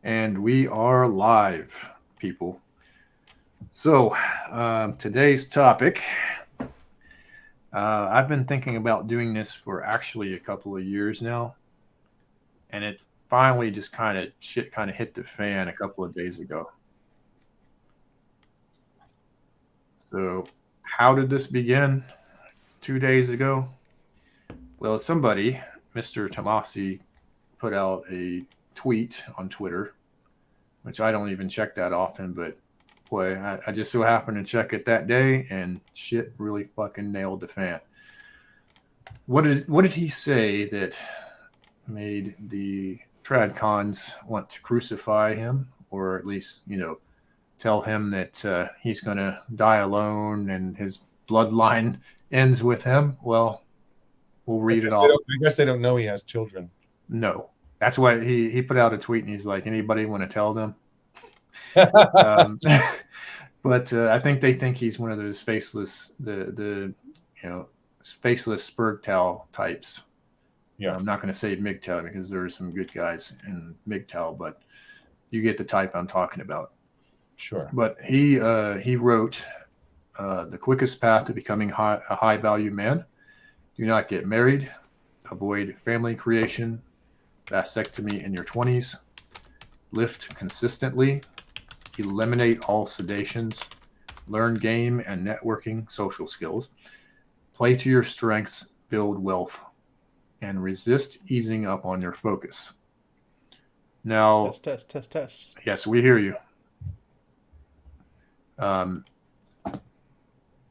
And we are live, people. So, today's topic, I've been thinking about doing this for actually a couple of years now, and it finally just kind of hit the fan a couple of days ago. So, how did this begin 2 days ago? Well, somebody, Mr. Tomasi, put out a tweet on Twitter, which I don't even check that often, but boy, I just so happened to check it that day, and shit really fucking nailed the fan. What did he say that made the tradcons want to crucify him, or at least tell him that he's gonna die alone and his bloodline ends with him? Well, we'll read it off. I guess they don't know he has children. No, that's why he put out a tweet, and he's like, anybody want to tell them? Um, but I think he's one of those faceless the you know faceless Spurgtal types. Yeah, I'm not going to say MGTOW because there are some good guys in MGTOW, but you get the type I'm talking about. sure. But he wrote the quickest path to becoming a high value man: do not get married, avoid family creation, vasectomy in your 20s, lift consistently, eliminate all sedations, learn game and networking social skills, play to your strengths, build wealth, and resist easing up on your focus. Now, Test. yes, we hear you. Um,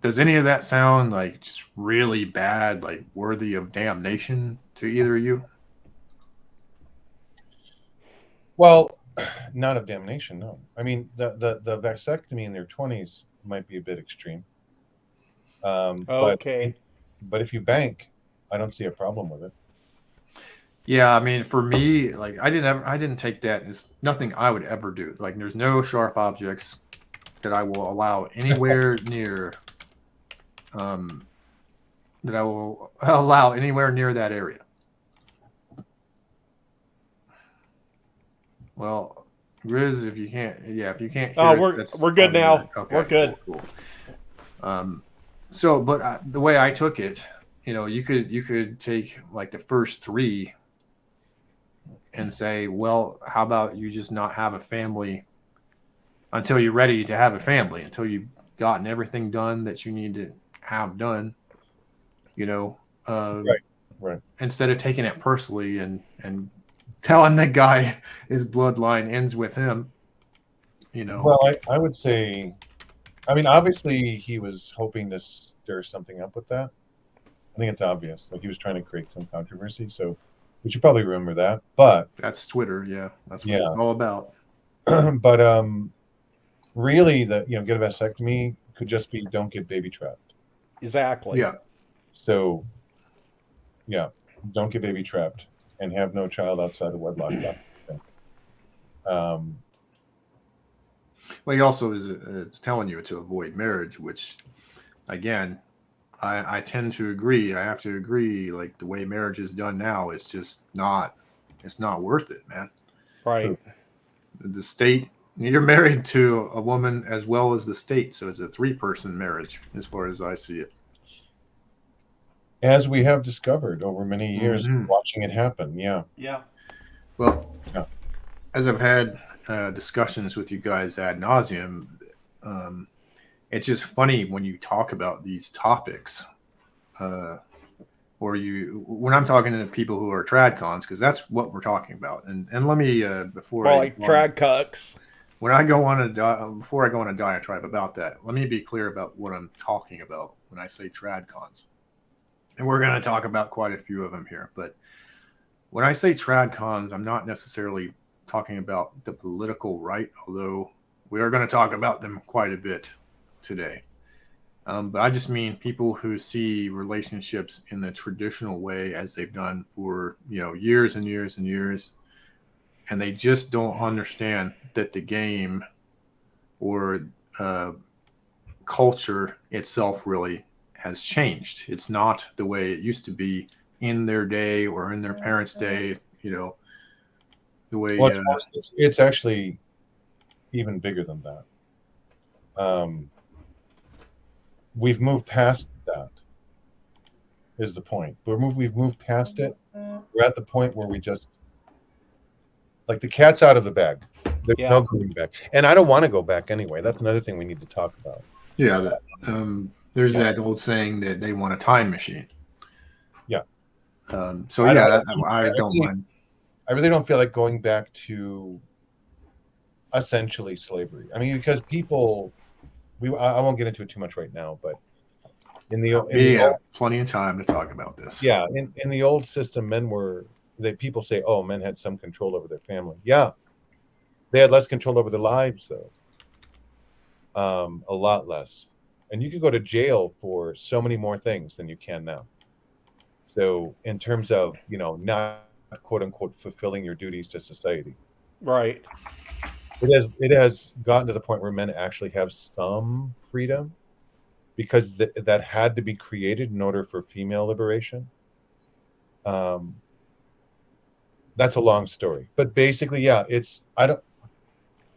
does any of that sound like just really bad, like worthy of damnation to either of you? Well, not of damnation, no. I mean, the vasectomy in their 20s might be a bit extreme. Okay. But if you bank, I don't see a problem with it. Yeah, I mean, for me, like I didn't take that. It's nothing I would ever do. Like, there's no sharp objects that I will allow anywhere near. Um, that I will allow anywhere near that area. Well, Grizz, if you can't Oh, hear us, that's we're good probably good. now. Okay, We're good. cool. Um, so, but the way I took it, you could take like the first three and say, well, how about you just not have a family until you're ready to have a family, until you've gotten everything done that you need to have done, you know, uh, Right, right. instead of taking it personally and telling the guy his bloodline ends with him, you know. Well, I would say, I mean, obviously he was hoping to stir something up with that. I think it's obvious. Like he was trying to create some controversy. So we should probably remember that. But That's Twitter, yeah. That's what it's yeah, all about. but really, get a vasectomy could just be don't get baby trapped. Exactly. Yeah. So yeah, don't get baby trapped and have no child outside of wedlock. Um, Well, he also is it's telling you to avoid marriage, which, again, I tend to agree. I have to agree. Like the way marriage is done now, it's not worth it, man. Right. true. The state, you're married to a woman as well as the state, so it's a three-person marriage, as far as I see it. As we have discovered over many years Hmm. watching it happen. Yeah. Yeah. Well, Yeah. as I've had discussions with you guys ad nauseum, um, it's just funny when you talk about these topics, uh, or when I'm talking to people who are tradcons, because that's what we're talking about. And let me before More I like go on, drag cucks. when I go on before I go on a diatribe about that, let me be clear about what I'm talking about when I say tradcons. And we're going to talk about quite a few of them here, but when I say tradcons, I'm not necessarily talking about the political right, although we are going to talk about them quite a bit today. But I just mean people who see relationships in the traditional way as they've done for years and years and years, and they just don't understand that the game or uh, culture itself really has changed. It's not the way it used to be in their day or in their parents' day. The way Well, it's actually even bigger than that. We've moved past that. Is the point? We've moved past it. We're at the point where we just like the cat's out of the bag. There's Yeah. no going back, and I don't want to go back anyway. That's another thing we need to talk about. yeah, there's that old saying that they want a time machine. Yeah. So I yeah, don't- I don't mind. I really don't feel like going back to essentially slavery. I mean, because people, I won't get into it too much right now, but in the We have old, plenty of time to talk about this. yeah, in the old system, people say, oh, men had some control over their family. Yeah, they had less control over their lives, though. A lot less, and you could go to jail for so many more things than you can now. So, in terms of not quote unquote fulfilling your duties to society, Right. it has gotten to the point where men actually have some freedom because that had to be created in order for female liberation. That's a long story, but basically, yeah,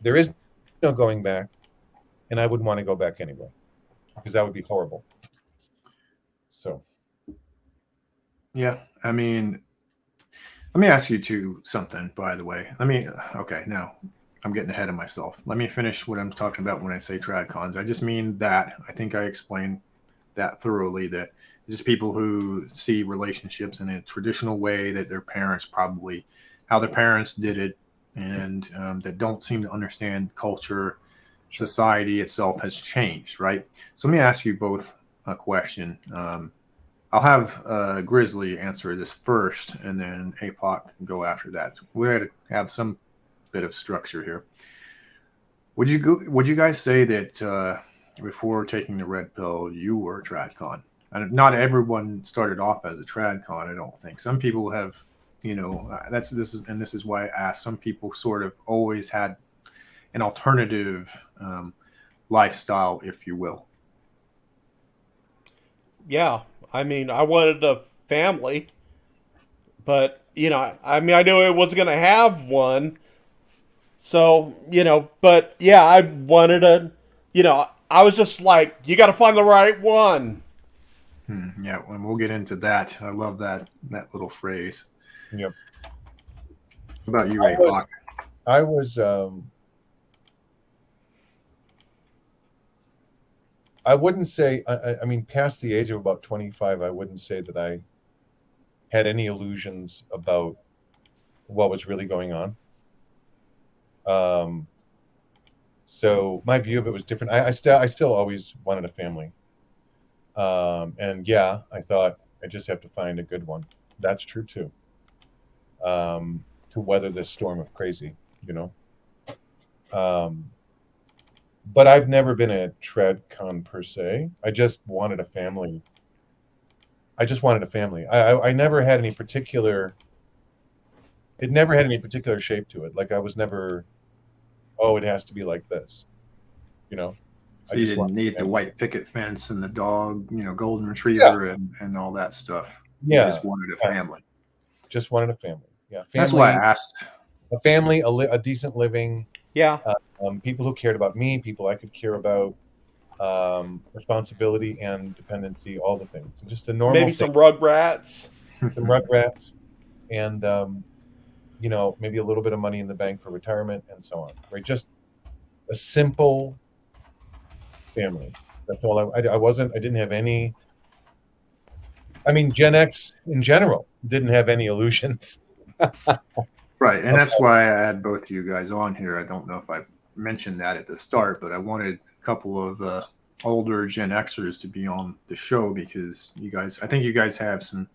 there is no going back, and I wouldn't want to go back anyway because that would be horrible. So, Yeah, I mean, let me ask you something, by the way. Okay, now I'm getting ahead of myself. Let me finish what I'm talking about when I say tradcons. I just mean that I think I explained that thoroughly, that just people who see relationships in a traditional way that how their parents did it, and that don't seem to understand culture, society itself has changed, right? So let me ask you both a question. I'll have Grizzly answer this first, and then Apoc can go after that. We had to have some bit of structure here. Would you guys say that before taking the red pill, you were a tradcon? And not everyone started off as a tradcon. I don't think some people have. This is why I asked. Some people sort of always had an alternative lifestyle, if you will. Yeah. I mean, I wanted a family, but I mean, I knew I wasn't gonna have one. So but yeah, I wanted I was just like, you got to find the right one. Yeah, and we'll get into that. I love that little phrase. yep. What about you, Apoc? I was I wouldn't say I mean past the age of about 25 I wouldn't say that I had any illusions about what was really going on. So my view of it was different. I still always wanted a family. And yeah, I thought I just have to find a good one. That's true too. To weather this storm of crazy, But I've never been a tradcon per se. I just wanted a family. I never had any particular. It never had any particular shape to it. Like I was never. Oh, it has to be like this. So you didn't need the white picket fence and the dog, golden retriever and all that stuff. Yeah. You just wanted a family. Just wanted a family. Yeah. Family, that's why I asked. A family, a decent living. Yeah. People who cared about me, people I could care about, responsibility and dependency, all the things. So just a normal. Maybe some rugrats. Some rugrats, and maybe a little bit of money in the bank for retirement and so on. Right, just a simple family. That's all. I didn't have any. I mean, Gen X in general didn't have any illusions. Right, and that's why I had both of you guys on here. I don't know if I mentioned that at the start, but I wanted a couple of older Gen Xers to be on the show because I think you guys have some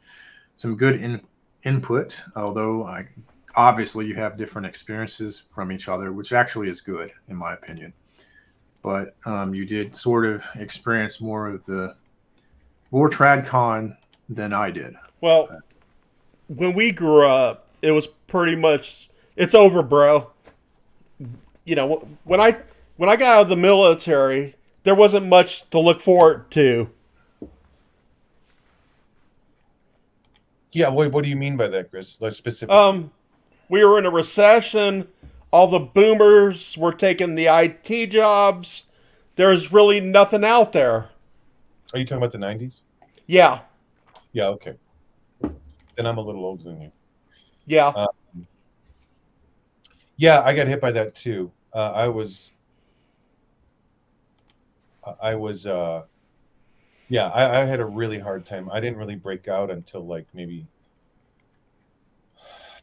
good input. Although obviously you have different experiences from each other, which actually is good in my opinion. But you did sort of experience more tradcon than I did. Well, when we grew up, it was pretty much it's over, bro. When I got out of the military, there wasn't much to look forward to. Yeah, what do you mean by that, Chris? Like specifically? we were in a recession. All the boomers were taking the IT jobs. There's really nothing out there. Are you talking about the 90s? Yeah, Yeah, okay. Then I'm a little older than you. yeah, Yeah, I got hit by that too. I was, yeah, I had a really hard time. I didn't really break out until like maybe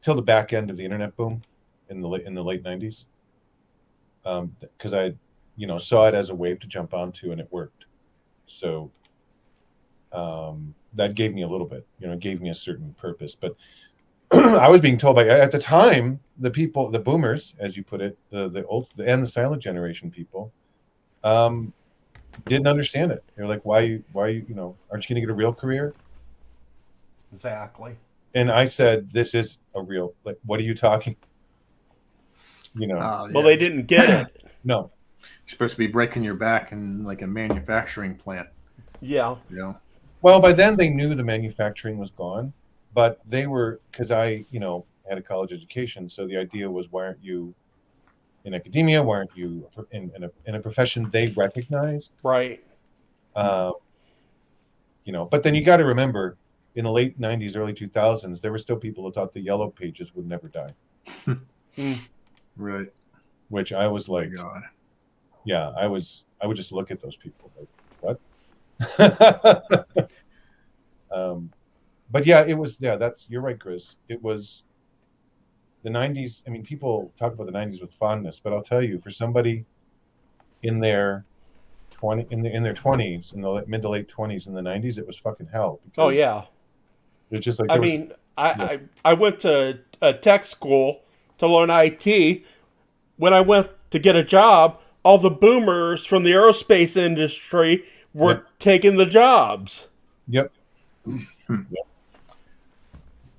till the back end of the internet boom in the late 90s. Because I, saw it as a wave to jump onto, and it worked. So that gave me a little bit, it gave me a certain purpose. But I was being told by at the time the people, the boomers, as you put it, the old and the silent generation people, didn't understand it. They're like, why you, aren't you going to get a real career? exactly. And I said, this is a real, like, what are you talking? Well, they didn't get it. No. You're supposed to be breaking your back in like a manufacturing plant. Yeah. Well, by then they knew the manufacturing was gone, but they were, because I, had a college education. So the idea was, why aren't you in academia? Why aren't you in a profession they recognize? Right. But then you got to remember, in the late 90s, early 2000s, there were still people who thought the yellow pages would never die. Right. Which I was like, oh God. Yeah, I would just look at those people like, what? But yeah, you're right, Chris. It was the 90s. I mean, people talk about the 90s with fondness, but I'll tell you, for somebody in their 20s, in the mid to late 20s in the 90s, it was fucking hell. Oh yeah. It's just like, I went to a tech school to learn IT. When I went to get a job, all the boomers from the aerospace industry were taking the jobs. Yep.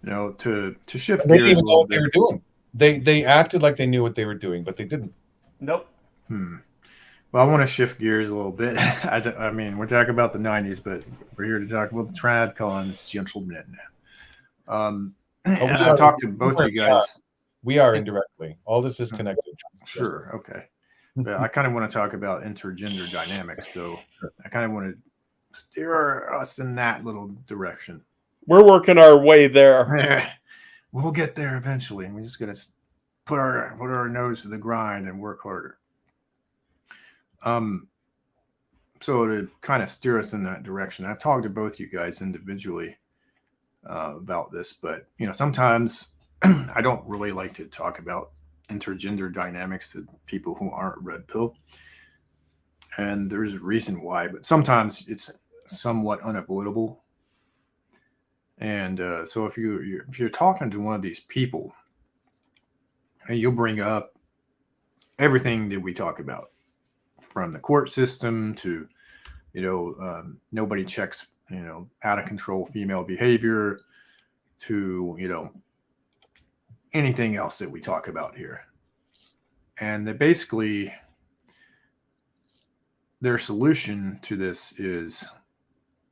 To shift They gears didn't a even know little what they were doing. They acted like they knew what they were doing, but they didn't. Nope. Well, I want to shift gears a little bit. I mean, we're talking about the 90s, but we're here to talk about the tradcons, gentlemen. I talked to both you guys. We are indirectly. All this is connected. Sure. Okay. But I kind of want to talk about intergender dynamics, though. I kind of want to steer us in that little direction. We're working our way there. We'll get there eventually, and we just got to put our nose to the grind and work harder. So to kind of steer us in that direction, I've talked to both you guys individually about this, but sometimes I don't really like to talk about intergender dynamics to people who aren't red pill, and there's a reason why. But sometimes it's somewhat unavoidable. And so if you're talking to one of these people, and you'll bring up everything that we talk about, from the court system to nobody checks out of control female behavior, to anything else that we talk about here. And that basically their solution to this is,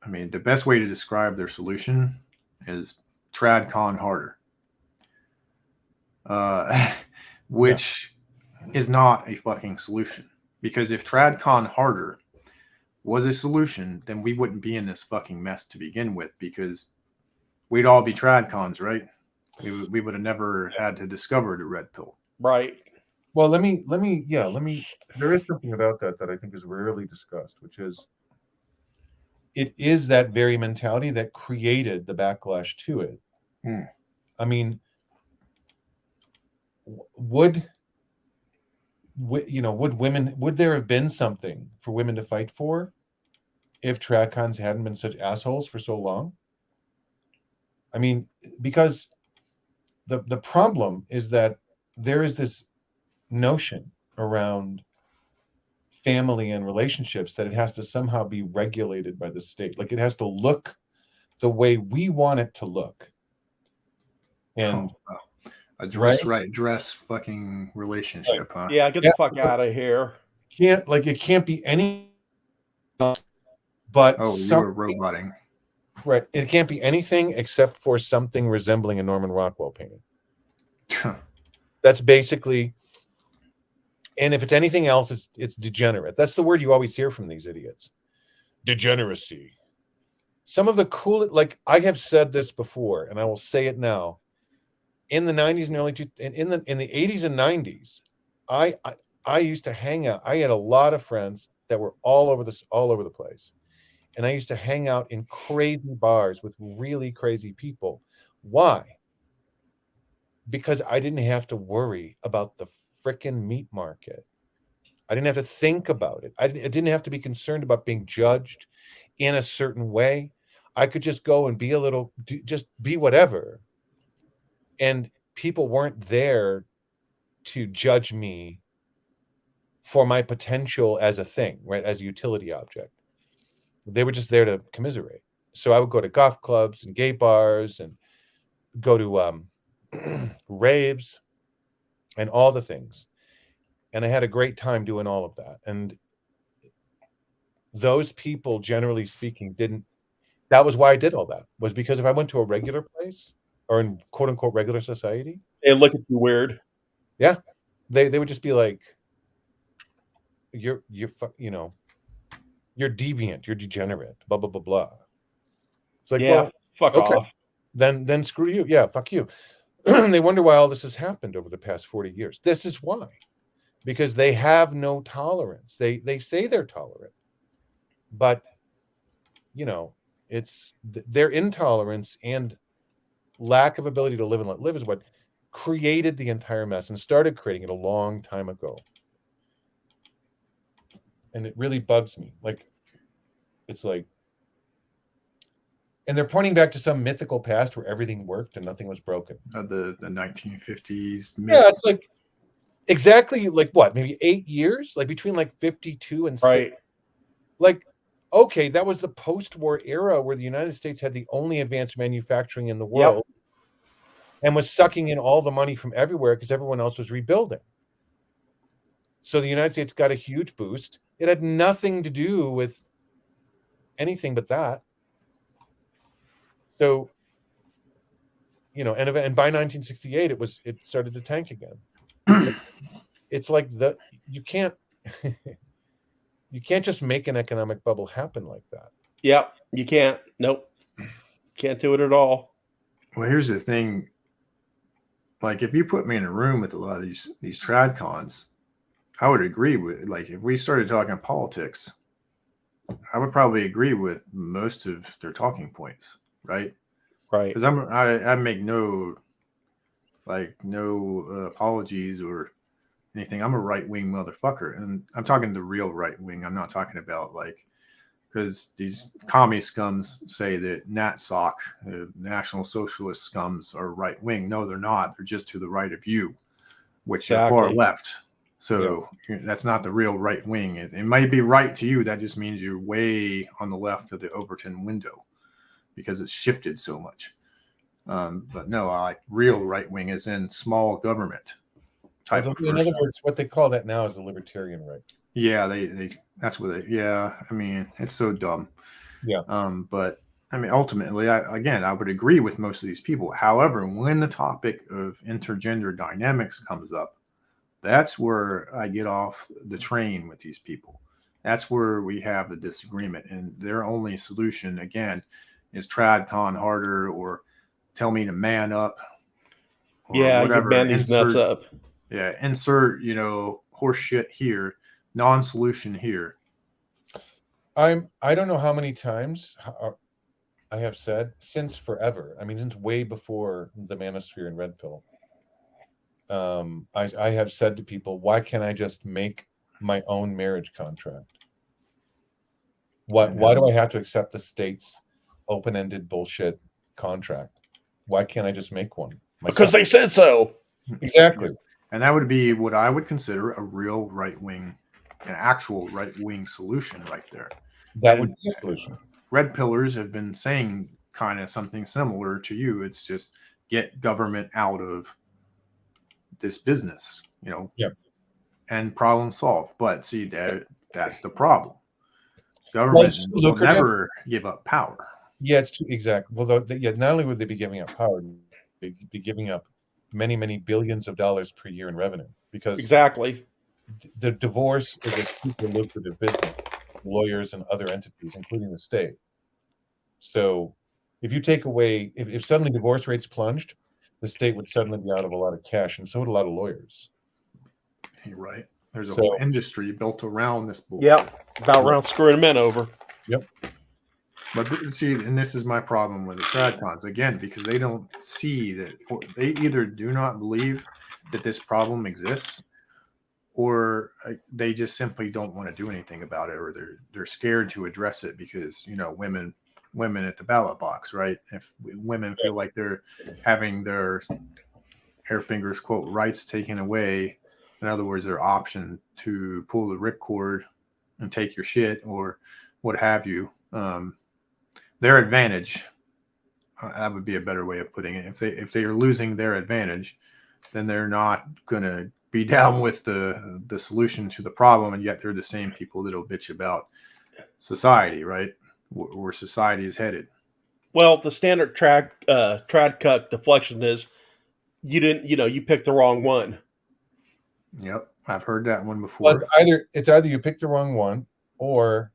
I mean, the best way to describe their solution is tradcon harder, which is not a fucking solution. Because if tradcon harder was a solution, then we wouldn't be in this fucking mess to begin with, because we'd all be tradcons, right? We would have never had to discover the red pill. Right. Well, let me, there is something about that I think is rarely discussed, which is, it is that very mentality that created the backlash to it. I mean, would there have been something for women to fight for if tradcons hadn't been such assholes for so long? I mean, because the problem is that there is this notion around family and relationships that it has to somehow be regulated by the state. Like, it has to look the way we want it to look. And a dress fucking relationship, huh? Yeah, get the fuck out of here. It can't be any, but you were roboting. Right. It can't be anything except for something resembling a Norman Rockwell painting. That's basically, and if it's anything else, it's degenerate. That's the word you always hear from these idiots. Degeneracy. Some of the cool, like I have said this before, and I will say it now. In the 90s and in the 80s and 90s, I used to hang out. I had a lot of friends that were all over the place. And I used to hang out in crazy bars with really crazy people. Why? Because I didn't have to worry about the frickin' meat market. I didn't have to think about it. I didn't have to be concerned about being judged in a certain way. I could just go and be just be whatever. And people weren't there to judge me for my potential as a thing, right? As a utility object. They were just there to commiserate. So I would go to golf clubs and gay bars and go to raves and all the things. And I had a great time doing all of that. And those people, generally speaking, that was why I did all that, was because if I went to a regular place or in quote unquote regular society, They look at you weird. yeah, they would just be like, you're deviant, you're degenerate, blah, blah, blah, blah. It's like, Yeah, well, fuck okay. off. Then screw you. Yeah, fuck you. They wonder why all this has happened over the past 40 years. This is why. Because they have no tolerance. They say they're tolerant, but it's their intolerance and lack of ability to live and let live is what created the entire mess and started creating it a long time ago. And it really bugs me. Like, it's like, and they're pointing back to some mythical past where everything worked and nothing was broken. The 1950s. Yeah, it's like exactly like what, maybe 8 years, like between like 52 and Right. 6. Like, okay, that was the post-war era where the United States had the only advanced manufacturing in the world. Yep. And was sucking in all the money from everywhere because everyone else was rebuilding. So the United States got a huge boost. It had nothing to do with anything but that. So, and by 1968, it started to tank again. It's like you can't just make an economic bubble happen like that. Yeah, you can't. Nope, can't do it at all. Well, here's the thing. Like, if you put me in a room with a lot of these tradcons, I would agree with, like, if we started talking politics, I would probably agree with most of their talking points, right? Right. Because I make no apologies or anything. I'm a right-wing motherfucker, and I'm talking the real right wing. I'm not talking about because these commie scums say that NatSoc, National Socialist scums, are right wing. No, they're not. They're just to the right of you, which are far left. So that's not the real right wing. It might be right to you. That just means you're way on the left of the Overton window because it's shifted so much. But no, real right wing is in small government type of person. In other words, what they call that now is the libertarian right. Yeah, that's what I mean, it's so dumb. Yeah. But I mean, ultimately, I would agree with most of these people. However, when the topic of intergender dynamics comes up, that's where I get off the train with these people. That's where we have the disagreement, and their only solution, again, is tradcon harder or tell me to man up. Or whatever. You man these nuts up. Yeah, insert horse shit here. Non-solution here. I don't know how many times I have said since forever. I mean, since way before the Manosphere and Red Pill. I have said to people, why can't I just make my own marriage contract? Why do I have to accept the state's open-ended bullshit contract? Why can't I just make one myself? Because they said so. Exactly. And that would be what I would consider a real right-wing, an actual right-wing solution right there. That would be a solution. Red Pillars have been saying kind of something similar to you. It's just get government out of this business, and problem solved. But see, that's the problem. Government will never give up power. Yeah, it's exactly. Well, not only would they be giving up power, they'd be giving up many, many billions of dollars per year in revenue because Exactly. the divorce is a super lucrative business, lawyers and other entities, including the state. So if you take away, if suddenly divorce rates plunged, the state would suddenly be out of a lot of cash, and so would a lot of lawyers. You're right. There's a So, whole industry built around this bullshit. Yep. About around screwing men over. yep. But see, and this is my problem with the tradcons again, because they don't see that, they either do not believe that this problem exists, or they just simply don't want to do anything about it, or they're scared to address it because women at the ballot box, right? If women feel like they're having their fingers quote rights taken away, in other words, their option to pull the ripcord and take your shit or what have you, their advantage, that would be a better way of putting it. If they are losing their advantage, then they're not going to be down with the solution to the problem, and yet they're the same people that'll bitch about society, right? Where society is headed. Well, the standard trad cut deflection is you picked the wrong one. Yep, I've heard that one before. Well, it's either you picked the wrong one or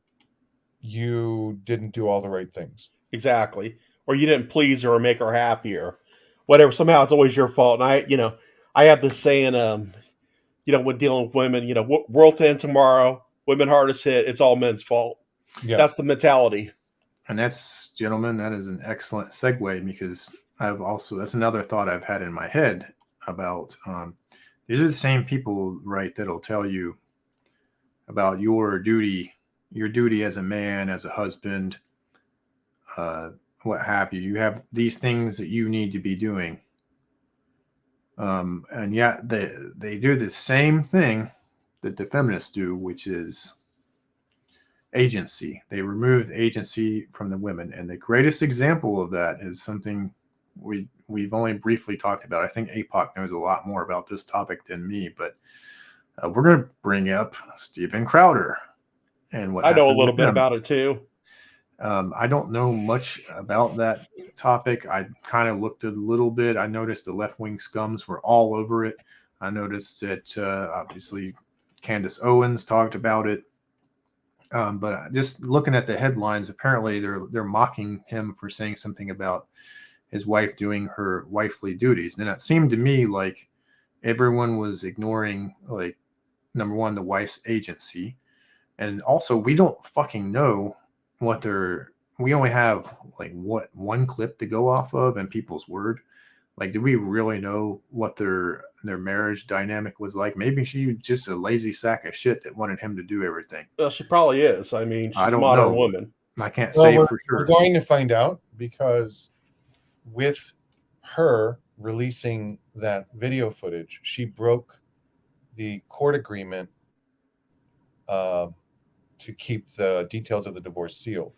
you didn't do all the right things. Exactly. Or you didn't please her or make her happy or whatever. Somehow it's always your fault. And I have this saying, when dealing with women, world to end tomorrow, women hardest hit, it's all men's fault. Yeah. That's the mentality. And that's, gentlemen, that is an excellent segue, because that's another thought I've had in my head about, these are the same people, right, that'll tell you about your duty as a man, as a husband, what have you. You have these things that you need to be doing. And yet they do the same thing that the feminists do, which is agency. They remove agency from the women. And the greatest example of that is something we've only briefly talked about. I think Apoc knows a lot more about this topic than me, but we're going to bring up Steven Crowder and what I know a happened little with bit him. about it too. I don't know much about that topic. I kind of looked at a little bit. I noticed the left-wing scums were all over it. I noticed that obviously Candace Owens talked about it. But just looking at the headlines, apparently they're mocking him for saying something about his wife doing her wifely duties. And it seemed to me like everyone was ignoring, like, number one, the wife's agency. And also, we don't fucking know we only have like one clip to go off of and people's word. Like, do we really know what their marriage dynamic was like? Maybe she was just a lazy sack of shit that wanted him to do everything. Well, she probably is. I mean, she's I a don't modern know. woman. I can't say for sure. We're going to find out, because with her releasing that video footage, she broke the court agreement to keep the details of the divorce sealed.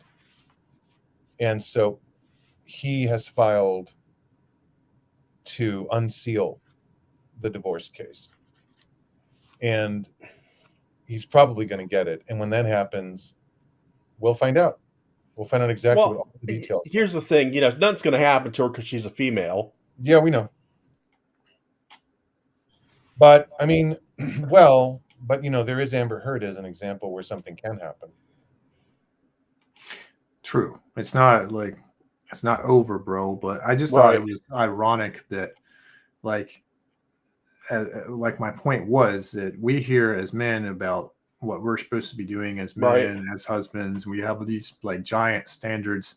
And so he has filed to unseal the divorce case. And he's probably going to get it. And when that happens, we'll find out. We'll find out exactly what all the details Here's the thing, nothing's going to happen to her because she's a female. Yeah, we know. But, I mean, there is Amber Heard as an example where something can happen. True. It's not over, bro. But I just thought it was ironic that, like my point was that we hear as men about what we're supposed to be doing as men, as husbands. We have these like giant standards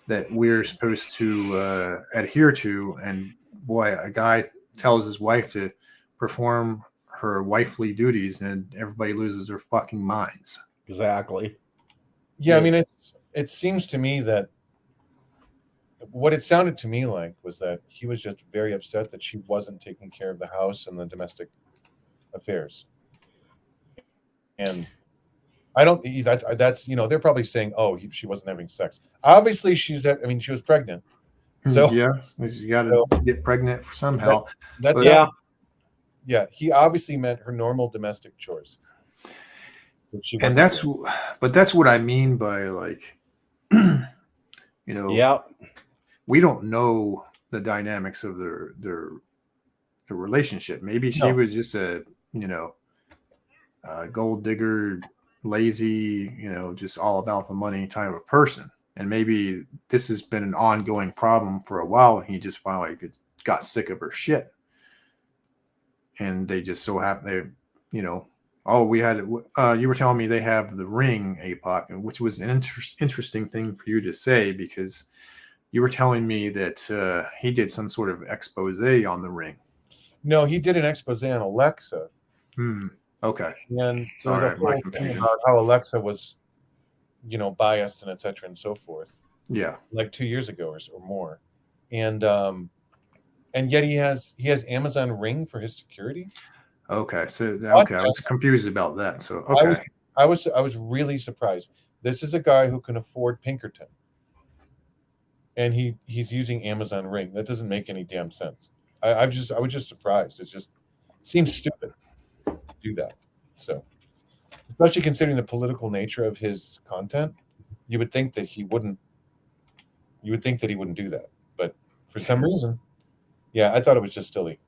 that we're supposed to adhere to. And boy, a guy tells his wife to perform her wifely duties, and everybody loses their fucking minds. Exactly. Yeah, I mean, it seems to me that what it sounded to me like was that he was just very upset that she wasn't taking care of the house and the domestic affairs. And I don't. That's they're probably saying, "Oh, she wasn't having sex." Obviously, she was pregnant. So yeah, you got to get pregnant somehow. Yeah. He obviously meant her normal domestic chores. And that's what I mean by like, Yeah. We don't know the dynamics of their a relationship. Maybe she No. was just a, gold digger, lazy, just all about the money type of person. And maybe this has been an ongoing problem for a while. And he just finally got sick of her shit. And they just so happen oh, we had you were telling me they have the ring, Apoc, which was an interesting thing for you to say, because you were telling me that he did some sort of expose on the ring. No, he did an expose on Alexa. Okay. And there Sorry, was a my whole thing confusion. about how Alexa was, biased and et cetera and so forth. Yeah. Like 2 years ago or more. And yet he has Amazon Ring for his security. Okay. So okay, I was confused about that. So okay. I was really surprised. This is a guy who can afford Pinkerton. And he's using Amazon Ring. That doesn't make any damn sense. I was just surprised. It just seems stupid to do that. So, especially considering the political nature of his content, you would think that he wouldn't. You would think that he wouldn't do that, but for some reason, yeah, I thought it was just silly.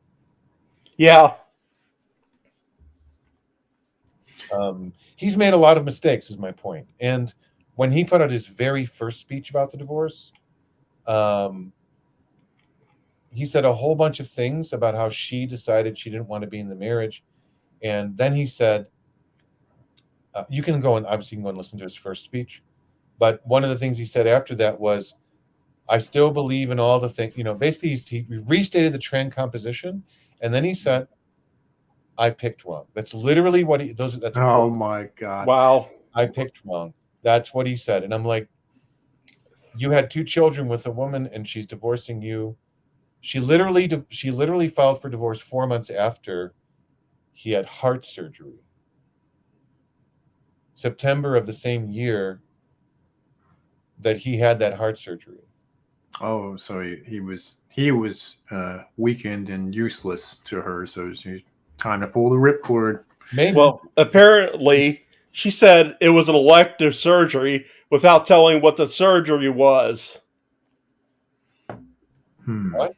Yeah. He's made a lot of mistakes, is my point. And when he put out his very first speech about the divorce, he said a whole bunch of things about how she decided she didn't want to be in the marriage. And then he said, you can go and listen to his first speech. But one of the things he said after that was, I still believe in all the things, basically he restated the trend composition. And then he said, I picked wrong. That's literally what that's oh my God. Wow. I picked wrong. That's what he said. And I'm like, you had 2 children with a woman and she's divorcing you. She literally filed for divorce 4 months after he had heart surgery. September of the same year that he had that heart surgery. Oh, so he was weakened and useless to her. So it's time to pull the ripcord. Maybe. Well, apparently she said it was an elective surgery without telling what the surgery was. What?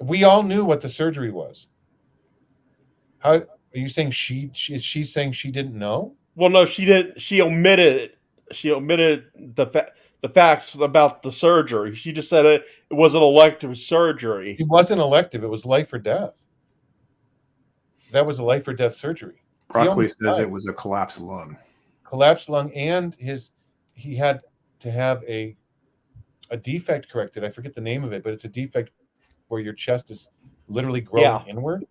We all knew what the surgery was. How are you saying she's saying she didn't know? Well, no, she didn't. She omitted it. She omitted the facts about the surgery. She just said it was an elective surgery. It wasn't elective. It was life or death. That was a life or death surgery. Broccoli says it was a collapsed lung. Collapsed lung, and he had to have a defect corrected. I forget the name of it, but it's a defect where your chest is literally growing inward.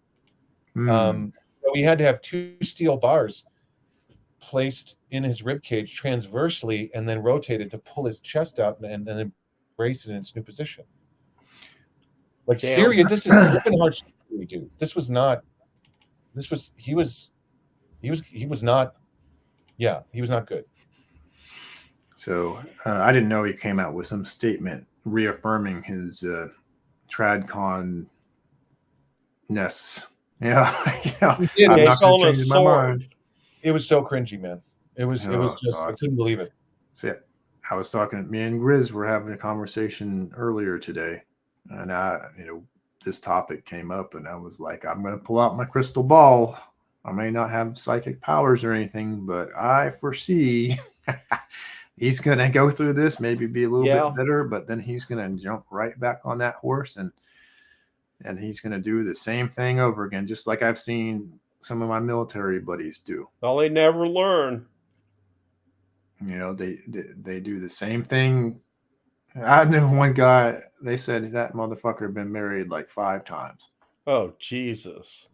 So he had to have 2 steel bars placed in his rib cage transversely and then rotated to pull his chest out and then brace it in its new position. Like, serious, this is open heart surgery, dude. He was not good. So I didn't know he came out with some statement reaffirming his tradcon-ness. Yeah. I'm not going to change my mind. It was so cringy, man. It was just, God. I couldn't believe it. See, I was talking, me and Grizz were having a conversation earlier today, and this topic came up, and I was like, I'm going to pull out my crystal ball. I may not have psychic powers or anything, but I foresee he's going to go through this, maybe be a little bit better, but then he's going to jump right back on that horse, and he's going to do the same thing over again, just like I've seen some of my military buddies do. Well, they never learn. They do the same thing. I knew one guy, they said that motherfucker had been married like 5 times. Oh, Jesus.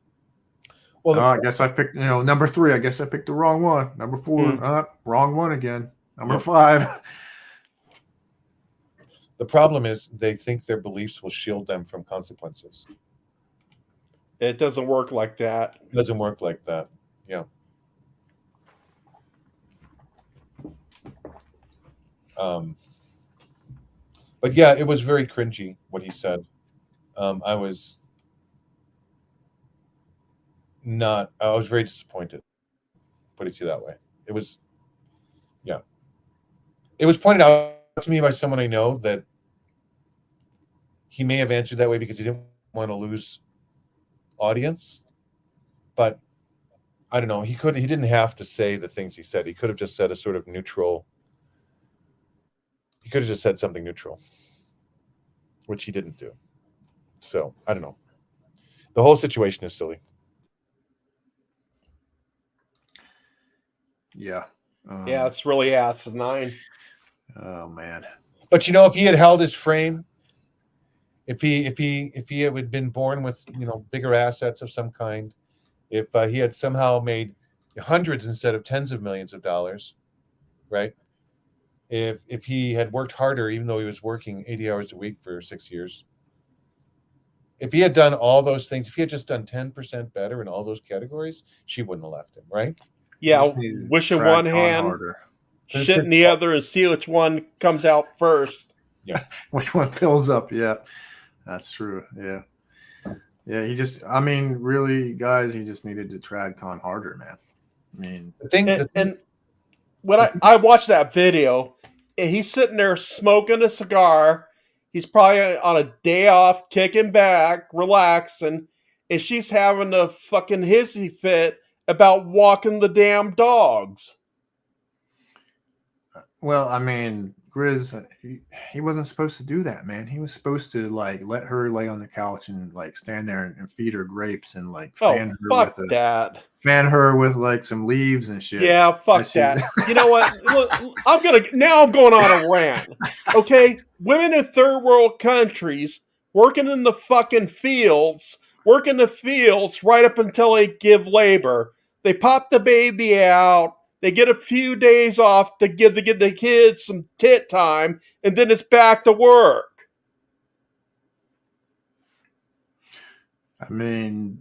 Well, I guess I picked, number 3. I guess I picked the wrong one. Number 4, wrong one again. Number 5. The problem is they think their beliefs will shield them from consequences. It doesn't work like that. It doesn't work like that. Yeah. But yeah, it was very cringy what he said. I was very disappointed. Put it to you that way. It was pointed out to me by someone I know that he may have answered that way because he didn't want to lose audience, but I don't know. He didn't have to say the things he said. He could have just said a sort of neutral. He could have just said something neutral, which he didn't do. So I don't know. The whole situation is silly. Yeah. Yeah, it's really asinine. Oh man. But if he had held his frame, if he had been born with bigger assets of some kind, if he had somehow made hundreds instead of tens of millions of dollars, right? If he had worked harder, even though he was working 80 hours a week for 6 years, if he had done all those things, if he had just done 10% better in all those categories, she wouldn't have left him, right? Yeah, Just need to wish in track one on hand, harder. shit in the other, and see which one comes out first. Which one fills up? Yeah, that's true. Yeah. Yeah, I mean, really, guys, he just needed to tradcon harder, man. I mean, And when I watched that video, and he's sitting there smoking a cigar, he's probably on a day off, kicking back, relaxing, and she's having a fucking hissy fit about walking the damn dogs. well, I mean, Grizz, he wasn't supposed to do that, man. He was supposed to like let her lay on the couch and like stand there and feed her grapes and like fan her with like some leaves and shit. Yeah, fuck that. You know what? Look, I'm going on a rant. Okay, women in third world countries working in the fucking fields, right up until they give labor. They pop the baby out. They get a few days off to give the kids some tit time, and then it's back to work. I mean,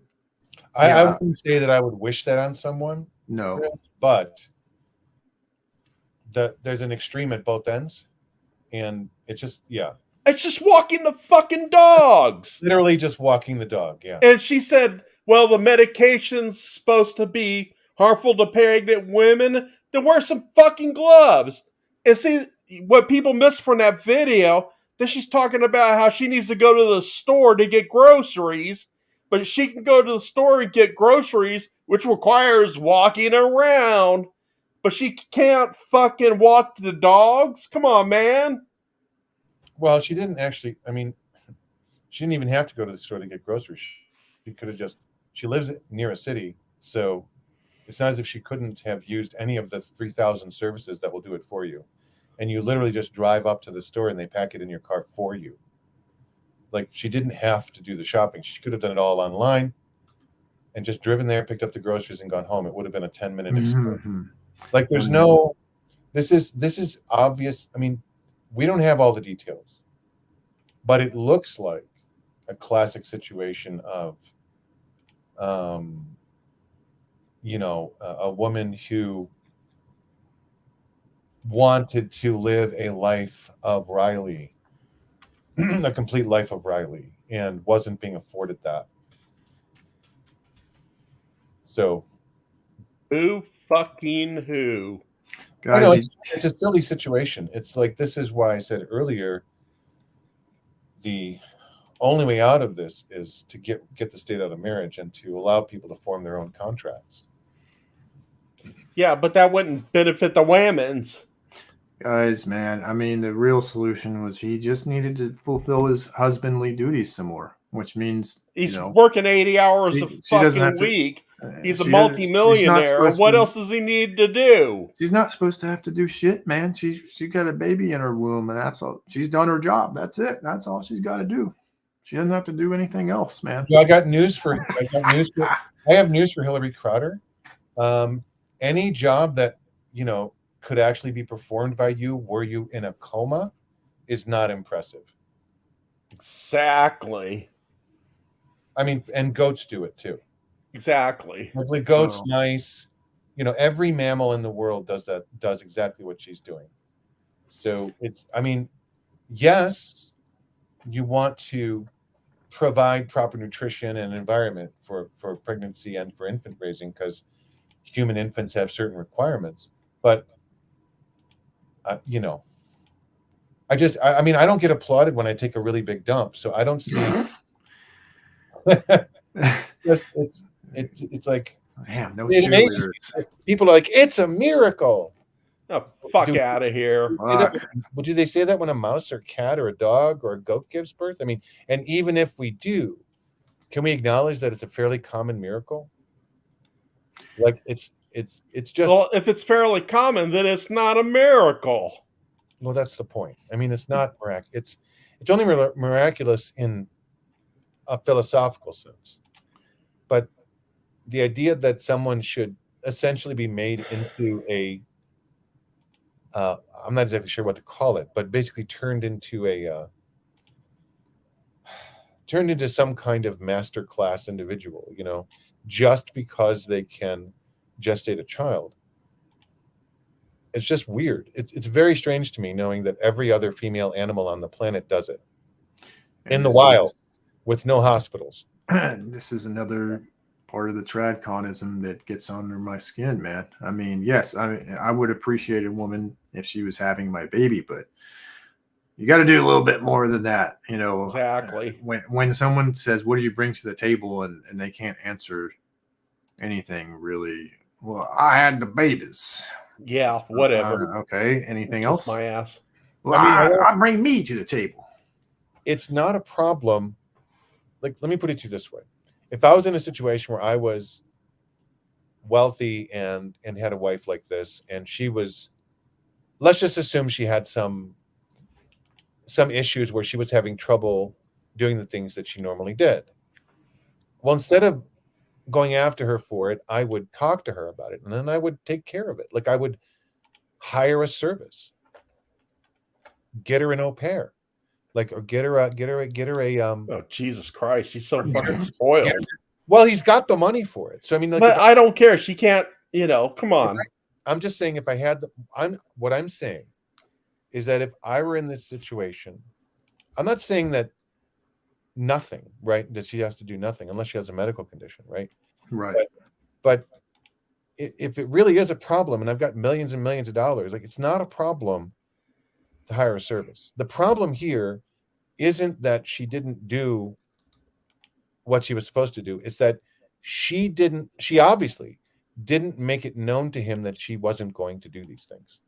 I wouldn't say that I would wish that on someone. No, but there's an extreme at both ends, and it's just It's just walking the fucking dogs. Literally just walking the dog, yeah. And she said, well, the medication's supposed to be harmful to pregnant women. Then wear some fucking gloves. And see, what people miss from that video, that she's talking about how she needs to go to the store to get groceries, but she can go to the store and get groceries, which requires walking around. But she can't fucking walk the dogs? Come on, man. Well, she didn't actually. I mean, she didn't even have to go to the store to get groceries. She could have she lives near a city, so it's not as if she couldn't have used any of the 3,000 services that will do it for you. And you literally just drive up to the store and they pack it in your car for you. Like, she didn't have to do the shopping. She could have done it all online and just driven there, picked up the groceries and gone home. It would have been a 10-minute experience. Mm-hmm. Like, there's this is obvious. I mean, we don't have all the details, but it looks like a classic situation of, a woman who wanted to live a life of Riley, a complete life of Riley, and wasn't being afforded that. So, who fucking who? Guys, I know it's a silly situation. It's like, this is why I said earlier, the only way out of this is to get the state out of marriage and to allow people to form their own contracts. Yeah, but that wouldn't benefit the Whammons. Guys, man, I mean, the real solution was he just needed to fulfill his husbandly duties some more, which means he's working 80 hours a fucking week. He's a multi-millionaire. What else does he need to do? She's not supposed to have to do shit, man. She got a baby in her womb, and that's all. She's done her job. That's it. That's all she's got to do. She doesn't have to do anything else, man. Yeah, I have news for Hillary Crowder. Any job that could actually be performed by you were you in a coma is not impressive. Exactly. I mean, and goats do it too. Exactly. Like, goats, mice, every mammal in the world does exactly what she's doing. So yes, you want to provide proper nutrition and environment for pregnancy and for infant raising, because human infants have certain requirements. But I mean, I don't get applauded when I take a really big dump, so I don't see. It's like Damn, no it amazes cheerleaders. me. People are like, it's a miracle. Oh, fuck Do out of here. do they say that when a mouse or cat or a dog or a goat gives birth? I mean, and even if we do, can we acknowledge that it's a fairly common miracle? Like it's just Well, if it's fairly common, then it's not a miracle. well, that's the point. I mean, it's not miraculous. It's only miraculous in a philosophical sense. But the idea that someone should essentially be made into a I'm not exactly sure what to call it, but basically turned into some kind of master class individual, just because they can gestate a child. It's just weird. It's very strange to me knowing that every other female animal on the planet does it in the wild with no hospitals. This is another part of the tradconism that gets under my skin, man. I mean, yes, I would appreciate a woman if she was having my baby, but you got to do a little bit more than that, Exactly. When someone says, "What do you bring to the table?" and they can't answer anything really. Well, I had the babies. Yeah, whatever. Okay. Anything Kiss else? my ass. Well, I bring me to the table. It's not a problem. Like, let me put it to you this way. If I was in a situation where I was wealthy and had a wife like this, and she was, let's just assume she had some issues where she was having trouble doing the things that she normally did. Well, instead of going after her for it, I would talk to her about it, and then I would take care of it. Like, I would hire a service, get her an au pair, like, or get her a Oh, Jesus Christ, she's so fucking spoiled. Well, he's got the money for it, so I mean, like, But I don't care. She can't. Come on. I'm just saying, if I had what I'm saying is that if I were in this situation, I'm not saying that nothing, right? That she has to do nothing unless she has a medical condition, right? Right. But if it really is a problem, and I've got millions and millions of dollars, like, it's not a problem to hire a service. The problem here isn't that she didn't do what she was supposed to do. It's that she obviously didn't make it known to him that she wasn't going to do these things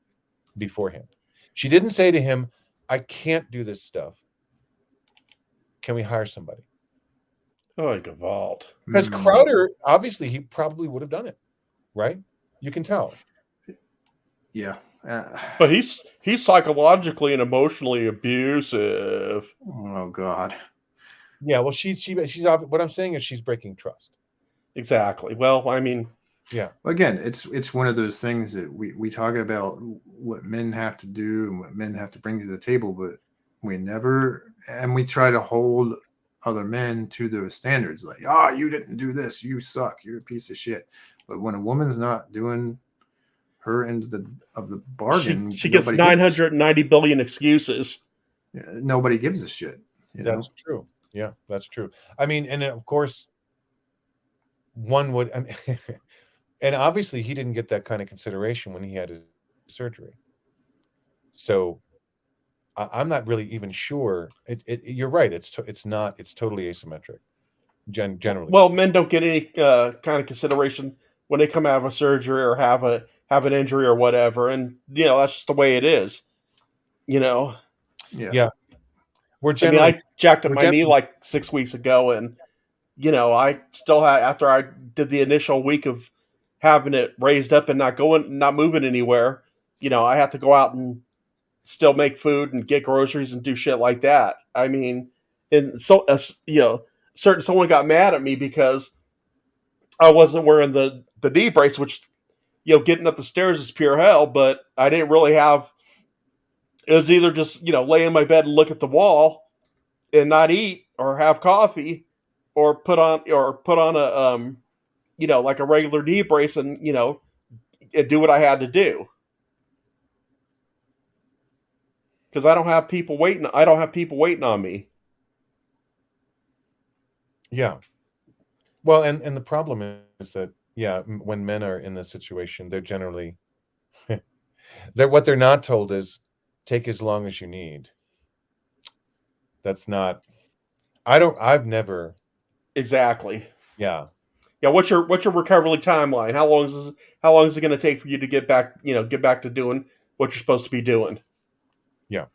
beforehand. She didn't say to him, I can't do this stuff. Can we hire somebody? Oh, Gavalt. Because Crowder, obviously, he probably would have done it, right? You can tell. Yeah. But he's psychologically and emotionally abusive. Oh God. Yeah. Well, she's what I'm saying is she's breaking trust. Exactly. Well, I mean, yeah. Again, it's one of those things that we talk about what men have to do and what men have to bring to the table, but we try to hold other men to those standards, like, you didn't do this, you suck, you're a piece of shit. But when a woman's not doing her end of the bargain, she gets 990 billion excuses. Nobody gives a shit. That's true. Yeah, that's true. I mean, and of course, one would, and obviously he didn't get that kind of consideration when he had his surgery. So I'm not really even sure. You're right. It's totally asymmetric. Generally. Well, men don't get any kind of consideration when they come out of a surgery or have an injury or whatever, and that's just the way it is. Yeah. I jacked up my knee like 6 weeks ago, and I still had, after I did the initial week of having it raised up and not moving anywhere, I have to go out and still make food and get groceries and do shit like that. I mean, and so someone got mad at me because I wasn't wearing the knee brace, which getting up the stairs is pure hell. But I didn't really have. It was either just lay in my bed and look at the wall and not eat or have coffee, or put on a like a regular knee brace and and do what I had to do. Because I don't have people waiting on me. Yeah. Well, and the problem is that when men are in this situation, they're generally what they're not told is take as long as you need. That's not. I've never. Exactly. Yeah. Yeah. What's your recovery timeline? How long is it going to take for you to get back? Get back to doing what you're supposed to be doing. Yeah.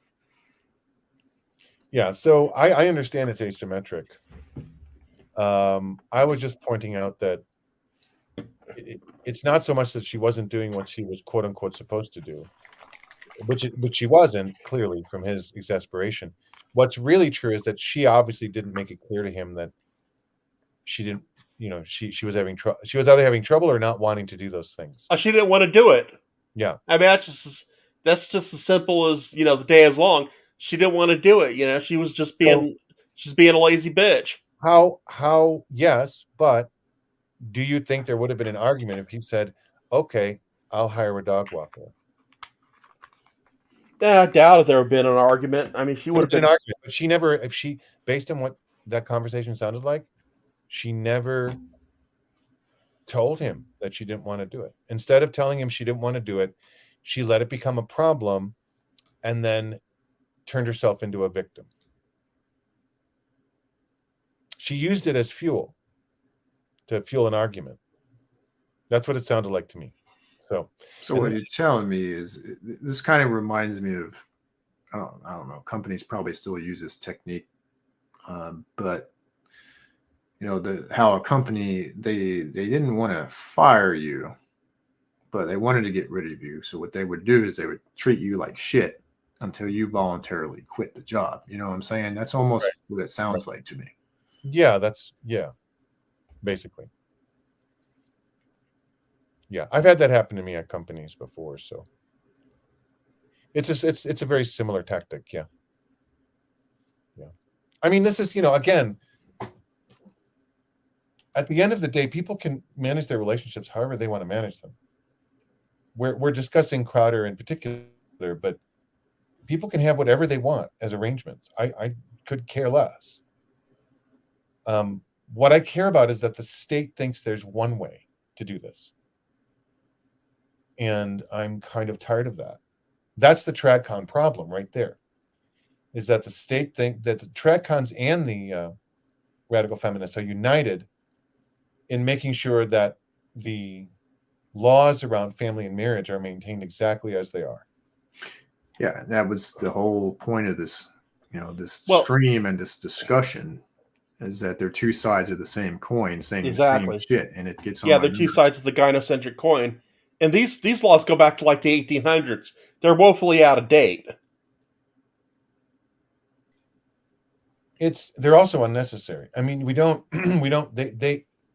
Yeah. So I understand it's asymmetric. I was just pointing out that it's not so much that she wasn't doing what she was quote unquote supposed to do, which she wasn't, clearly, from his exasperation. What's really true is that she obviously didn't make it clear to him that she didn't, she was having trouble. She was either having trouble or not wanting to do those things. She didn't want to do it. Yeah. I mean, that's just as simple as the day is long. She didn't want to do it. She was just being a lazy bitch. How yes, but do you think there would have been an argument if he said, "Okay, I'll hire a dog walker"? I doubt if there would have been an argument. I mean, she would have been an argument, but she never. If she, based on what that conversation sounded like, she never told him that she didn't want to do it. Instead of telling him she didn't want to do it, she let it become a problem, and then turned herself into a victim. She used it as fuel to fuel an argument. That's what it sounded like to me. So what you're telling me is this kind of reminds me of, I don't know, companies probably still use this technique, but how a company, they didn't want to fire you, but they wanted to get rid of you. So what they would do is they would treat you like shit until you voluntarily quit the job. You know what I'm saying? That's almost what it sounds like to me. Yeah, basically. Yeah, I've had that happen to me at companies before, so it's a very similar tactic. Yeah. I mean, this is again, at the end of the day, people can manage their relationships however they want to manage them. We're discussing Crowder in particular, but people can have whatever they want as arrangements. I could care less. What I care about is that the state thinks there's one way to do this. And I'm kind of tired of that. That's the tradcon problem right there, is that the state think that the tradcons and the radical feminists are united in making sure that the laws around family and marriage are maintained exactly as they are. Yeah, that was the whole point of this, this stream and this discussion, is that they're two sides of the same coin saying the same shit, and it gets on my they're nerves. two sides of the gynocentric coin. And these laws go back to like the 1800s. They're woefully out of date. They're also unnecessary. I mean,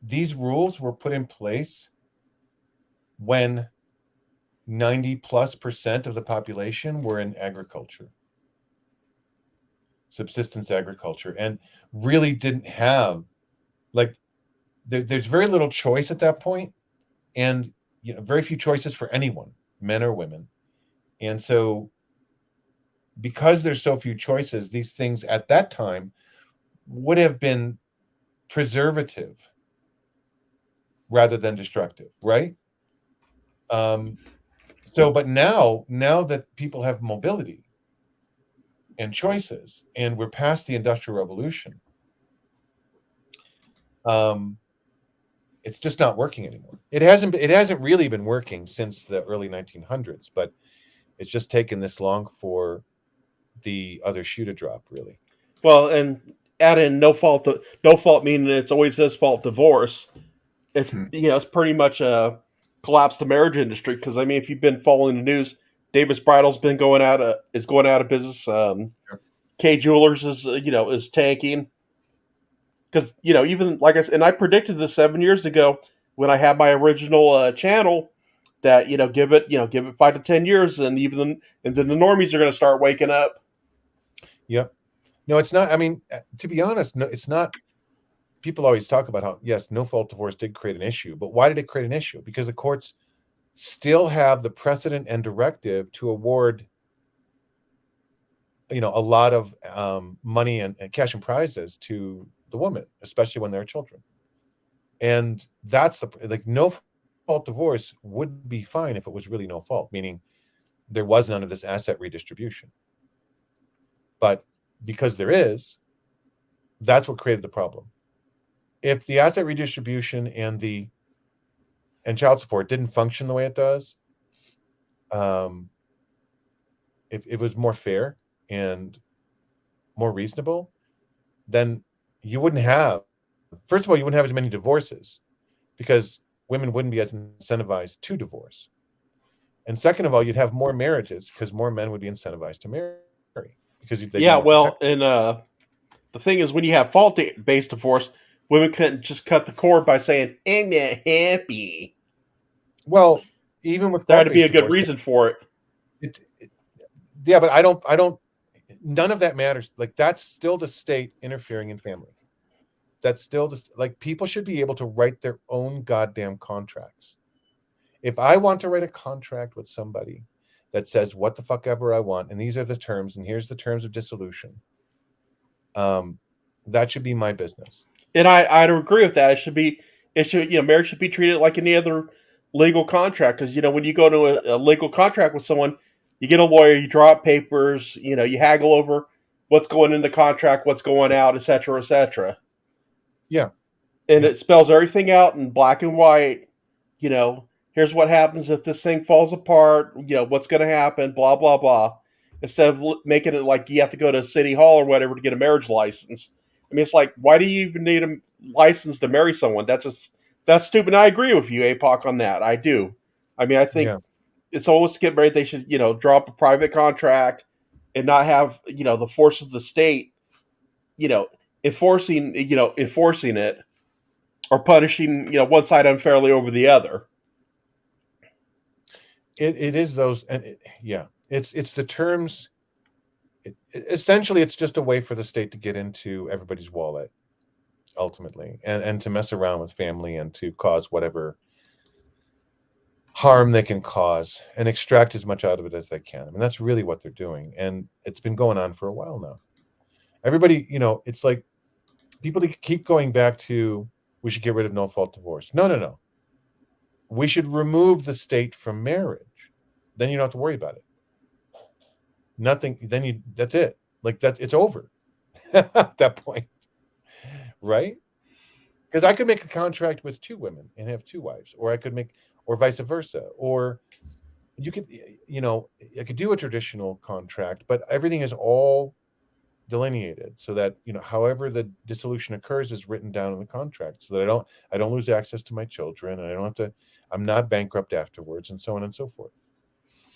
these rules were put in place when 90+% of the population were in agriculture, subsistence agriculture, and really didn't have, there's very little choice at that point, and very few choices for anyone, men or women. And so because there's so few choices, these things at that time would have been preservative rather than destructive, right? But now that people have mobility and choices, and we're past the Industrial Revolution, it's just not working anymore. It hasn't really been working since the early 1900s, but it's just taken this long for the other shoe to drop, really. Well, and add in no fault meaning it's always his fault divorce. It's it's pretty much a collapse the marriage industry, because I mean, if you've been following the news, Davis Bridal's been going out of business. K Jewelers is tanking, because even like I said, and I predicted this 7 years ago when I had my original channel, that give it 5 to 10 years, and then the normies are going to start waking up. Yep. No, it's not. I mean, to be honest, no, it's not. People always talk about how, yes, no fault divorce did create an issue, but why did it create an issue? Because the courts still have the precedent and directive to award, a lot of money and cash and prizes to the woman, especially when there are children. And that's no fault divorce would be fine if it was really no fault, meaning there was none of this asset redistribution. But because there is, that's what created the problem. If the asset redistribution and child support didn't function the way it does, if it was more fair and more reasonable, then you wouldn't have, first of all, you wouldn't have as many divorces because women wouldn't be as incentivized to divorce. And second of all, you'd have more marriages because more men would be incentivized to marry because they Yeah, more well, protected. and the thing is, when you have fault-based divorce, women couldn't just cut the cord by saying, "I'm not happy." Well, even with There had to be fault-based a good divorce, reason for it. yeah, but I don't. None of that matters. Like that's still the state interfering in family. That's still just like people should be able to write their own goddamn contracts. If I want to write a contract with somebody that says what the fuck ever I want, and these are the terms, and here's the terms of dissolution, that should be my business. And I'd agree with that. Marriage should be treated like any other legal contract. Because when you go to a legal contract with someone, you get a lawyer, you draw up papers, you haggle over what's going in the contract, what's going out, et cetera, et cetera. Yeah. And Yeah. it spells everything out in black and white. Here's what happens if this thing falls apart. What's going to happen, blah, blah, blah. Instead of making it like you have to go to City Hall or whatever to get a marriage license. I mean, it's like, why do you even need a license to marry someone? That's stupid. And I agree with you, Apoc, on that. I do. I mean, I think it's always to get married. They should, draw up a private contract and not have, the force of the state, enforcing it or punishing, one side unfairly over the other. It is those, and it's the terms. Essentially, it's just a way for the state to get into everybody's wallet, ultimately, and to mess around with family and to cause whatever harm they can cause and extract as much out of it as they can. I mean, that's really what they're doing, and it's been going on for a while now. Everybody, it's like people keep going back to we should get rid of no-fault divorce. No. We should remove the state from marriage. Then you don't have to worry about it. Nothing. Then that's it. Like it's over at that point, right? Because I could make a contract with two women and have two wives, or or vice versa, or you could, I could do a traditional contract, but everything is all delineated so that however the dissolution occurs is written down in the contract, so that I don't lose access to my children, and I don't have to. I'm not bankrupt afterwards, and so on and so forth.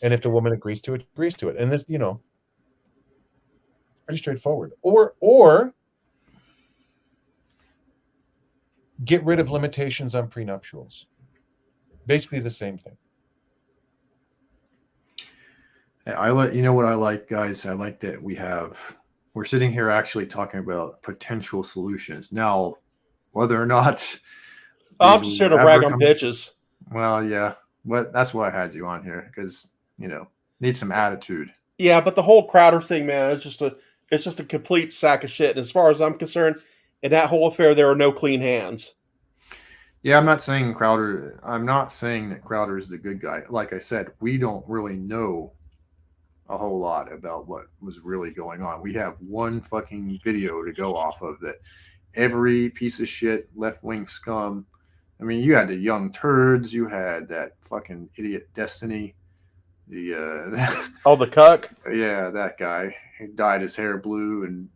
And if the woman agrees to it, and this, pretty straightforward. Or get rid of limitations on prenuptials. Basically the same thing. What I like, guys. I like that we're sitting here actually talking about potential solutions. Now, whether or not I'm just here to brag on bitches. Well, yeah, but that's why I had you on here because need some attitude. Yeah, but the whole Crowder thing, man, it's just a complete sack of shit. And as far as I'm concerned, in that whole affair, there are no clean hands. Yeah, I'm not saying that Crowder is the good guy. Like I said, we don't really know a whole lot about what was really going on. We have one fucking video to go off of that every piece of shit left-wing scum. I mean, you had the Young Turds, you had that fucking idiot Destiny, the cuck. Yeah, that guy. He dyed his hair blue and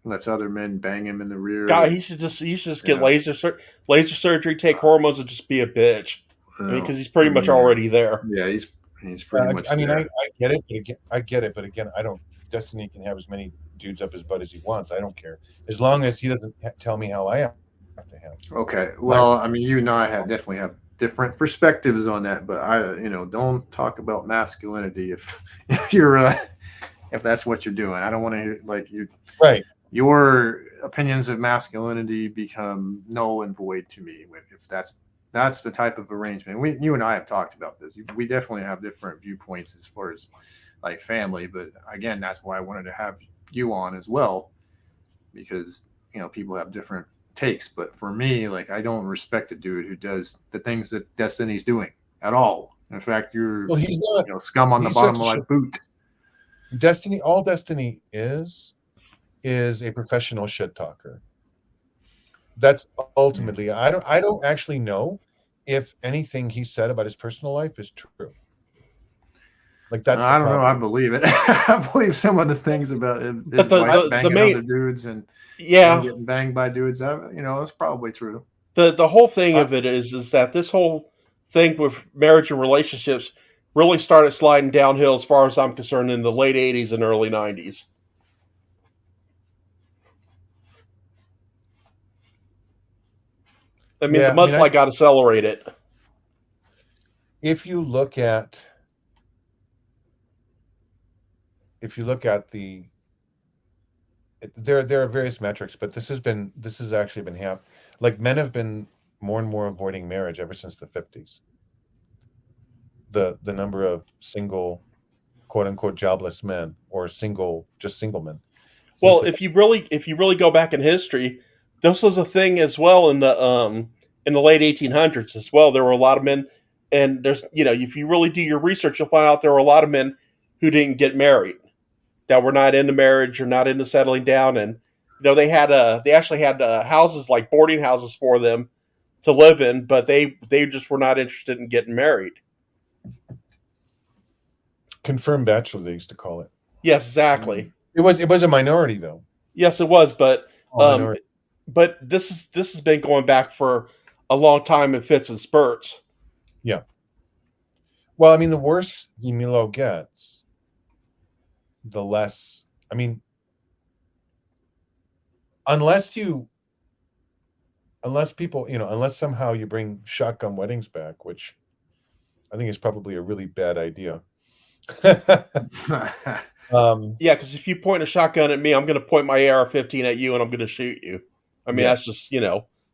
lets other men bang him in the rear. God, he should just get laser surgery, take hormones, and just be a bitch. Because he's pretty much already there. Yeah, he's pretty much. I mean, there. I get it, but again, I don't. Destiny can have as many dudes up his butt as he wants. I don't care as long as he doesn't tell me how I have to have. Okay, well, I mean, you and I definitely have different perspectives on that, but don't talk about masculinity if you're if that's what you're doing. I don't want to hear right. Your opinions of masculinity become null and void to me if that's the type of arrangement. You and I have talked about this. We definitely have different viewpoints as far as like family, but again, that's why I wanted to have you on as well, because people have different takes. But for me, I don't respect a dude who does the things that Destiny's doing at all. In fact, you're Well, he's not. scum on the He's bottom just of a my shit. boot. Destiny. All Destiny is a professional shit talker. That's ultimately. I don't actually know if anything he said about his personal life is true. Like that's the I don't know. I problem. believe it. I believe some of the things about his But wife the banging main, other dudes and him yeah, getting banged by dudes. It's probably true. the whole thing I, of it is that this whole thing with marriage and relationships really started sliding downhill, as far as I'm concerned, in the late '80s and early '90s. I mean, the yeah, I mean, mudslide got accelerated. if you look at the there are various metrics, but this has actually been happening. Like men have been more and more avoiding marriage ever since the 50s. The number of single, quote unquote, jobless men or single men. Since Well, the, if you really go back in history, this was a thing as well in the late 1800s as well. There were a lot of men, and there's if you really do your research, you'll find out there were a lot of men who didn't get married, that were not into marriage or not into settling down, and they actually had houses, like boarding houses, for them to live in, but they just were not interested in getting married. confirmed bachelor, they used to call it. Yes, exactly. It was a minority though. Yes, it was, but Oh, minority. but this has been going back for a long time in fits and spurts. Yeah. Well, I mean, the worse the Milo gets, the less. I mean, unless people, unless somehow you bring shotgun weddings back, which I think is probably a really bad idea. Yeah, because if you point a shotgun at me, I'm going to point my AR-15 at you, and I'm going to shoot you. I mean, Yeah.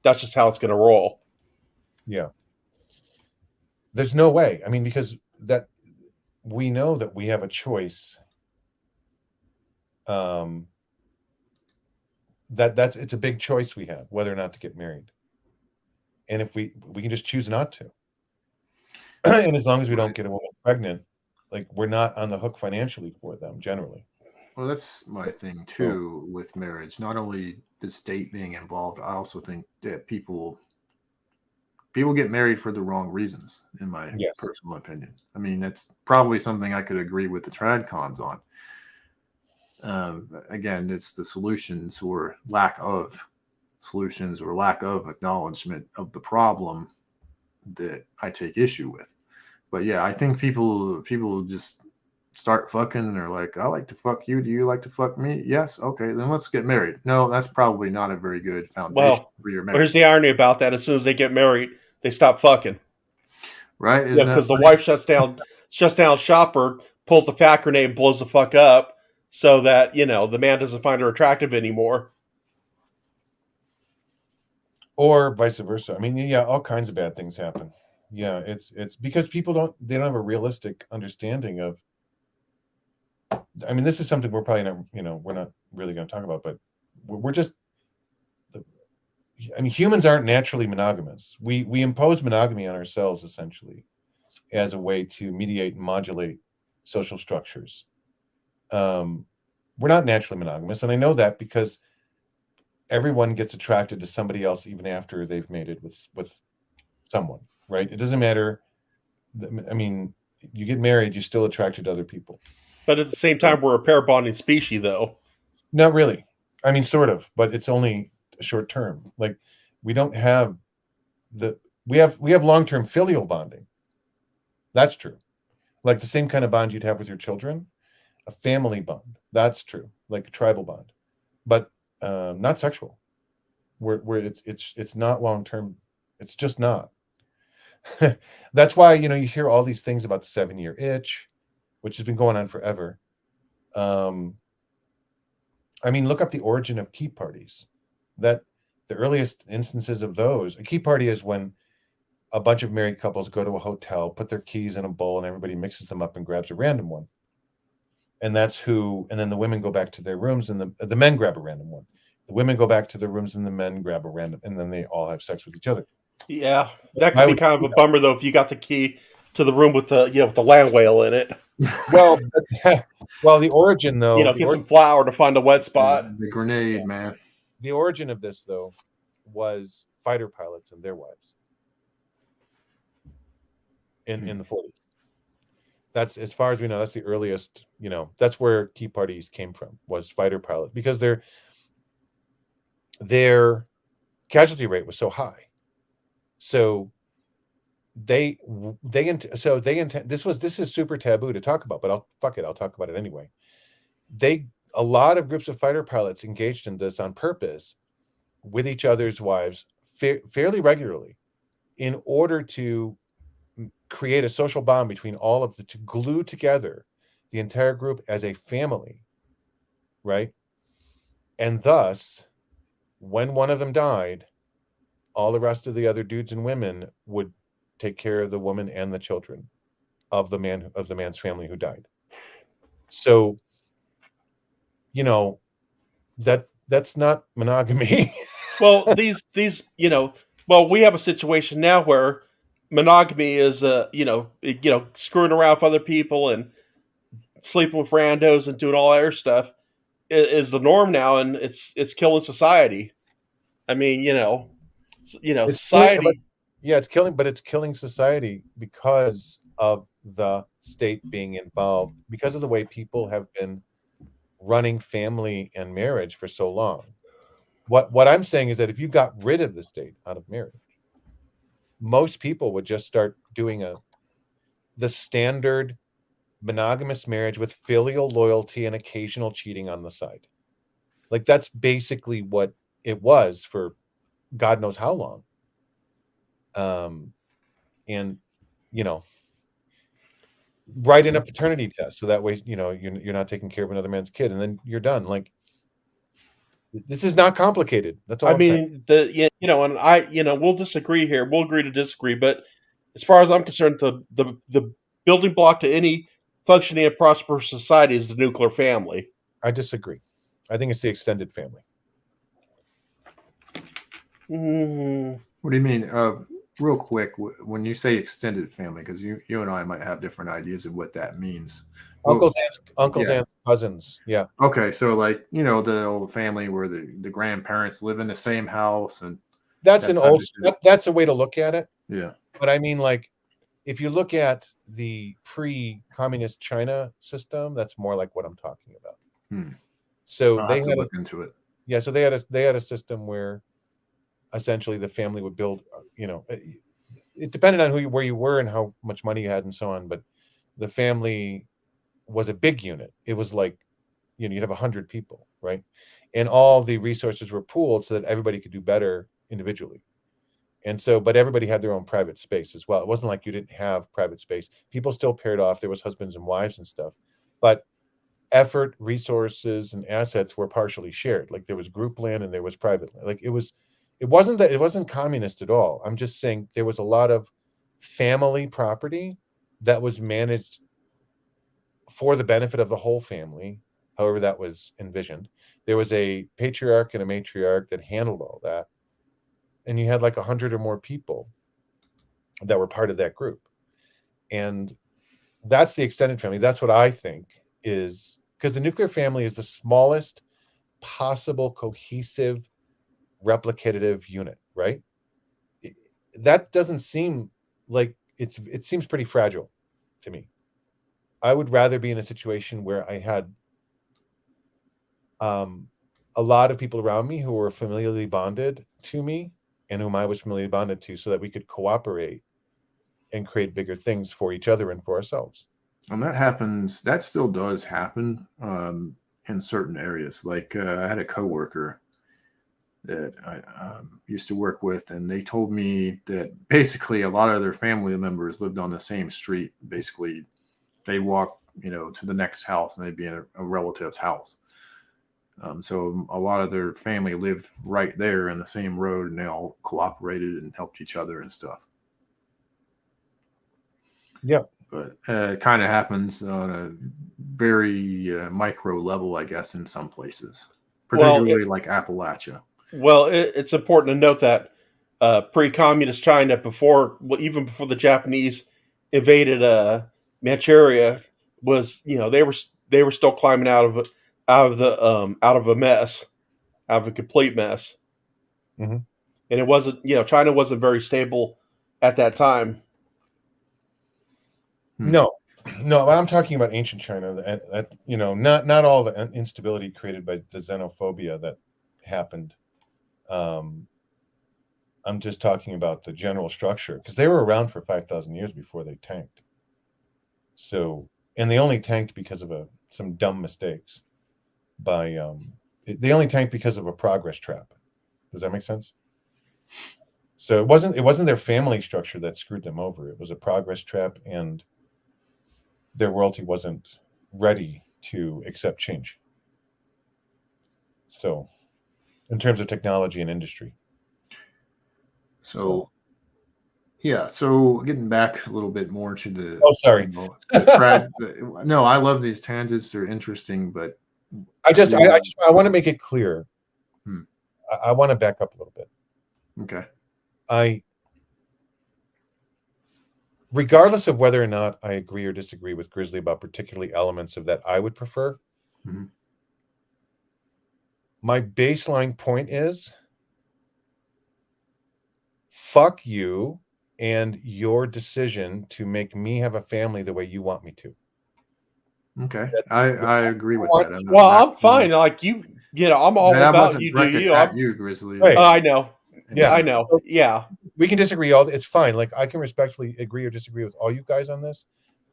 that's just how it's going to roll. Yeah. There's no way. I mean, because that we know that we have a choice. It's a big choice we have whether or not to get married, and if we can just choose not to, and as long as we don't get a woman pregnant, like we're not on the hook financially for them generally. Well, that's my thing too with marriage. Not only the state being involved, I also think that people get married for the wrong reasons, in my personal opinion. I mean, that's probably something I could agree with the tradcons on. Again, it's the solutions or lack of solutions or lack of acknowledgement of the problem that I take issue with. But yeah, I think people just start fucking and they're like, I like to fuck you. Do you like to fuck me? Yes. Okay, then let's get married. No, that's probably not a very good foundation for your marriage. Here's the irony about that. As soon as they get married, they stop fucking. Right? Yeah, because the wife shuts down shop, or pulls the fat grenade and blows the fuck up, so that the man doesn't find her attractive anymore. Or vice versa. I mean, yeah, all kinds of bad things happen. Yeah, it's because people don't have a realistic understanding of. I mean, this is something we're probably not, we're not really going to talk about, but we're just. I mean, humans aren't naturally monogamous. We impose monogamy on ourselves essentially, as a way to mediate and modulate social structures. We're not naturally monogamous, and I know that because everyone gets attracted to somebody else even after they've mated with someone, right? It doesn't matter. I mean, you get married, you're still attracted to other people. But at the same time, we're a pair bonding species, though. Not really. I mean, sort of, but it's only short term. Like we don't have we have long-term filial bonding. That's true. Like the same kind of bond you'd have with your children, a family bond. That's true. Like a tribal bond, but not sexual. Where it's not long-term. It's just not. That's why you hear all these things about the 7-year itch, which has been going on forever. I mean, look up the origin of key parties. That the earliest instances of those, a key party is when a bunch of married couples go to a hotel, put their keys in a bowl, and everybody mixes them up and grabs a random one. And then the women go back to their rooms, and the men grab a random one. The women go back to their rooms, and the men grab a random, and then they all have sex with each other. Yeah, that could be kind of a bummer, though, if you got the key to the room with the with the land whale in it. Well, well, the origin though, Get some flour to find a wet spot. The grenade, man. the origin of this though was fighter pilots and their wives in the 40s. That's, as far as we know, that's the earliest. That's where Tea Parties came from, was fighter pilots, because their casualty rate was so high. So this is super taboo to talk about, but I'll talk about it anyway. A lot of groups of fighter pilots engaged in this on purpose with each other's wives fairly regularly, in order to create a social bond between all of to glue together the entire group as a family, right? And thus, when one of them died, all the rest of the other dudes and women would take care of the woman and the children of the man's family who died. So, that's not monogamy. Well, these we have a situation now where monogamy is screwing around with other people and sleeping with randos and doing all that other stuff is the norm now, and it's killing society. I mean, society. It's killing society because of the state being involved, because of the way people have been running family and marriage for so long. What I'm saying is that if you got rid of the state out of marriage, most people would just start doing the standard monogamous marriage with filial loyalty and occasional cheating on the side. Like, that's basically what it was for God knows how long. And write in a paternity test, so that way you're not taking care of another man's kid, and then you're done. Like, this is not complicated. That's all. And we'll disagree here. We'll agree to disagree, but as far as I'm concerned, the building block to any functioning and prosperous society is the nuclear family. I disagree. I think it's the extended family. Mm-hmm. What do you mean? Real quick, when you say extended family, because you and I might have different ideas of what that means. Uncles, aunts, cousins. Yeah. Okay, so like the old family where the grandparents live in the same house, and that's that's a way to look at it. Yeah. But I mean, like, if you look at the pre-communist China system, that's more like what I'm talking about. So I'll have to look into it. Yeah, so they had a system where essentially the family would build. It depended on where you were and how much money you had and so on, but the family was a big unit. It was like, you'd have 100 people, right? And all the resources were pooled so that everybody could do better individually. And so, but everybody had their own private space as well. It wasn't like you didn't have private space. People still paired off. There was husbands and wives and stuff, but effort, resources, and assets were partially shared. Like, there was group land and there was private land. Like, it wasn't communist at all. I'm just saying there was a lot of family property that was managed for the benefit of the whole family, however that was envisioned. There was a patriarch and a matriarch that handled all that. And you had like 100 or more people that were part of that group. And that's the extended family. That's what I think is, because the nuclear family is the smallest possible cohesive replicative unit, right? That doesn't seem like it seems pretty fragile to me. I would rather be in a situation where I had a lot of people around me who were familially bonded to me and whom I was familially bonded to, so that we could cooperate and create bigger things for each other and for ourselves. And that happens. That still does happen in certain areas. Like I had a coworker that I used to work with, and they told me that basically a lot of their family members lived on the same street. Basically, they walk, to the next house, and they'd be in a relative's house. So a lot of their family lived right there in the same road, and they all cooperated and helped each other and stuff. Yeah. But it kind of happens on a very micro level, I guess, in some places, particularly like Appalachia. Well, it's important to note that pre-communist China, even before the Japanese invaded Manchuria was, they were still climbing out of a mess, out of a complete mess. Mhm. And it wasn't, China wasn't very stable at that time. No, no, I'm talking about ancient China. Not all the instability created by the xenophobia that happened. I'm just talking about the general structure, because they were around for 5,000 years before they tanked. So, and they only tanked because of some dumb mistakes. They only tanked because of a progress trap. Does that make sense? So it wasn't their family structure that screwed them over. It was a progress trap, and their royalty wasn't ready to accept change. So, in terms of technology and industry. So yeah, so getting back a little bit more to the sorry. no, I love these tangents. They're interesting, but I want to make it clear. I want to back up a little bit. Okay. Regardless of whether or not I agree or disagree with Grizzly about particularly elements of that I would prefer, my baseline point is, fuck you and your decision to make me have a family the way you want me to. Okay, I agree with that. I'm fine. Like I'm all about you. Do you? At you, Grizzly. Right. I know. Yeah, I know. Yeah, we can disagree. It's fine. Like, I can respectfully agree or disagree with all you guys on this,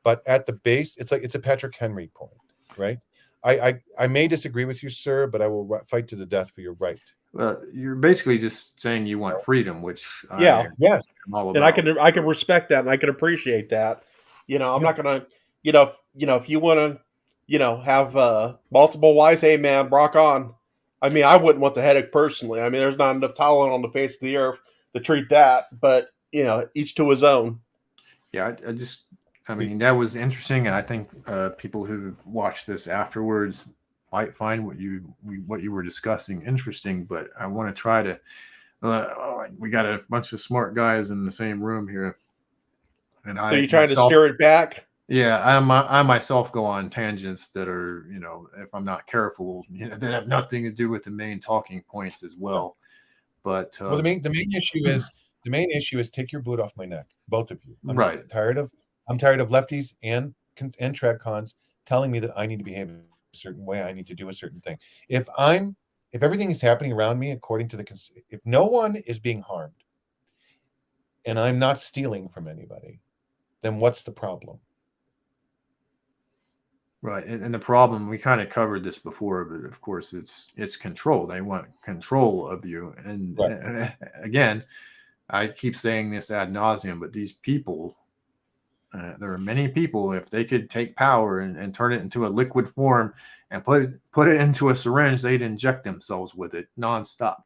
but at the base, it's a Patrick Henry point, right? I may disagree with you, sir, but I will fight to the death for your right. Well, you're basically just saying you want freedom, which yes, I'm all about. And I can respect that, and I can appreciate that. I'm not gonna, if you want to, have multiple wives, hey man, rock on. I mean, I wouldn't want the headache personally. I mean, there's not enough talent on the face of the earth to treat that, but each to his own. Yeah, I mean, that was interesting, and I think people who watch this afterwards might find what you were discussing interesting. But I want to try to. We got a bunch of smart guys in the same room here, and so you trying to steer it back? Yeah, I myself go on tangents that are, if I'm not careful, that have nothing to do with the main talking points as well. But the main issue is take your boot off my neck, both of you. I'm tired of lefties and tradcons telling me that I need to behave a certain way. I need to do a certain thing. If everything is happening around me according to if no one is being harmed, and I'm not stealing from anybody, then what's the problem? Right, and the problem, we kind of covered this before, but of course it's control. They want control of you, and again, I keep saying this ad nauseum, but these people, there are many people, if they could take power and turn it into a liquid form and put it into a syringe, they'd inject themselves with it nonstop,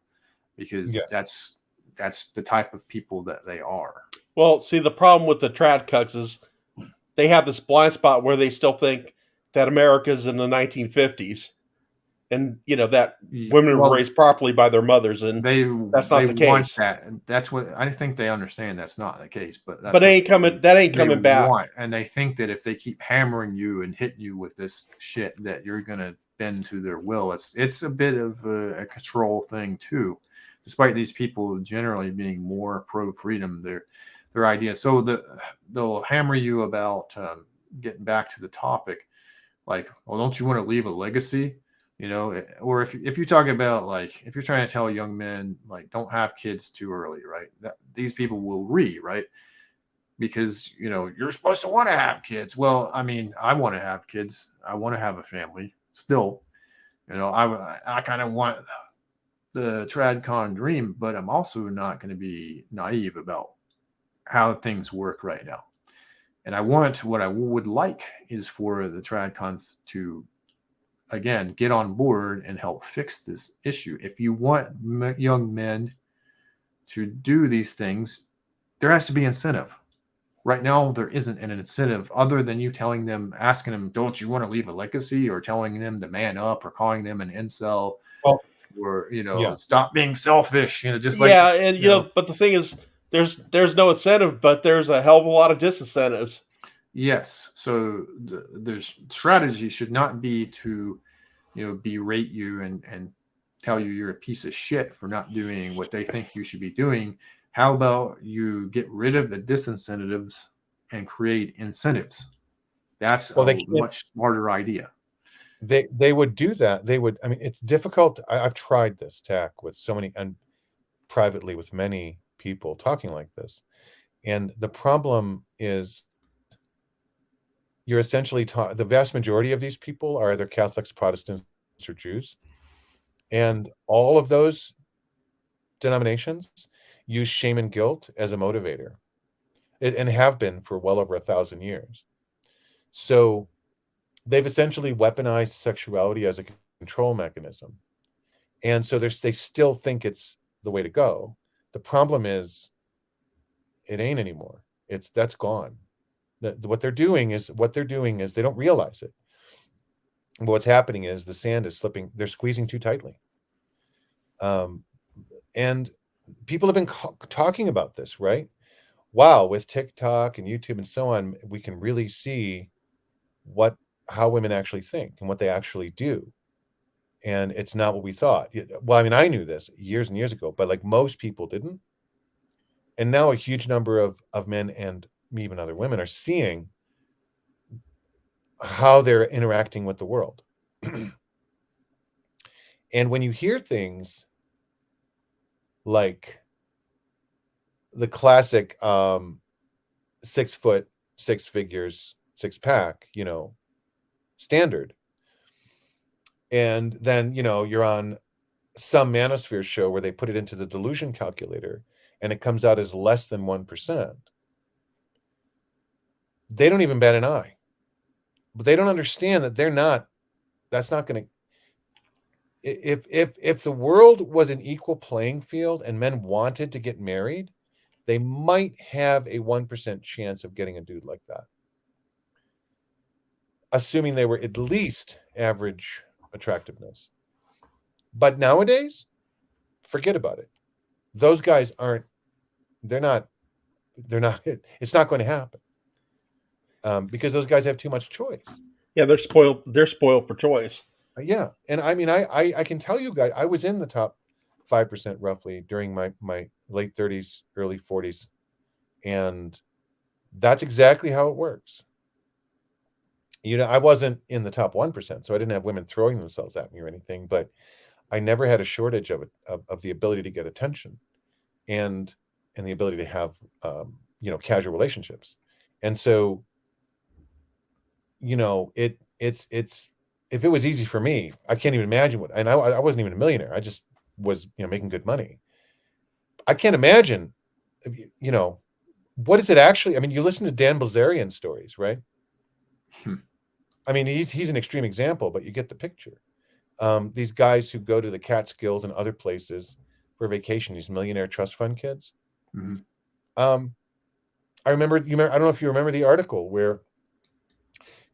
because that's the type of people that they are. Well, see, the problem with the tradcons is they have this blind spot where they still think that America's in the 1950s, and that women were raised properly by their mothers, and that's not the case. That's what I think they understand. That's not the case, but that ain't coming back. And they think that if they keep hammering you and hitting you with this shit, that you're gonna bend to their will. It's a bit of a control thing too, despite these people generally being more pro freedom. Their idea. So they'll hammer you about getting back to the topic. Like, well, don't you want to leave a legacy? Or if you talk about, like, if you're trying to tell young men, like, don't have kids too early, right? These people will right? Because, you're supposed to want to have kids. Well, I mean, I want to have kids. I want to have a family still. I kind of want the tradcon dream, but I'm also not going to be naive about how things work right now. And what I would like is for the tradcons to, again, get on board and help fix this issue. If you want young men to do these things, there has to be incentive. Right now, there isn't an incentive other than you asking them, don't you want to leave a legacy, or telling them to man up, or calling them an incel, or, stop being selfish, just like. Yeah, and, but the thing is, there's no incentive, but there's a hell of a lot of disincentives. Yes. So the strategy should not be to, berate you and tell you you're a piece of shit for not doing what they think you should be doing. How about you get rid of the disincentives and create incentives? That's Well, a they can't. much smarter idea. They would do that. They would. I mean, it's difficult. I've tried this tack with so many, and privately with many people talking like this, and the problem is you're essentially taught. The vast majority of these people are either Catholics, Protestants, or Jews, and all of those denominations use shame and guilt as a motivator, and have been for well over 1,000 years. So they've essentially weaponized sexuality as a control mechanism. And so they still think it's the way to go. The problem is it ain't anymore. That's gone. What they're doing is they don't realize it. But what's happening is the sand is slipping. They're squeezing too tightly. And people have been talking about this, right? Wow, with TikTok and YouTube and so on, we can really see how women actually think and what they actually do. And it's not what we thought. Well, I mean, I knew this years and years ago, but like most people didn't. And now a huge number of men and even other women are seeing how they're interacting with the world. And when you hear things like the classic 6 foot, 6 figures, 6-pack, standard. And then, you're on some manosphere show where they put it into the delusion calculator and it comes out as less than 1%. They don't even bat an eye. But they don't understand that that's not going to, if the world was an equal playing field and men wanted to get married, they might have a 1% chance of getting a dude like that. Assuming they were at least average attractiveness. But nowadays, forget about it. Those guys they're not, it's not going to happen. Because those guys have too much choice. Yeah, they're spoiled for choice. Yeah. And I mean, I can tell you guys, I was in the top 5% roughly during my late 30s, early 40s. And that's exactly how it works. I wasn't in the top 1%, so I didn't have women throwing themselves at me or anything, but I never had a shortage of the ability to get attention and the ability to have, casual relationships. And so, it's if it was easy for me, I can't even imagine and I wasn't even a millionaire. I just was, making good money. I can't imagine, what is it actually? I mean, you listen to Dan Bilzerian stories, right? I mean, he's an extreme example, but you get the picture. These guys who go to the Catskills and other places for vacation, these millionaire trust fund kids. Mm-hmm. I remember, I don't know if you remember the article where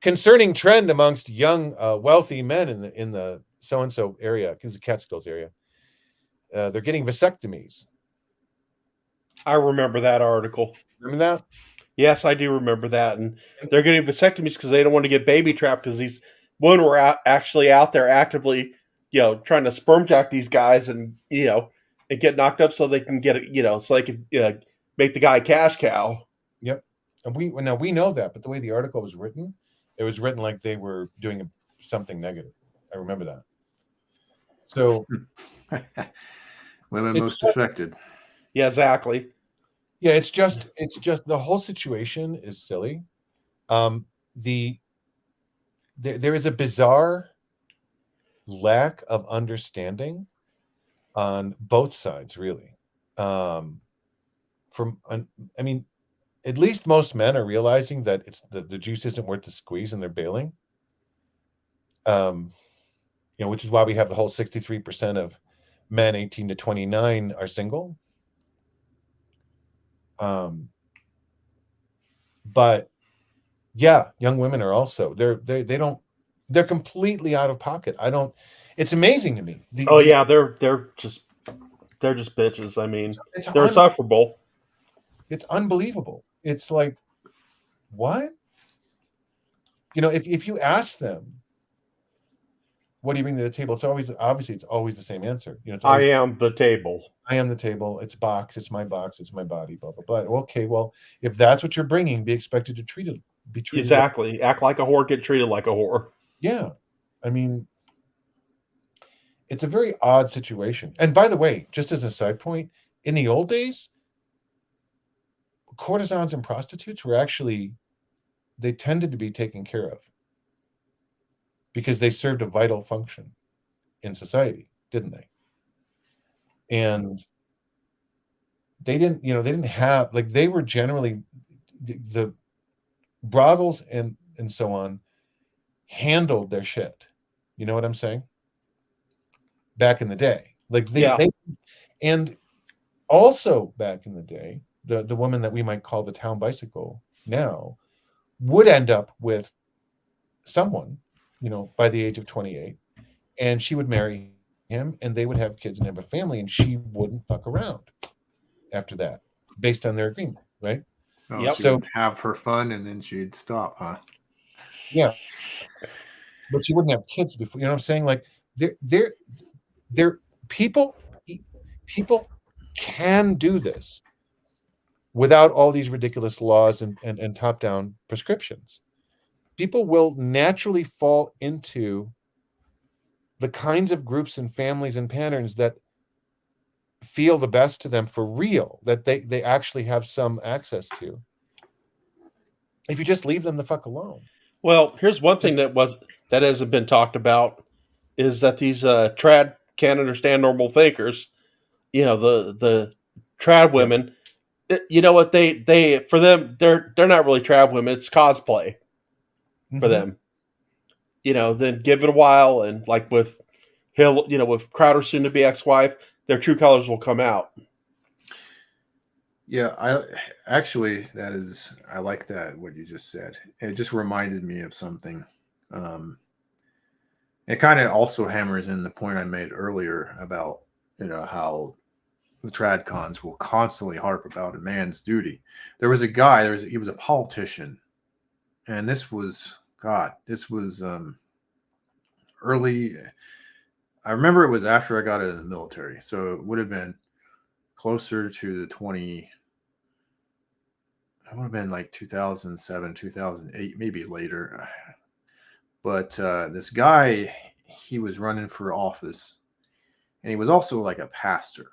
concerning trend amongst young, wealthy men in the so-and-so area, because the Catskills area, they're getting vasectomies. I remember that article. Remember that? Yes, I do remember that. And they're getting vasectomies because they don't want to get baby trapped because these women were actually out there actively, trying to sperm jack these guys and, and get knocked up so they can get it, so they can make the guy cash cow. Yep. And we know that, but the way the article was written, it was written like they were doing something negative. I remember that. So women most affected. Yeah, exactly. Yeah, it's just the whole situation is silly. There is a bizarre lack of understanding on both sides, really. I mean, at least most men are realizing that the juice isn't worth the squeeze and they're bailing. Which is why we have the whole 63% of men 18 to 29 are single. But yeah, young women are also they're completely out of pocket. It's amazing to me. They're just bitches. I mean, they're insufferable. It's unbelievable. It's like, what? You know, if you ask them, what do you bring to the table? It's always the same answer. You know, it's I always, am the table. I am the table. It's box. It's my box. It's my body. Blah blah blah. Okay, well, if that's what you're bringing, be expected to be treated. Exactly. Act like a whore, get treated like a whore. Yeah, I mean, it's a very odd situation. And by the way, just as a side point, in the old days, courtesans and prostitutes were actually, they tended to be taken care of because they served a vital function in society, didn't they? And they didn't have, like, they were generally the brothels and so on handled their shit. You know what I'm saying? Back in the day, like Yeah. they and also back in the day, the woman that we might call the town bicycle now would end up with someone, you know, by the age of 28, and she would marry him, and they would have kids and have a family, and she wouldn't fuck around after that, based on their agreement, right? Oh, Yep. she So would have her fun and then she'd stop, huh? yeah, but she wouldn't have kids before. You know what I'm saying? Like they're people people can do this without all these ridiculous laws and top-down prescriptions. People will naturally fall into the kinds of groups and families and patterns that feel the best to them for real, that they actually have some access to. If you just leave them the fuck alone. Well, here's one thing that hasn't been talked about is that these trad can't understand normal thinkers. You know, the trad women. You know what they for them they're not really trad women. It's cosplay for them. You know, then give it a while, and like with Hill, you know, with Crowder's soon to be ex-wife, their true colors will come out. Yeah, I like that what you just said. It just reminded me of something. Um, it kind of also hammers in the point I made earlier about, you know, how the tradcons will constantly harp about a man's duty. There was a guy, he was a politician, and this was early. I remember it was after I got out of the military, so it would have been closer to the 20. It would have been like 2007, 2008, maybe later. But this guy, he was running for office, and he was also like a pastor.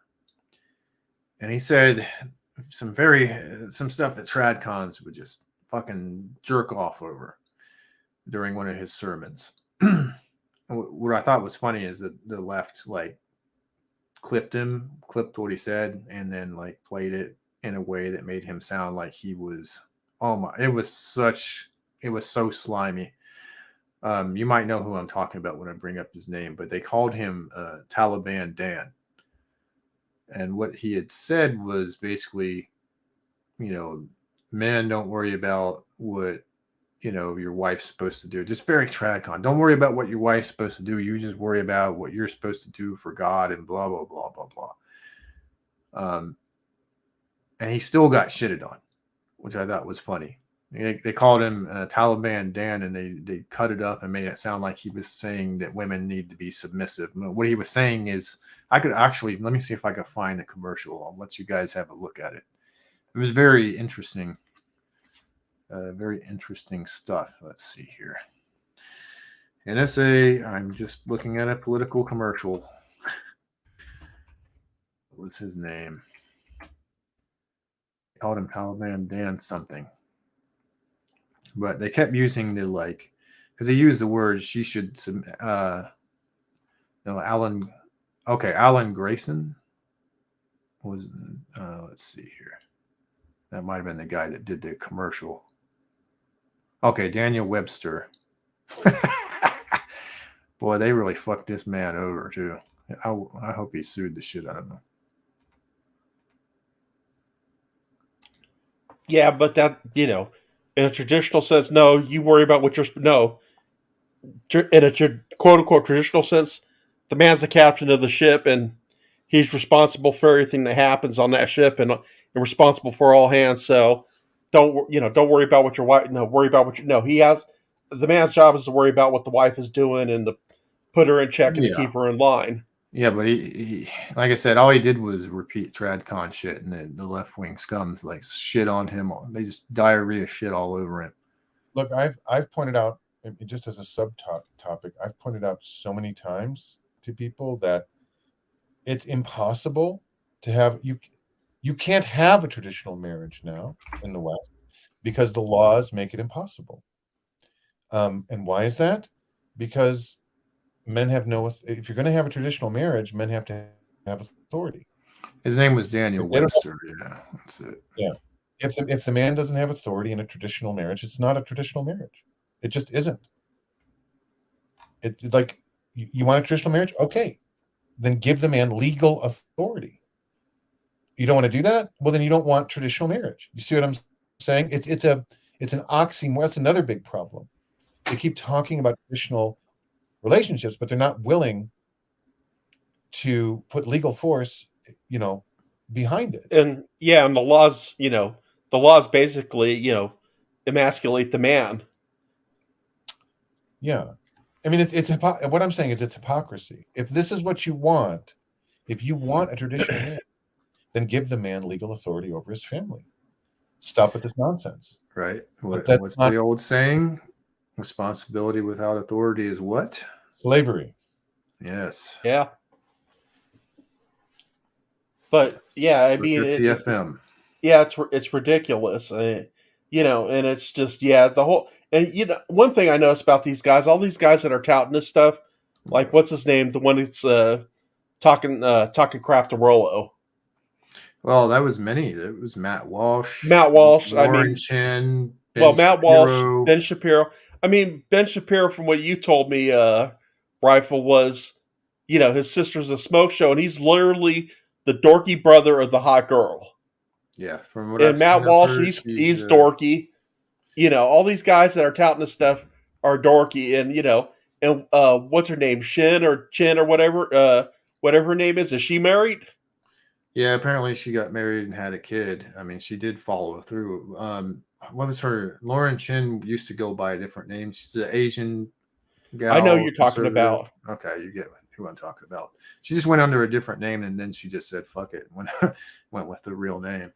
And he said some stuff that tradcons would just fucking jerk off over during one of his sermons. What I thought was funny is that the left like clipped what he said, and then like played it in a way that made him sound like he was, oh my, it was so slimy. You might know who I'm talking about when I bring up his name, but they called him Taliban Dan. And what he had said was basically, you know, men, don't worry about what, you know, your wife's supposed to do. Just very tradcon. Don't worry about what your wife's supposed to do. You just worry about what you're supposed to do for God and blah, blah, blah, blah, blah. And he still got shitted on, which I thought was funny. They called him Taliban Dan, and they cut it up and made it sound like he was saying that women need to be submissive. What he was saying is, I could actually, let me see if I can find a commercial. I'll let you guys have a look at it. It was very interesting stuff. Let's see here. NSA, I'm just looking at a political commercial. What was his name? They called him Taliban Dan something. But they kept using the like, because he used the words she should, Alan Grayson was, let's see here. That might have been the guy that did the commercial. Okay, Daniel Webster. Boy, they really fucked this man over too. I hope he sued the shit out of them. Yeah, but that, you know, in a traditional sense, no, you worry about what you're no. In a quote unquote traditional sense, the man's the captain of the ship, and he's responsible for everything that happens on that ship, and and responsible for all hands. So don't worry about what your wife. No, worry about what you. No, he has the man's job is to worry about what the wife is doing and to put her in check and to Yeah. keep her in line. Yeah, but he like I said, all he did was repeat tradcon shit, and the left wing scums like shit on him. They just diarrhea shit all over him. Look, I've pointed out, just as a subtopic, I've pointed out so many times to people that it's impossible to have you can't have a traditional marriage now in the West because the laws make it impossible. And why is that? Because men have no. If you're going to have a traditional marriage, men have to have authority. His name was Daniel If they don't Webster. Yeah, that's it. Yeah. If the man doesn't have authority in a traditional marriage, it's not a traditional marriage. It just isn't. It's like you want a traditional marriage? Okay. Then give the man legal authority. You don't want to do that? Well, then you don't want traditional marriage. You see what I'm saying? It's an oxymoron. That's another big problem. They keep talking about traditional relationships, but they're not willing to put legal force, behind it. And yeah, and the laws basically, emasculate the man. Yeah. I mean, what I'm saying is it's hypocrisy. If this is what you want, if you want a traditional marriage, then give the man legal authority over his family. Stop with this nonsense. Right. That's What's not- the old saying? Responsibility without authority is what? Slavery. Yes. Yeah. But yeah, I mean, TFM. it's ridiculous, and it's just the whole. And one thing I noticed about these guys, all these guys that are touting this stuff, like what's his name, the one that's talking crap to Rollo. Well, that was many. It was Matt Walsh. Lauren Chin. Matt Walsh, Ben Shapiro. I mean, Ben Shapiro, from what you told me, Rifle, was, his sister's a smoke show, and he's literally the dorky brother of the hot girl. Yeah, from what and I've Matt seen Walsh, her, he's dorky. All these guys that are touting this stuff are dorky, and what's her name, Chin or whatever, whatever her name is she married? Yeah, apparently she got married and had a kid. I mean, she did follow through. What was her? Lauren Chin used to go by a different name. She's an Asian gal. I know you're talking about. Okay, you get who I'm talking about. She just went under a different name, and then she just said "fuck it" and went with the real name.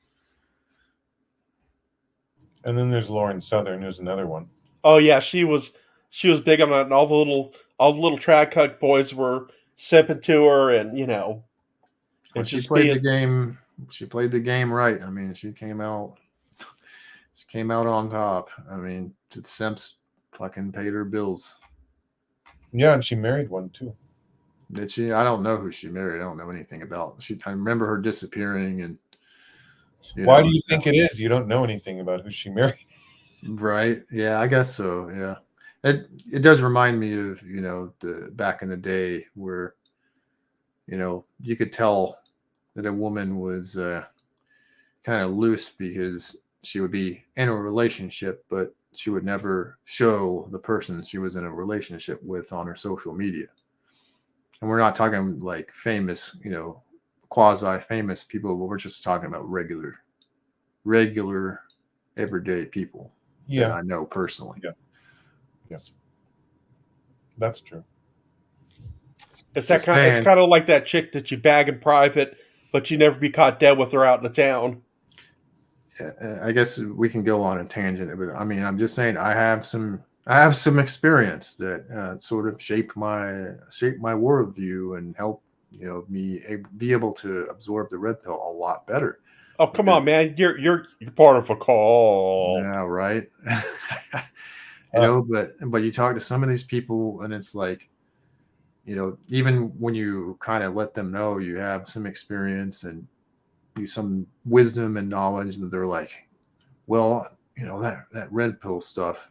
And then there's Lauren Southern, who's another one. Oh yeah, she was big on that, and all the little trad cuck boys were simping to her, and And she played the game. She played the game right. I mean, she came out on top. I mean, the simps fucking paid her bills. Yeah, and she married one too. Did she? I don't know who she married. I don't know anything about. I remember her disappearing. And why do you think it is? You don't know anything about who she married. Right. Yeah, I guess so. Yeah. It does remind me of, the back in the day where, you could tell that a woman was kind of loose because she would be in a relationship, but she would never show the person she was in a relationship with on her social media. And we're not talking like famous, quasi famous people, but we're just talking about regular, everyday people. Yeah, that I know personally. Yeah, that's true. It's it's kind of like that chick that you bag in private, but you never be caught dead with her out in the town. Yeah, I guess we can go on a tangent, but I mean, I'm just saying I have some experience that sort of shaped my worldview and helped me be able to absorb the red pill a lot better. Oh, come on, man. You're part of a call. Yeah, right. But you talk to some of these people and it's like, even when you kind of let them know you have some experience and some wisdom and knowledge, that they're like, well, that red pill stuff,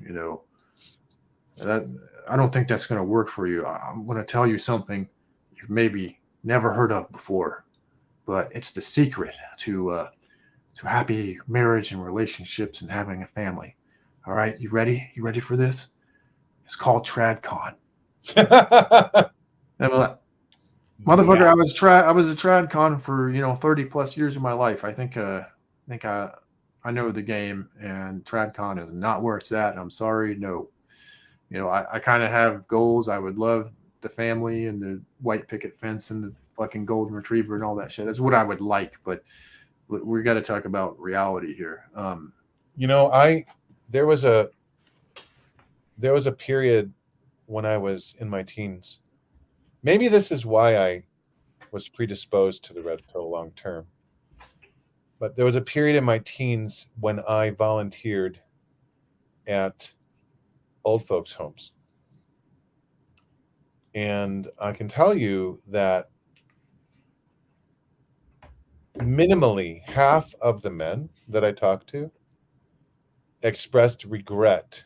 that I don't think that's going to work for you. I'm going to tell you something you've maybe never heard of before, but it's the secret to happy marriage and relationships and having a family. All right, you ready? You ready for this? It's called tradcon. And I'm like, motherfucker, yeah. I was a tradcon for 30 plus years of my life. I think think I know the game, and TradCon is not where it's at. I'm sorry, no. I kind of have goals. I would love the family and the white picket fence and the fucking golden retriever and all that shit. That's what I would like, but we got to talk about reality here. There was a period when I was in my teens. Maybe this is why I was predisposed to the red pill long term. But there was a period in my teens when I volunteered at old folks' homes. And I can tell you that minimally half of the men that I talked to expressed regret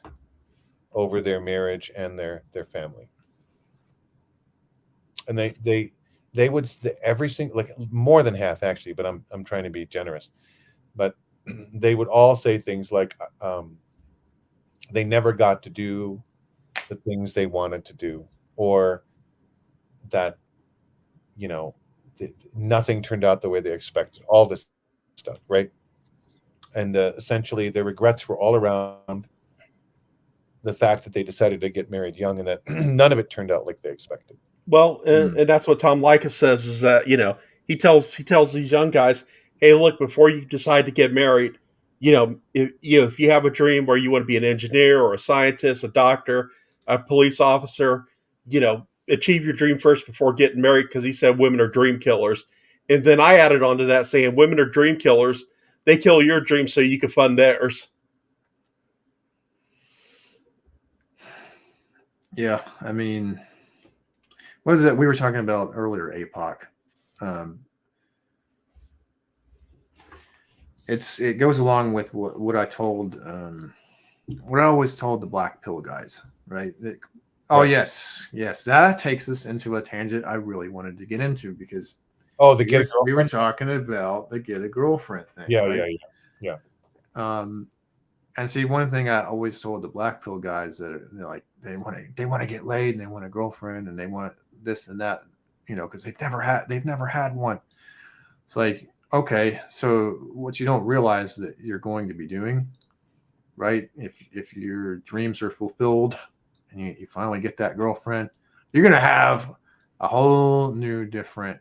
over their marriage and their family. And they would every single, like more than half actually, but I'm trying to be generous. But they would all say things like they never got to do the things they wanted to do, or that nothing turned out the way they expected, all this stuff, right? And essentially their regrets were all around the fact that they decided to get married young and that none of it turned out like they expected. Well, and that's what Tom Likas says is that he tells these young guys, hey, look, before you decide to get married, if you have a dream where you want to be an engineer or a scientist, a doctor, a police officer, achieve your dream first before getting married, because he said women are dream killers. And then I added on to that saying women are dream killers. They kill your dreams so you can fund theirs. Yeah, I mean, what is it we were talking about earlier, Apoc? It goes along with what I told, what I always told the black pill guys, right? Oh yes, that takes us into a tangent I really wanted to get into, because we were talking about the get a girlfriend thing. Yeah, right? yeah. And see, one thing I always told the black pill guys that like they want to get laid and they want a girlfriend and they want this and that, because they've never had one. It's like, okay, so what you don't realize that you're going to be doing, right? If your dreams are fulfilled and you finally get that girlfriend, you're gonna have a whole new different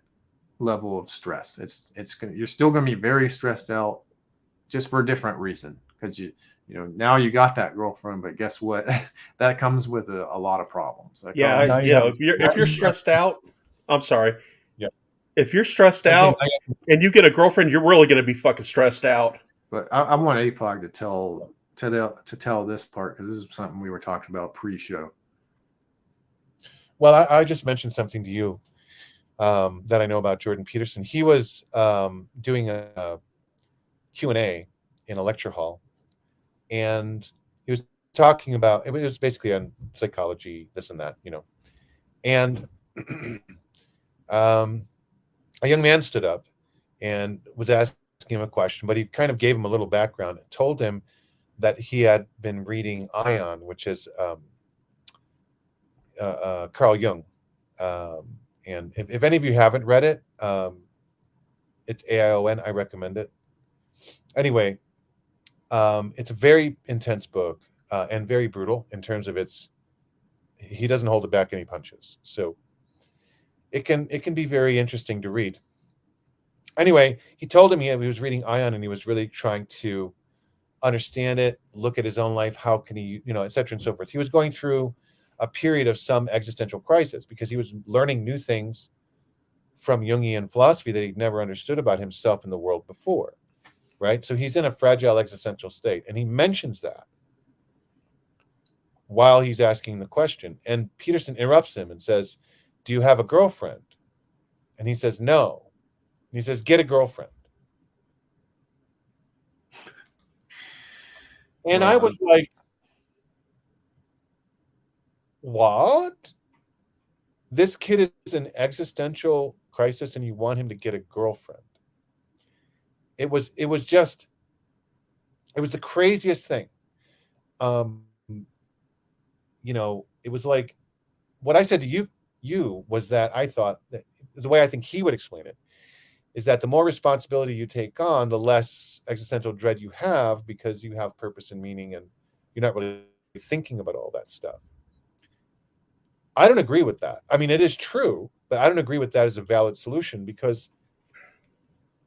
level of stress. You're still gonna be very stressed out, just for a different reason, because now you got that girlfriend, but guess what? That comes with a lot of problems. Like, if you're stressed out, I'm sorry. Yeah. If you're stressed out and you get a girlfriend, you're really going to be fucking stressed out. But I want APOG to tell this part, because this is something we were talking about pre-show. Well, I just mentioned something to you that I know about Jordan Peterson. He was doing a Q&A in a lecture hall, and he was talking about, it was basically on psychology, this and that, and a young man stood up and was asking him a question, but he kind of gave him a little background and told him that he had been reading Ion, which is Carl Jung. And if any of you haven't read it, it's AION. I recommend it. Anyway, it's a very intense book and very brutal in terms of he doesn't hold it back any punches. So it can be very interesting to read. Anyway, he told him he was reading Ion and he was really trying to understand it, look at his own life, how can he, et cetera and so forth. He was going through a period of some existential crisis because he was learning new things from Jungian philosophy that he'd never understood about himself and the world before, right? So he's in a fragile existential state, and he mentions that while he's asking the question. And Peterson interrupts him and says, "Do you have a girlfriend?" And he says, "No." And he says, "Get a girlfriend." And I was like, what? This kid is in existential crisis and you want him to get a girlfriend? It was the craziest thing. It was like, what I said to you was that I thought that the way I think he would explain it is that the more responsibility you take on, the less existential dread you have, because you have purpose and meaning, and you're not really thinking about all that stuff. I don't agree with that. I mean, it is true, but I don't agree with that as a valid solution, because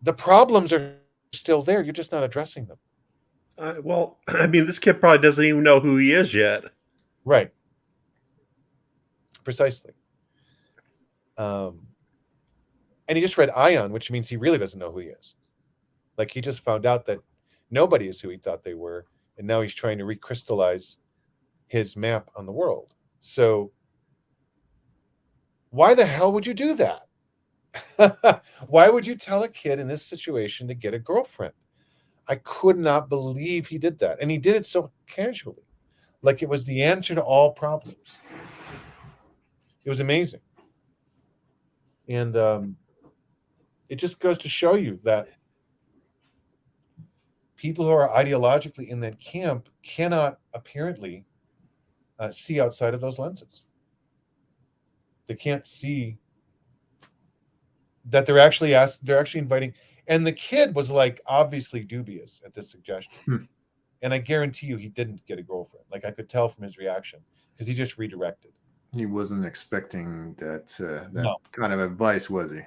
the problems are still there. You're just not addressing them. Well, I mean, this kid probably doesn't even know who he is yet. Right. Precisely. And he just read Ion, which means he really doesn't know who he is. Like, he just found out that nobody is who he thought they were, and now he's trying to recrystallize his map on the world. So why the hell would you do that? Why would you tell a kid in this situation to get a girlfriend? I could not believe he did that. And he did it so casually, like it was the answer to all problems. It was amazing. And it just goes to show you that people who are ideologically in that camp cannot apparently see outside of those lenses. They can't see that they're actually inviting. And the kid was like obviously dubious at this suggestion. And I guarantee you he didn't get a girlfriend. Like, I could tell from his reaction, because he just redirected. He wasn't expecting that No. kind of advice, was he?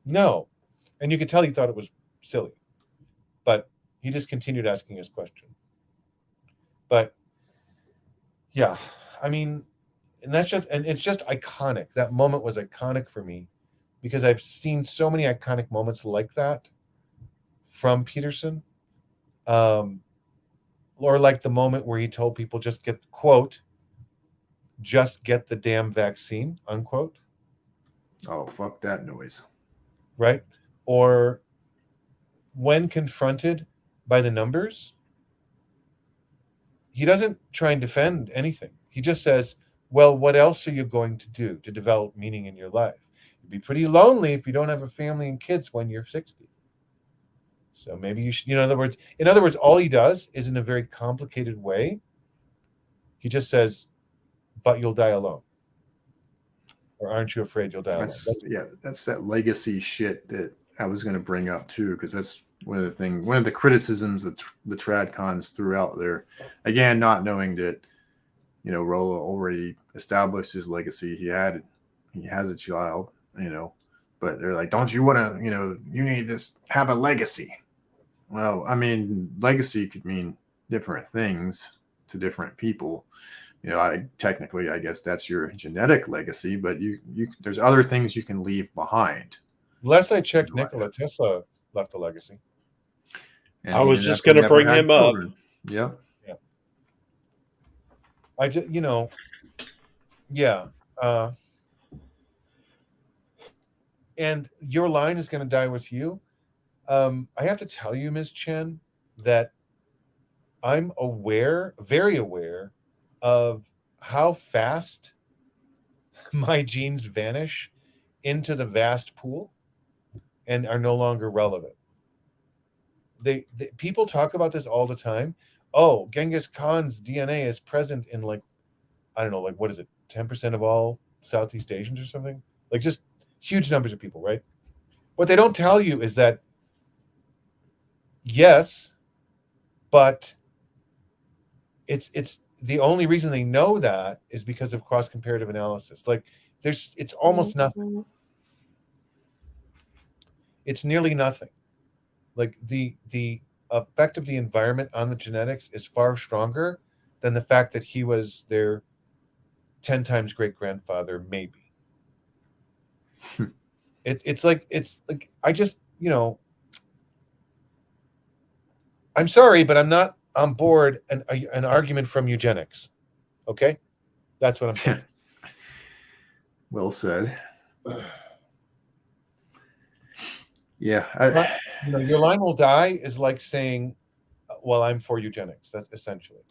No. And you could tell he thought it was silly. But he just continued asking his question. But yeah, I mean, and it's just iconic. That moment was iconic for me, because I've seen so many iconic moments like that from Peterson. Or like the moment where he told people, just get the damn vaccine, unquote. Oh, fuck that noise. Right? Or when confronted by the numbers, he doesn't try and defend anything. He just says, well, what else are you going to do to develop meaning in your life? You'd be pretty lonely if you don't have a family and kids when you're 60. So maybe you should, in other words, all he does is, in a very complicated way, he just says, but you'll die alone. Or aren't you afraid you'll die alone? That's that legacy shit that I was going to bring up too, because that's one of the criticisms that the tradcons threw out there. Again, not knowing that, Rolo already established his legacy. He has a child, but they're like, don't you want to, you need to have a legacy. Well, I mean, legacy could mean different things to different people. I guess that's your genetic legacy, but you there's other things you can leave behind. Last I checked, Nikola Tesla left a legacy. And I was just going to bring him up. Yeah. I just, yeah. And your line is going to die with you. I have to tell you, Ms. Chen, that I'm very aware of how fast my genes vanish into the vast pool and are no longer relevant. People talk about this all the time. Oh, Genghis Khan's DNA is present in, like, I don't know, like, what is it, 10% of all Southeast Asians or something? Like, just huge numbers of people, right? What they don't tell you is that, yes, but it's the only reason they know that is because of cross-comparative analysis. Like, it's almost nothing. It's nearly nothing. Like, the effect of the environment on the genetics is far stronger than the fact that he was their 10 times great-grandfather, maybe. It's like I just, I'm sorry, but I'm not on board an argument from eugenics. Okay? That's what I'm saying. Well said. Yeah. Your line will die is like saying, well, I'm for eugenics. That's essentially.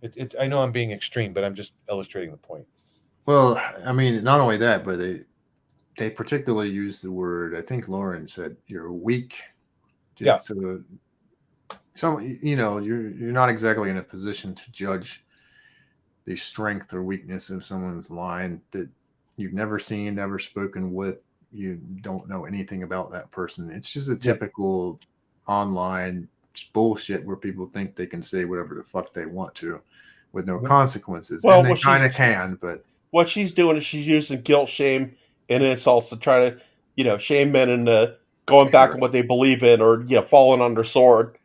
It's I know I'm being extreme, but I'm just illustrating the point. Well, I mean, not only that, but they particularly use the word, I think Lauren said, you're weak. Yeah. So you're not exactly in a position to judge the strength or weakness of someone's line that you've never seen, never spoken with, you don't know anything about that person. It's just a Yeah. typical online bullshit where people think they can say whatever the fuck they want to with no Yep. consequences. Well, And they kind of can, but what she's doing is she's using guilt, shame, and insults to try to, shame men into going back sure. on what they believe in, or falling on their sword,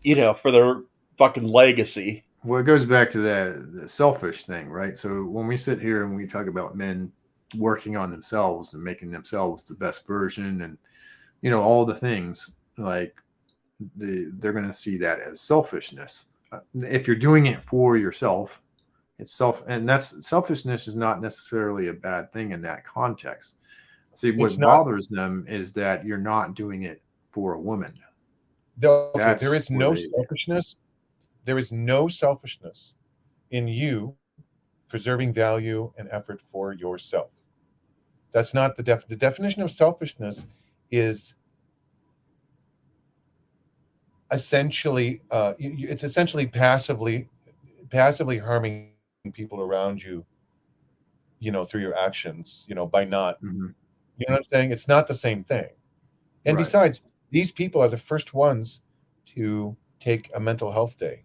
for their fucking legacy. Well, it goes back to the selfish thing, right? So when we sit here and we talk about men working on themselves and making themselves the best version and, all the things, like they're going to see that as selfishness. If you're doing it for yourself, it's and that's selfishness is not necessarily a bad thing in that context. See, It's what not. bothers them is that you're not doing it for a woman. Okay, there That's is where no they, selfishness. There is no selfishness in you preserving value and effort for yourself. That's not the definition of selfishness is essentially it's essentially passively harming people around you, through your actions, by not, Mhm. you know what I'm saying? It's not the same thing. And Right. besides, these people are the first ones to take a mental health day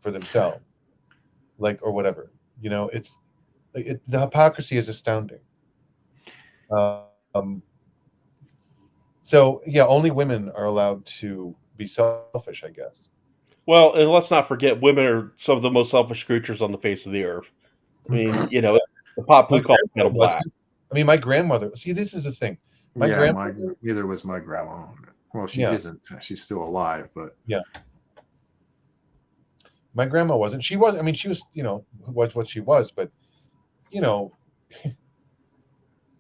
for themselves, like, or whatever. It's like the hypocrisy is astounding. Um, so yeah, only women are allowed to be selfish, I guess. Well, and let's not forget, women are some of the most selfish creatures on the face of the earth. I mean, the pop My blue collar grandmother kettle black. wasn't. I mean, my grandmother. See, this is the thing. My Yeah, grandmother. neither was my grandma. Well, she Yeah, isn't. She's still alive, but yeah. My grandma wasn't. She was. I mean, she was. Was what she was. But you know,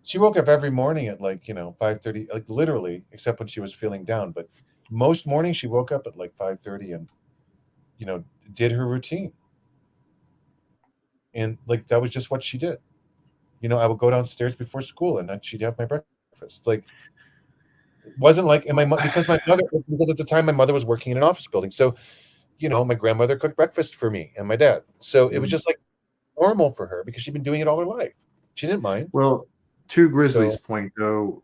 she woke up every morning at like 5:30, like literally, except when she was feeling down. But most mornings she woke up at like 5:30 and you know did her routine, and like that was just what she did. I would go downstairs before school, and then she'd have my breakfast. Like it wasn't like, and because my mother, because at the time my mother was working in an office building, so my grandmother cooked breakfast for me and my dad. So it was mm. just like normal for her because she'd been doing it all her life. She didn't mind. Well, to Grizzly's So point though,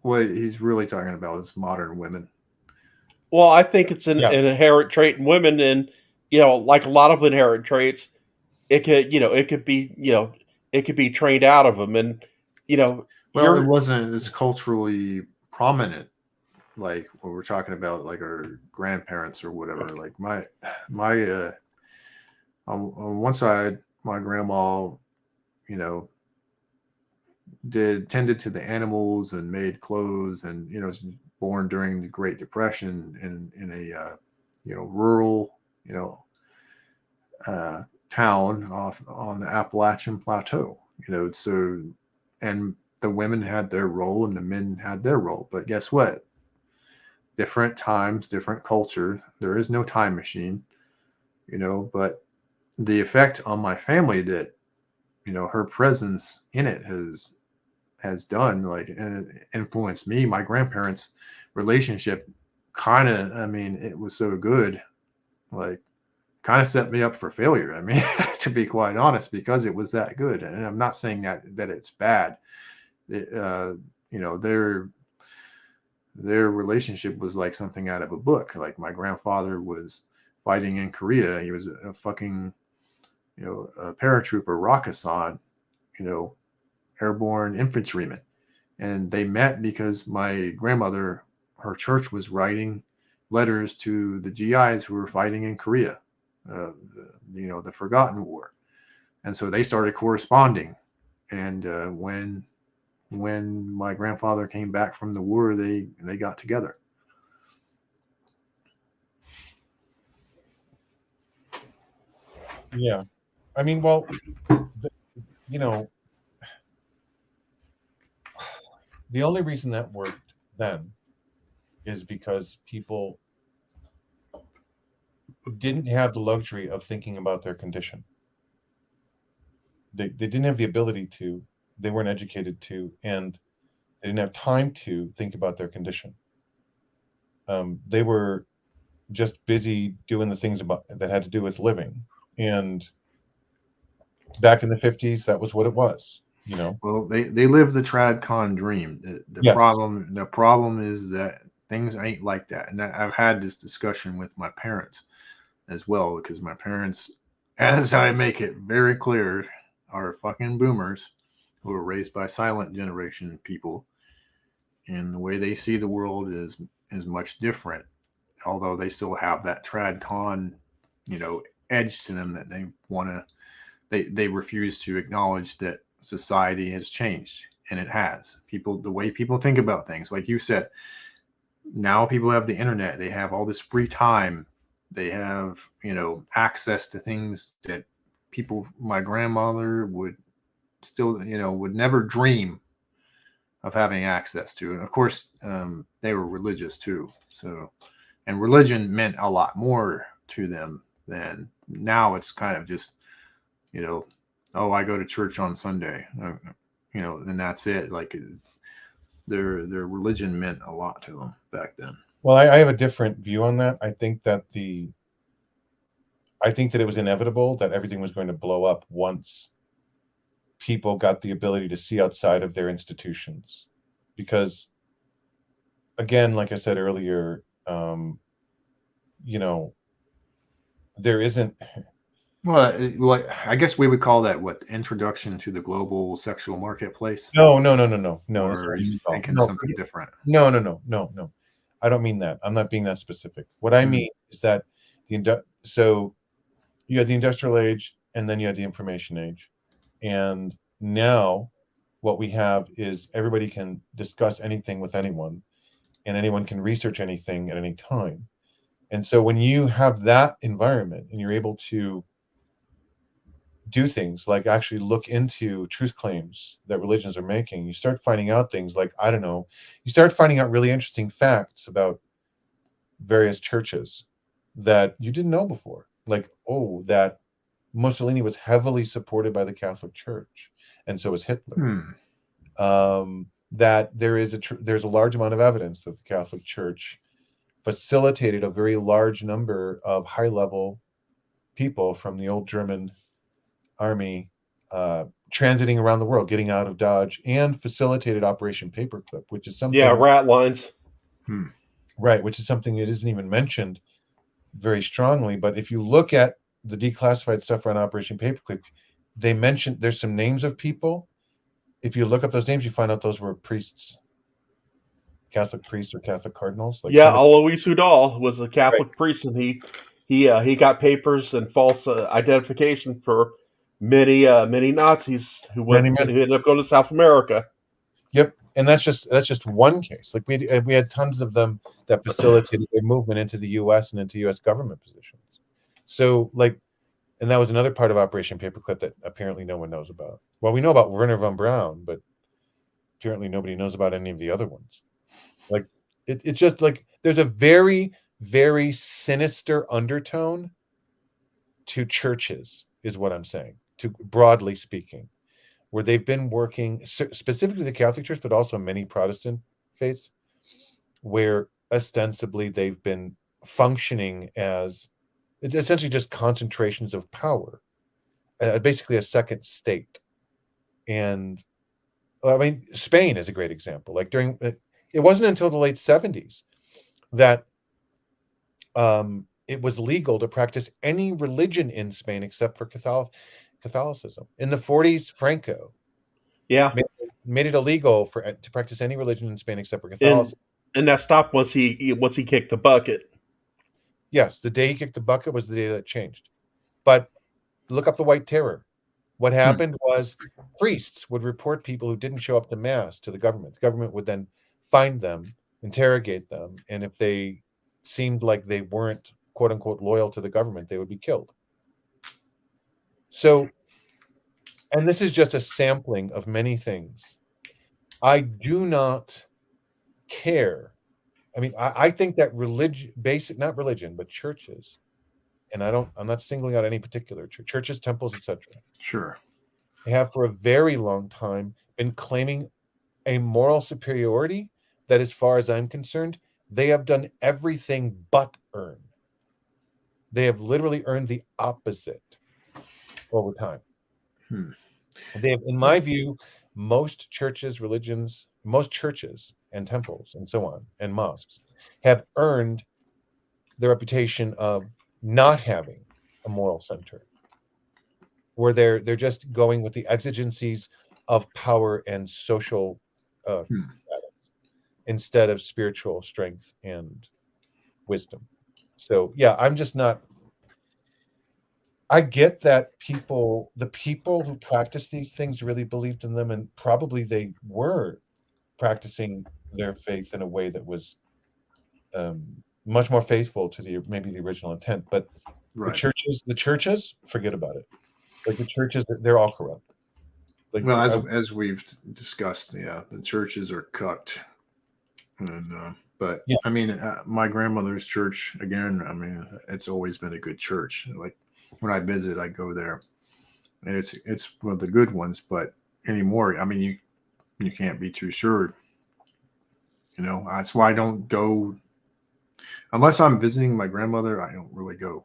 what he's really talking about is modern women. Well, I think it's yeah, an inherent trait in women, and like a lot of inherent traits, it could be trained out of them, and you know, Well, it you're wasn't as culturally prominent, like what we're talking about, like our grandparents or whatever. Like my on one side, my grandma, you know, did tended to the animals and made clothes, and was born during the Great Depression in a rural you know town off on the Appalachian Plateau. So and the women had their role and the men had their role. But guess what? Different times, different culture. There is no time machine, but the effect on my family that her presence in it has done, like, and it influenced me. My grandparents' relationship kind of, I mean, it was so good, like, kind of set me up for failure. I mean, to be quite honest, because it was that good. And I'm not saying that it's bad. It, their relationship was like something out of a book. Like my grandfather was fighting in Korea. He was a fucking, a paratrooper, Rakusan, you know, airborne infantryman. And they met because my grandmother, her church was writing letters to the GIs who were fighting in Korea, the Forgotten War. And so they started corresponding. And when my grandfather came back from the war, they got together. yeah. I mean, well, the, you know, the only reason that worked then is because people didn't have the luxury of thinking about their condition. They didn't have the ability to. They weren't educated to, and they didn't have time to think about their condition. They were just busy doing the things that had to do with living. And back in the 50s, that was what it was. You know. Well, they live the tradcon dream. The Yes. problem is that things ain't like that. And I've had this discussion with my parents as well, because my parents, as I make it very clear, are fucking boomers who were raised by silent generation people, and the way they see the world is much different. Although they still have that tradcon, edge to them, that they want to, they refuse to acknowledge that society has changed, and it has. People, the way people think about things, like you said, now people have the internet, they have all this free time, they have access to things that people, my grandmother would still would never dream of having access to. And of course, they were religious too, so, and religion meant a lot more to them than now. It's kind of just, oh, I go to church on Sunday, then that's it. Like, their religion meant a lot to them back then. Well, I have a different view on that. I think that it was inevitable that everything was going to blow up once people got the ability to see outside of their institutions. Because, again, like I said earlier, there isn't. Well, I guess we would call that what, introduction to the global sexual marketplace. No. Or That's are you thinking no, something different? No. I don't mean that. I'm not being that specific. What I mean is that so you had the industrial age, and then you had the information age, and now what we have is everybody can discuss anything with anyone, and anyone can research anything at any time. And so when you have that environment and you're able to do things like actually look into truth claims that religions are making, you start finding out things like, I don't know, you start finding out really interesting facts about various churches that you didn't know before. Like, oh, that Mussolini was heavily supported by the Catholic Church, and so was Hitler. That there's a large amount of evidence that the Catholic Church facilitated a very large number of high-level people from the old German army transiting around the world, getting out of Dodge, and facilitated Operation Paperclip, which is something. Yeah, rat lines. Right, which is something that isn't even mentioned very strongly. But if you look at the declassified stuff around Operation Paperclip, they mention there's some names of people. If you look up those names, you find out those were priests, Catholic priests or Catholic cardinals. Like, yeah, Alois Hudal was a Catholic priest, and he got papers and false identification for many Nazis who ended up going to South America. Yep, and that's just one case. Like, we had tons of them that facilitated their movement into the U.S. and into U.S. government positions. So, like, and that was another part of Operation Paperclip that apparently no one knows about. Well, we know about Werner von Braun, but apparently nobody knows about any of the other ones. Like, it's just like there's a very, very sinister undertone to churches, is what I'm saying, to broadly speaking, where they've been working specifically the Catholic Church, but also many Protestant faiths, where ostensibly they've been functioning as essentially just concentrations of power, basically a second state. And I mean, Spain is a great example. Like, it wasn't until the late 70s that it was legal to practice any religion in Spain except for Catholicism. In the 40s, Franco made it illegal to practice any religion in Spain except for Catholicism. And that stopped once he kicked the bucket. Yes, the day he kicked the bucket was the day that changed. But look up the White Terror. What happened was priests would report people who didn't show up to mass to the government. The government would then find them, interrogate them, and if they seemed like they weren't, quote unquote, loyal to the government, they would be killed. So, and this is just a sampling of many things. I do not care. I mean, I think that not religion, but churches, and I'm not singling out any particular churches, temples, etc. Sure. They have for a very long time been claiming a moral superiority that, as far as I'm concerned, they have done everything but earn. They have literally earned the opposite over time. They have, in my view, most churches and temples and so on and mosques have earned the reputation of not having a moral center, where they're just going with the exigencies of power and social status instead of spiritual strength and wisdom. So yeah, I'm just not. I get that the people who practice these things really believed in them, and probably they were practicing their faith in a way that was much more faithful to maybe the original intent. But Right. the churches, forget about it. Like the churches, they're all corrupt. Like, well, as we've discussed, yeah, the churches are cucked. And but yeah. I mean, my grandmother's church again. I mean, it's always been a good church. Like when I visit, I go there, and it's one of the good ones. But anymore, I mean, you can't be too sure. You know, that's why I don't go unless I'm visiting my grandmother. I don't really go.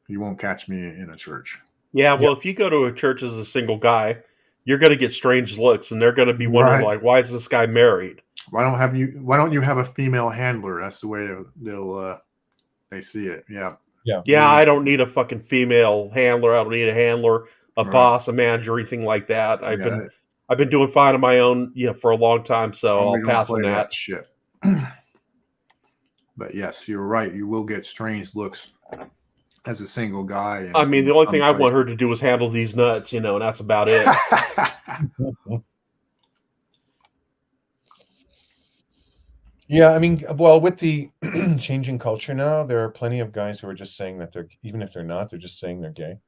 You won't catch me in a church. Yeah, well, if you go to a church as a single guy, you're going to get strange looks, and they're going to be wondering, like, why is this guy married? Why don't you have a female handler? That's the way they see it. Yeah. Yeah, I don't need a fucking female handler. I don't need a handler, a boss, a manager, or anything like that. I've been doing fine on my own, for a long time, so I'll pass on that shit. But yes, you're right. You will get strange looks as a single guy. I mean, the only thing I want her to do is handle these nuts, and that's about it. Yeah, I mean, well, with the changing culture now, there are plenty of guys who are just saying that even if they're not, they're just saying they're gay.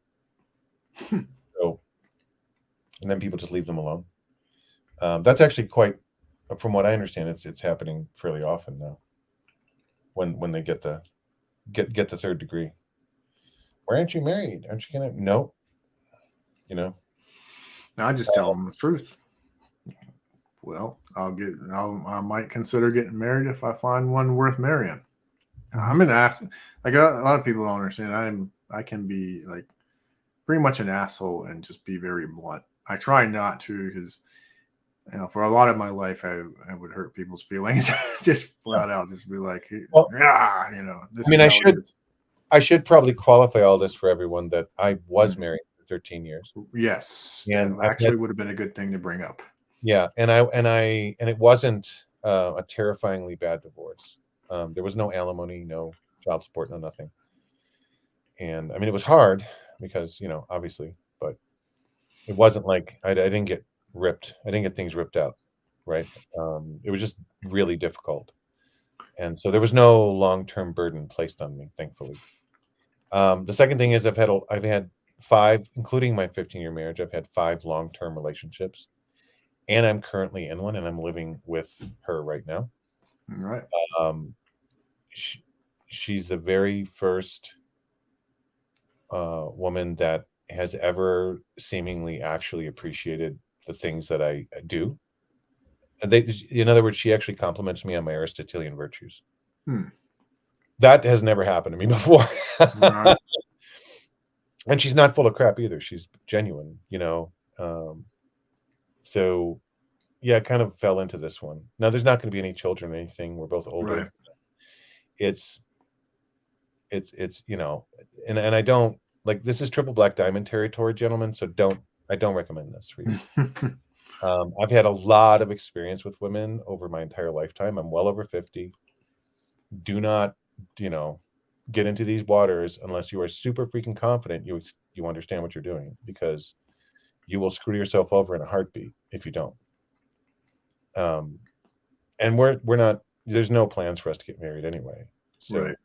So, and then people just leave them alone. That's actually quite, from what I understand, it's happening fairly often now. When they get the third degree, why aren't you married? Aren't you gonna? No. No, I just tell them the truth. Well, I might consider getting married if I find one worth marrying. I'm an ass. Like a lot of people don't understand. I can be like pretty much an asshole and just be very blunt. I try not to because for a lot of my life I would hurt people's feelings. Just flat out, just be like, I should probably qualify all this for everyone that I was married for 13 years. Yes, and that actually would have been a good thing to bring up. Yeah, and it wasn't a terrifyingly bad divorce. There was no alimony, no child support, no nothing. And I mean, it was hard because obviously, but it wasn't like I didn't get ripped. I didn't get things ripped out, right? It was just really difficult, and so there was no long-term burden placed on me, thankfully. The second thing is I've had 5, including my 15-year marriage. I've had 5 long-term relationships. And I'm currently in one, and I'm living with her right now. Right. She's the very first woman that has ever seemingly actually appreciated the things that I do. And in other words, she actually compliments me on my Aristotelian virtues. That has never happened to me before. Right. And she's not full of crap either. She's genuine, So, yeah, I kind of fell into this one. Now, there's not going to be any children or anything. We're both older. Right. It's and I don't like, this is triple black diamond territory, gentlemen. So I don't recommend this for you. I've had a lot of experience with women over my entire lifetime. I'm well over 50. Do not, get into these waters unless you are super freaking confident you understand what you're doing, because you will screw yourself over in a heartbeat if you don't. And we're not. There's no plans for us to get married anyway, so right.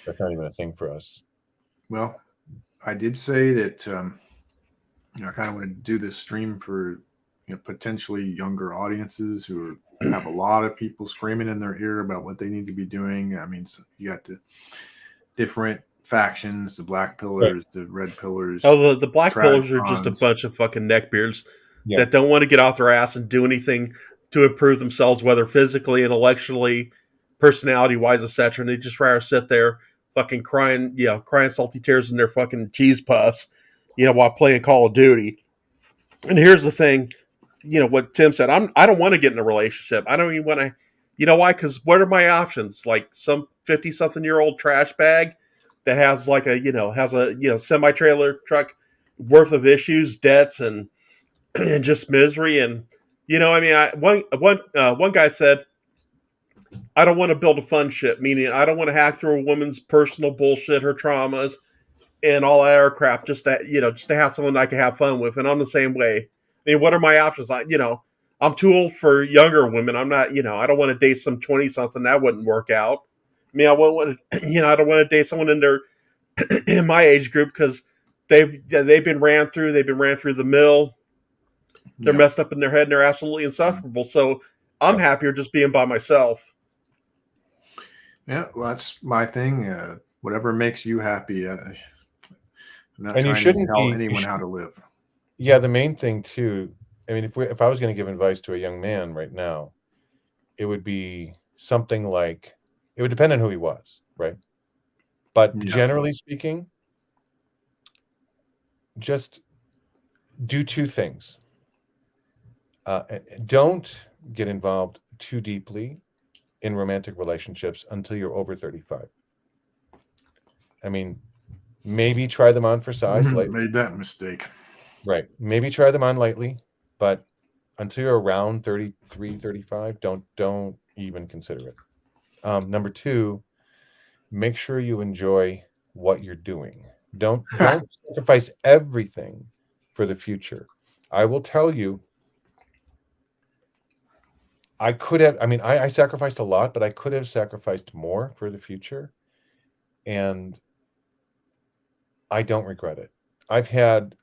That's not even a thing for us. Well, I did say that I kind of want to do this stream for potentially younger audiences who have a lot of people screaming in their ear about what they need to be doing. I mean, so you got the different factions, the black pillars, right. The red pillars. Oh, the black pillars are just a bunch of fucking neckbeards that don't want to get off their ass and do anything to improve themselves, whether physically, intellectually, personality-wise, etc. And they just rather sit there fucking crying salty tears in their fucking cheese puffs, while playing Call of Duty. And here's the thing. what Tim said. I don't want to get in a relationship. I don't even want to. You know why? Because what are my options? Like some 50-something-year-old trash bag that has like a semi trailer truck worth of issues, debts, and and just misery. And I mean, one guy said, I don't want to build a fun ship, meaning I don't want to hack through a woman's personal bullshit, her traumas, and all that other crap, just to have someone I can have fun with. And I'm the same way. I mean, what are my options? I'm too old for younger women. I'm not, I don't want to date some 20 something. That wouldn't work out. I mean, I wouldn't want to, I don't want to date someone in my age group because they've been ran through. They've been ran through the mill. They're messed up in their head and they're absolutely insufferable. So I'm happier just being by myself. Yeah, well, that's my thing. Whatever makes you happy. I'm not And you trying to shouldn't tell be- anyone how to live. Yeah, the main thing too. I mean, if I was going to give advice to a young man right now, it would be something like, it would depend on who he was, right? But Yeah. generally speaking, just do two things. Don't get involved too deeply in romantic relationships until you're over 35. I mean, maybe try them on for size. Made that mistake. Right. Maybe try them on lightly, but until you're around 33, 35, don't even consider it. Number two, make sure you enjoy what you're doing. Don't sacrifice everything for the future. I will tell you, I sacrificed a lot, but I could have sacrificed more for the future. And I don't regret it. I've had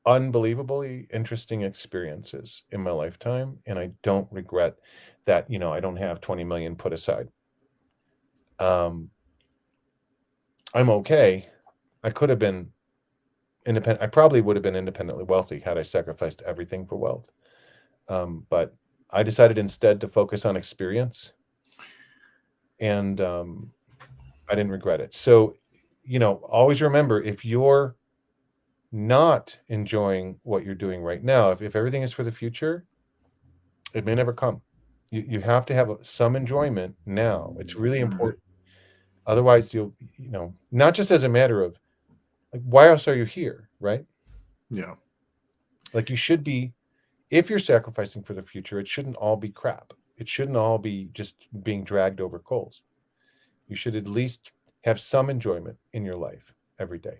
unbelievably interesting experiences in my lifetime, and I don't regret that. I don't have 20 million put aside. I'm okay. I could have been independent. I probably would have been independently wealthy had I sacrificed everything for wealth. But I decided instead to focus on experience, and I didn't regret it. So, always remember, if you're not enjoying what you're doing right now, if everything is for the future, it may never come. You have to have some enjoyment now. It's really important. Otherwise, you'll, not just as a matter of like, why else are you here, right? Yeah. Like you should be, if you're sacrificing for the future, it shouldn't all be crap. It shouldn't all be just being dragged over coals. You should at least have some enjoyment in your life every day.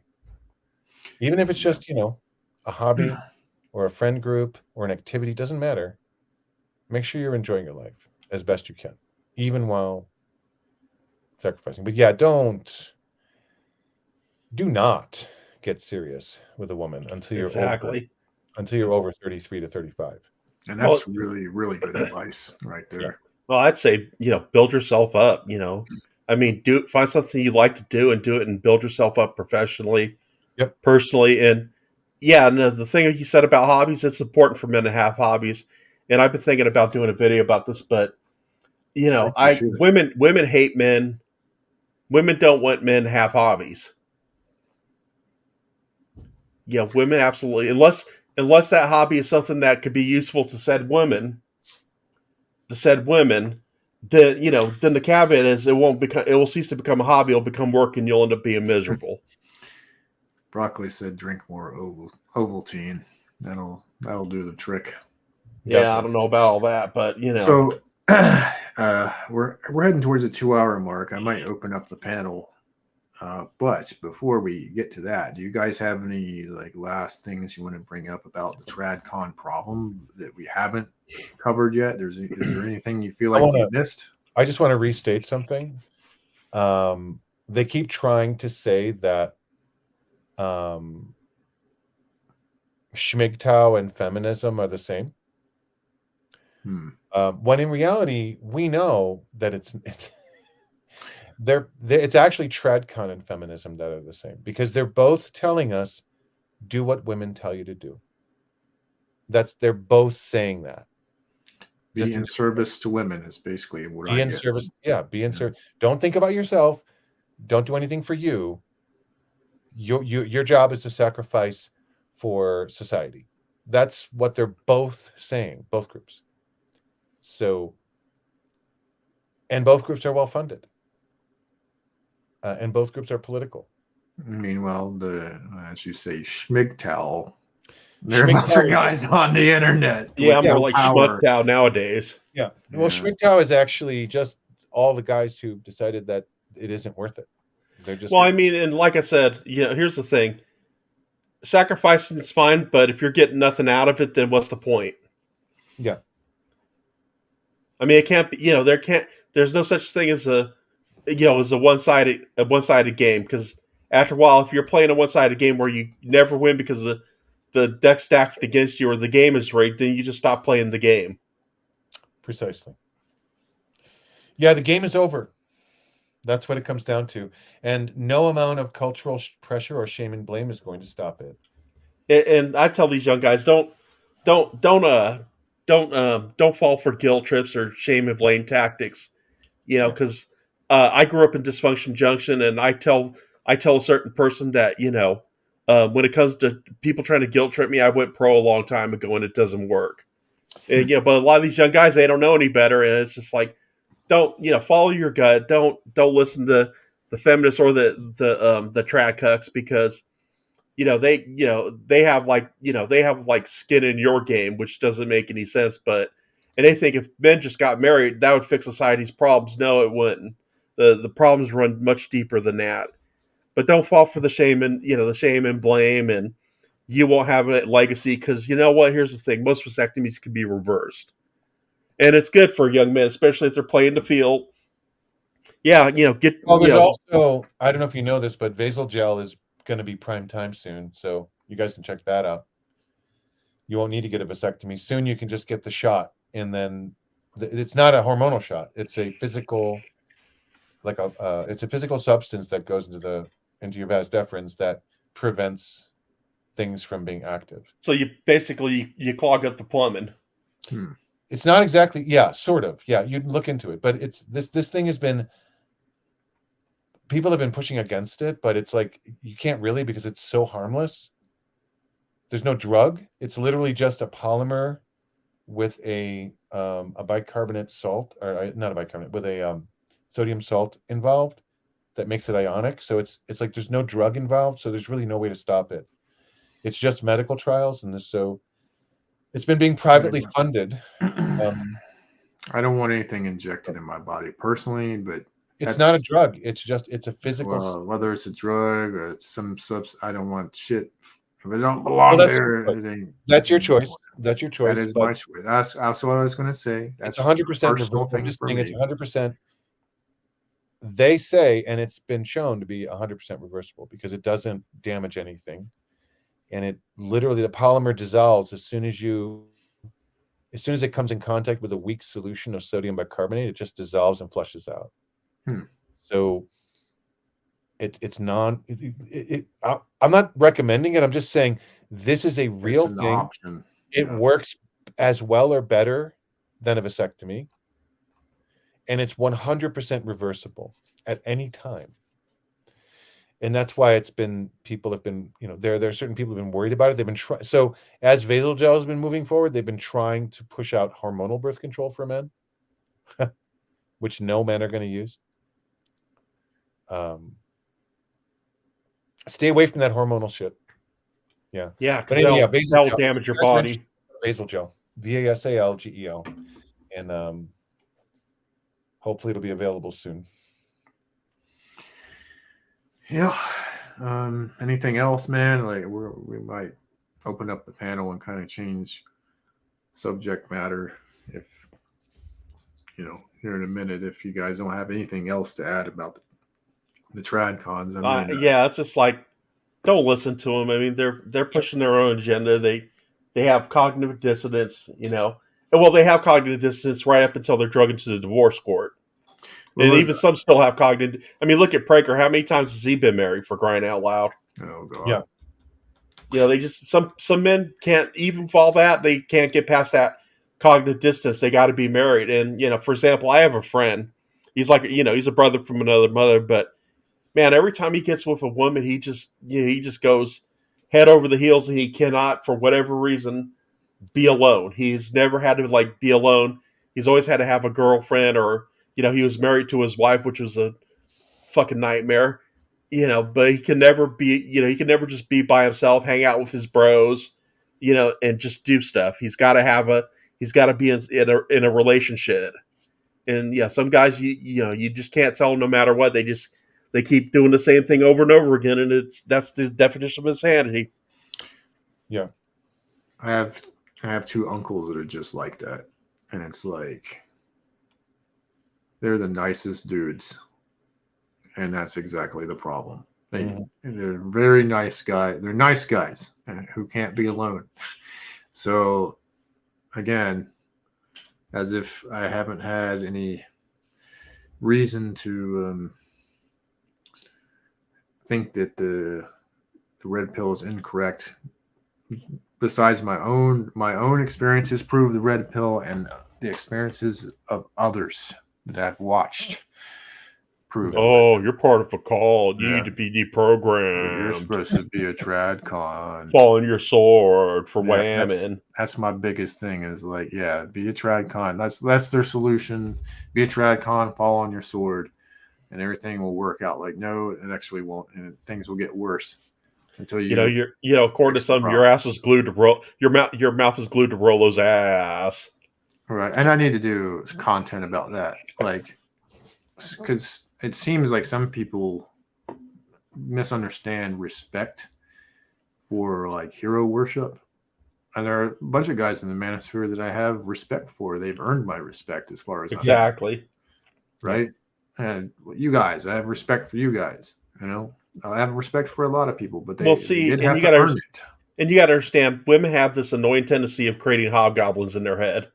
Even if it's just, a hobby or a friend group or an activity, doesn't matter. Make sure you're enjoying your life as best you can, even while sacrificing. But yeah, do not get serious with a woman until you're over 33 to 35. And that's really, really good advice right there. Yeah. Well, I'd say, build yourself up, I mean, find something you like to do and do it and build yourself up professionally, personally. And yeah, and the thing you said about hobbies, it's important for men to have hobbies. And I've been thinking about doing a video about this, but women hate men. Women don't want men to have hobbies. Yeah, women absolutely, unless that hobby is something that could be useful to said women, then the caveat is it will cease to become a hobby. It'll become work, and you'll end up being miserable. Broccoli said, "Drink more Ovaltine. That'll do the trick." Yeah, definitely. I don't know about all that, but So we're heading towards the 2-hour mark. I might open up the panel, but before we get to that, do you guys have any last things you want to bring up about the tradcon problem that we haven't covered yet? Is there anything you feel like we missed? I just want to restate something. They keep trying to say that schmigtow and feminism are the same. When in reality, we know that it's actually tradcon and feminism that are the same, because they're both telling us do what women tell you to do. They're both saying that. Be in service to women is basically what I get. Service. Yeah, be in service. Don't think about yourself. Don't do anything for you. Your job is to sacrifice for society. That's what they're both saying, both groups. So, and both groups are well funded, and both groups are political. Meanwhile, as you say, schmigtal, they're a bunch Schmiegtau of guys on the internet Yeah, with more no like power. Schmucktown nowadays. Yeah. Well, Yeah. Schmiegtau is actually just all the guys who decided that it isn't worth it. They're just Well, I mean, and like I said, here's the thing: sacrificing is fine, but if you're getting nothing out of it, then what's the point? yeah. I mean, it can't be. There's no such thing as a one sided game, because after a while, if you're playing a one-sided game where you never win because the deck stacked against you or the game is rigged, then you just stop playing the game. Precisely. Yeah, the game is over. That's what it comes down to, and no amount of cultural pressure or shame and blame is going to stop it. And I tell these young guys, don't fall for guilt trips or shame and blame tactics. Because I grew up in Dysfunction Junction, and I tell a certain person that when it comes to people trying to guilt trip me, I went pro a long time ago, and it doesn't work. And but a lot of these young guys, they don't know any better, and it's just like, don't follow your gut. Don't listen to the feminists or the trad cucks, because they have like skin in your game, which doesn't make any sense. And they think if men just got married, that would fix society's problems. No, it wouldn't. The problems run much deeper than that. But don't fall for the shame and blame, and you won't have a legacy, because you know what? Here's the thing: most vasectomies can be reversed, and it's good for young men, especially if they're playing the field. Yeah, get. Well, there's also, I don't know if you know this, but Vasal Gel is going to be prime time soon, so you guys can check that out. You won't need to get a vasectomy soon. You can just get the shot, and then it's not a hormonal shot. It's a physical, it's a physical substance that goes into your vas deferens that prevents things from being active. So you basically you clog up the plumbing. It's not exactly, yeah, sort of, yeah. You'd look into it, but it's this thing has been. People have been pushing against it, but it's like you can't really, because it's so harmless. There's no drug. It's literally just a polymer with a bicarbonate salt, or not a bicarbonate, with a sodium salt involved that makes it ionic. So it's like there's no drug involved, so there's really no way to stop it. It's just medical trials, and so it's been being privately funded. I don't want anything injected in my body personally, but it's not a drug. It's a physical. Well, whether it's a drug or it's some substance, I don't want shit. If it don't belong there, that's your choice. That's your choice. That is my choice. That's what I was going to say. That's 100%. I'm just saying it's 100%. They say, and it's been shown to be 100% reversible, because it doesn't damage anything, and it literally, the polymer dissolves as soon as it comes in contact with a weak solution of sodium bicarbonate. It just dissolves and flushes out. So it's non. I'm not recommending it. I'm just saying this is a real thing. Option. It works as well or better than a vasectomy, and it's 100% reversible at any time. And that's why people have been, there are certain people who've been worried about it. They've been trying. So as Vasal Gel has been moving forward, they've been trying to push out hormonal birth control for men, which no men are going to use. Stay away from that hormonal shit. Yeah. Yeah, because that'll damage your body. Vasal Gel. VASALGEL. And hopefully it'll be available soon. Yeah. Anything else, man? Like we might open up the panel and kind of change subject matter if here in a minute, if you guys don't have anything else to add about the tradcons. Yeah, it's just like, don't listen to them. I mean, they're pushing their own agenda. They have cognitive dissonance, Well, they have cognitive dissonance right up until they're drugged into the divorce court. And even some still have cognitive. I mean, look at Prager. How many times has he been married, for crying out loud? Oh God. Yeah. They just some men can't even fall that. They can't get past that cognitive distance. They got to be married. And for example, I have a friend. He's like, he's a brother from another mother, but man, every time he gets with a woman, he just goes, head over the heels, and he cannot, for whatever reason, be alone. He's never had to like be alone. He's always had to have a girlfriend, or he was married to his wife, which was a fucking nightmare. But he can never be. He can never just be by himself, hang out with his bros, and just do stuff. He's got to have a. He's got to be in a relationship. And yeah, some guys you just can't tell them no matter what. They keep doing the same thing over and over again, and that's the definition of insanity. Yeah. I have two uncles that are just like that, and it's like they're the nicest dudes, and that's exactly the problem. They're very nice guys. They're nice guys who can't be alone. So again, as if I haven't had any reason to think that the red pill is incorrect. Besides my own experiences prove the red pill, and the experiences of others that I've watched prove. Oh, you're part of a cult. You Yeah. need to be deprogrammed. You're supposed to be a tradcon. Fall on your sword for Yeah, whamming. that's my biggest thing is like, yeah, be a tradcon. That's their solution. Be a tradcon, fall on your sword, and everything will work out. Like, no, it actually won't, and things will get worse until you're according to some, your ass is glued to roll. Your mouth is glued to Rollo's ass. Right, and I need to do content about that, like, because it seems like some people misunderstand respect for like hero worship, and there are a bunch of guys in the manosphere that I have respect for. They've earned my respect as far as exactly right. And you guys, I have respect for you guys. I have respect for a lot of people, but they did have to earn it. And you got to understand, women have this annoying tendency of creating hobgoblins in their head.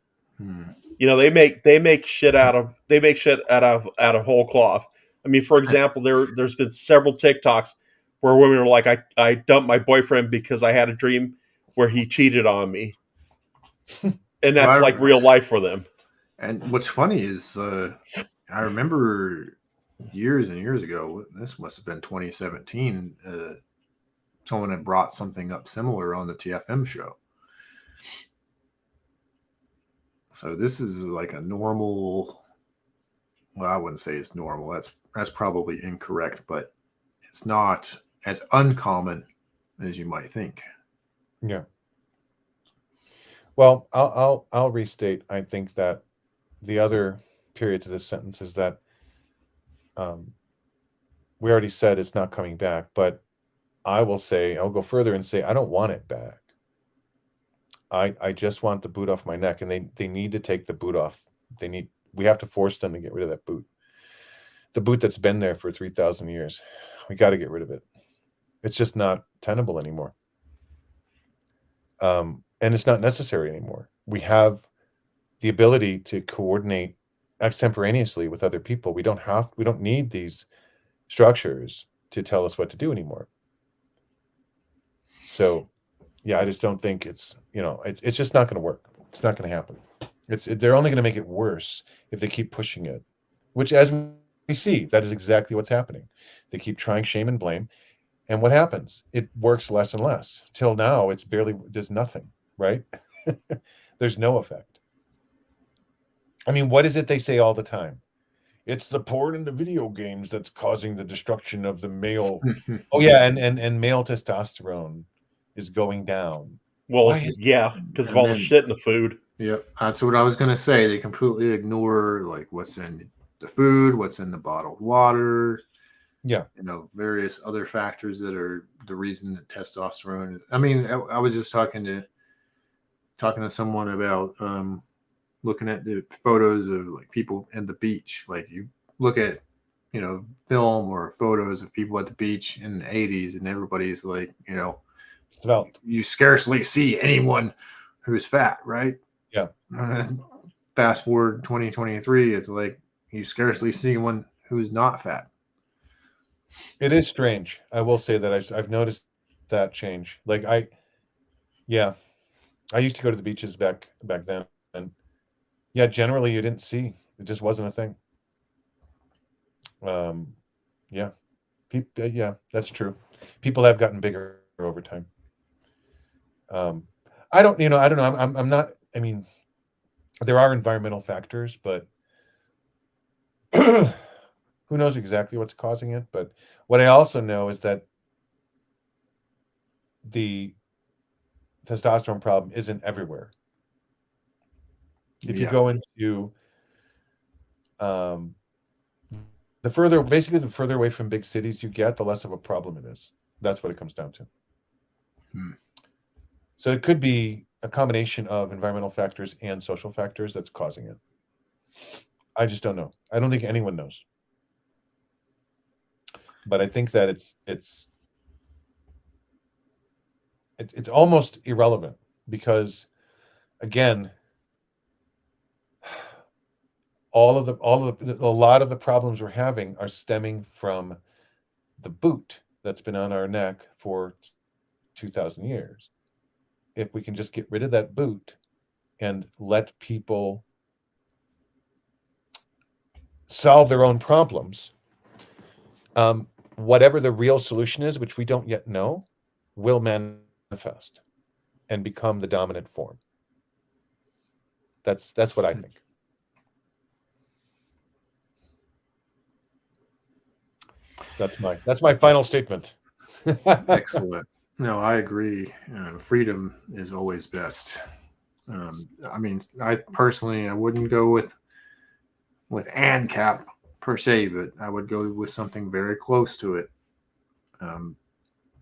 They make shit out of whole cloth. I mean, for example, there's been several TikToks where women are like, I dumped my boyfriend because I had a dream where he cheated on me, and that's like real life for them. And what's funny is, I remember years and years ago, this must have been 2017. Someone had brought something up similar on the TFM show. So this is like a normal. Well, I wouldn't say it's normal. That's probably incorrect, but it's not as uncommon as you might think. Yeah. Well, I'll restate. I think that the other period to this sentence is that we already said it's not coming back, but I'll go further and say I don't want it back. I just want the boot off my neck, and they need to take the boot off. We have to force them to get rid of that boot. The boot that's been there for 3,000 years. We got to get rid of it. It's just not tenable anymore. And it's not necessary anymore. We have the ability to coordinate extemporaneously with other people. We don't need these structures to tell us what to do anymore. So yeah, I just don't think it's just not going to work. It's not going to happen. They're only going to make it worse if they keep pushing it, which, as we see, that is exactly what's happening. They keep trying shame and blame, and what happens? It works less and less. Till now, there's nothing, right? There's no effect. I mean, what is it they say all the time? It's the porn and the video games that's causing the destruction of the male. Oh yeah, and male testosterone is going down. Well, because of all the shit in the food. Yeah, that's what I was going to say. They completely ignore like what's in the food, what's in the bottled water. Yeah, various other factors that are the reason that testosterone. I mean, I was just talking to someone about looking at the photos of like people at the beach. Like you look at film or photos of people at the beach in the 80s, and everybody's like you scarcely see anyone who's fat, right? Yeah. Fast forward 2023, it's like you scarcely see one who's not fat. It is strange. I will say that I've noticed that change. Like I used to go to the beaches back then, and yeah, generally you didn't see. It just wasn't a thing. Yeah, that's true. People have gotten bigger over time. I don't know. I'm not. I mean, there are environmental factors, but who knows exactly what's causing it? But what I also know is that the testosterone problem isn't everywhere. If you Yeah. go into the further away from big cities you get, the less of a problem it is. That's what it comes down to. Hmm. So it could be a combination of environmental factors and social factors that's causing it. I just don't know. I don't think anyone knows. But I think that it's almost irrelevant because, again, a lot of the problems we're having are stemming from the boot that's been on our neck for 2,000 years. If we can just get rid of that boot and let people solve their own problems, whatever the real solution is, which we don't yet know, will manifest and become the dominant form. That's what I think. That's my final statement. Excellent. No, I agree. Freedom is always best. I mean, I personally, I wouldn't go with ANCAP per se, but I would go with something very close to it. Um,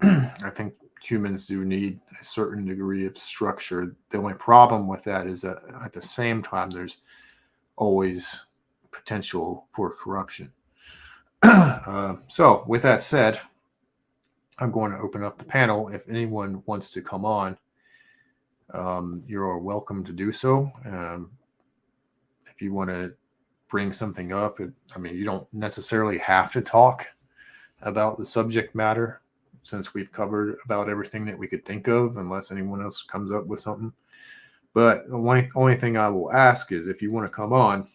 I think humans do need a certain degree of structure. The only problem with that is that at the same time, there's always potential for corruption. So, with that said, I'm going to open up the panel. If anyone wants to come on, you're welcome to do so. If you want to bring something up, I mean, you don't necessarily have to talk about the subject matter since we've covered about everything that we could think of, unless anyone else comes up with something. But the only thing I will ask is if you want to come on,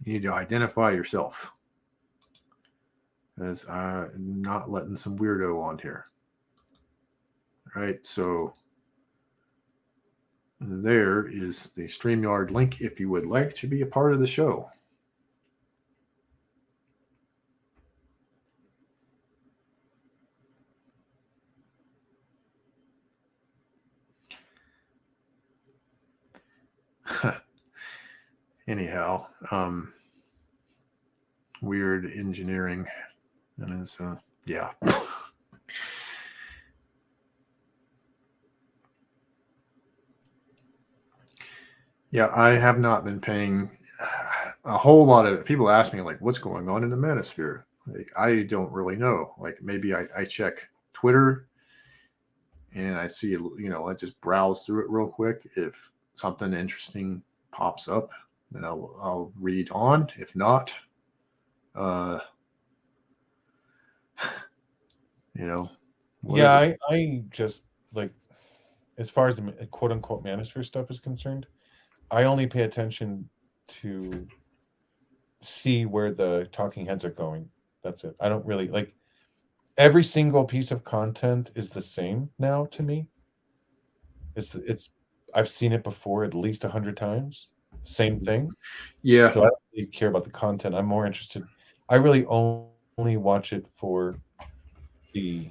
you need to identify yourself, as I'm not letting some weirdo on here. All right, so there is the StreamYard link if you would like to be a part of the show. Anyhow, weird engineering, and is yeah. Yeah, I have not been paying a whole lot of people ask me like what's going on in the manosphere. Like I don't really know. Like maybe I check Twitter and I see, I just browse through it real quick. If something interesting pops up, then I'll read on. If not, uh, whatever. Yeah, I just like, as far as the quote unquote manosphere stuff is concerned, I only pay attention to see where the talking heads are going. That's it. I don't really like every single piece of content is the same now to me. It's I've seen it before at least 100 times. Same thing. Yeah. So I don't really care about the content. I'm more interested. I really only watch it for the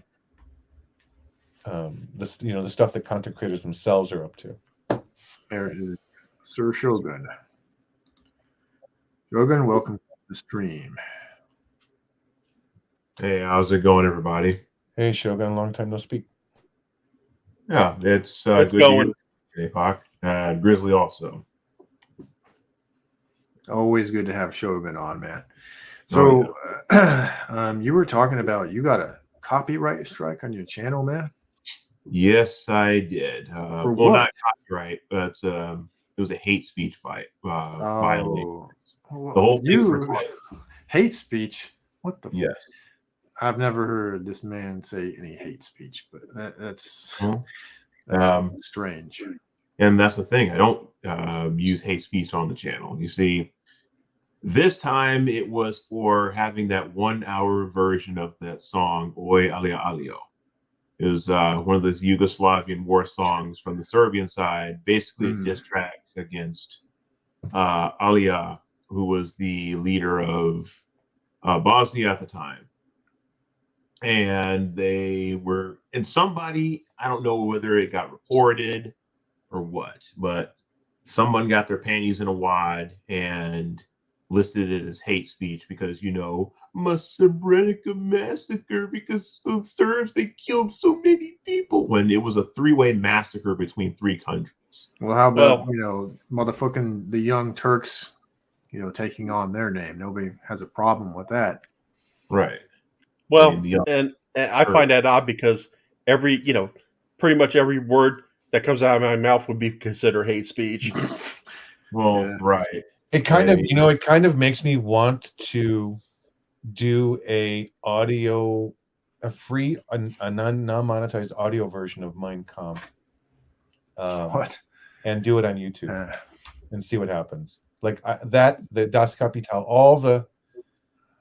the stuff that content creators themselves are up to. There is Sir Shogun. Shogun, welcome to the stream. Hey, how's it going, everybody? Hey, Shogun, long time no speak. Yeah, it's It's good going. to hear you, Apoc, and Grizzly also. Always good to have Shogun on, man. So, you were talking about you got a copyright strike on your channel, man. Yes, I did. For well, what? not copyright, but it was a hate speech violation. Oh, The whole thing was you recorded. hate speech? What the? Yes. I've never heard this man say any hate speech, but that's Well, strange. And that's the thing. I don't use hate speech on the channel. You see, this time it was for having that 1 hour version of that song "Oi Alia Alio." It was one of those Yugoslavian war songs from the Serbian side, basically a diss track against Alija, who was the leader of Bosnia at the time. And they were, and somebody, I don't know whether it got reported or what, but someone got their panties in a wad and listed it as hate speech because, you know, Srebrenica massacre because the Serbs, they killed so many people, when it was a three-way massacre between three countries. Well, how about, Well- motherfucking the Young Turks, taking on their name? Nobody has a problem with that. Right. Well, I mean, and I find that odd because pretty much every word that comes out of my mouth would be considered hate speech. Well, Yeah. right. It kind of, it kind of makes me want to do a free, a non-monetized audio version of Mein Kampf. What? And do it on YouTube and see what happens. Like the Das Kapital,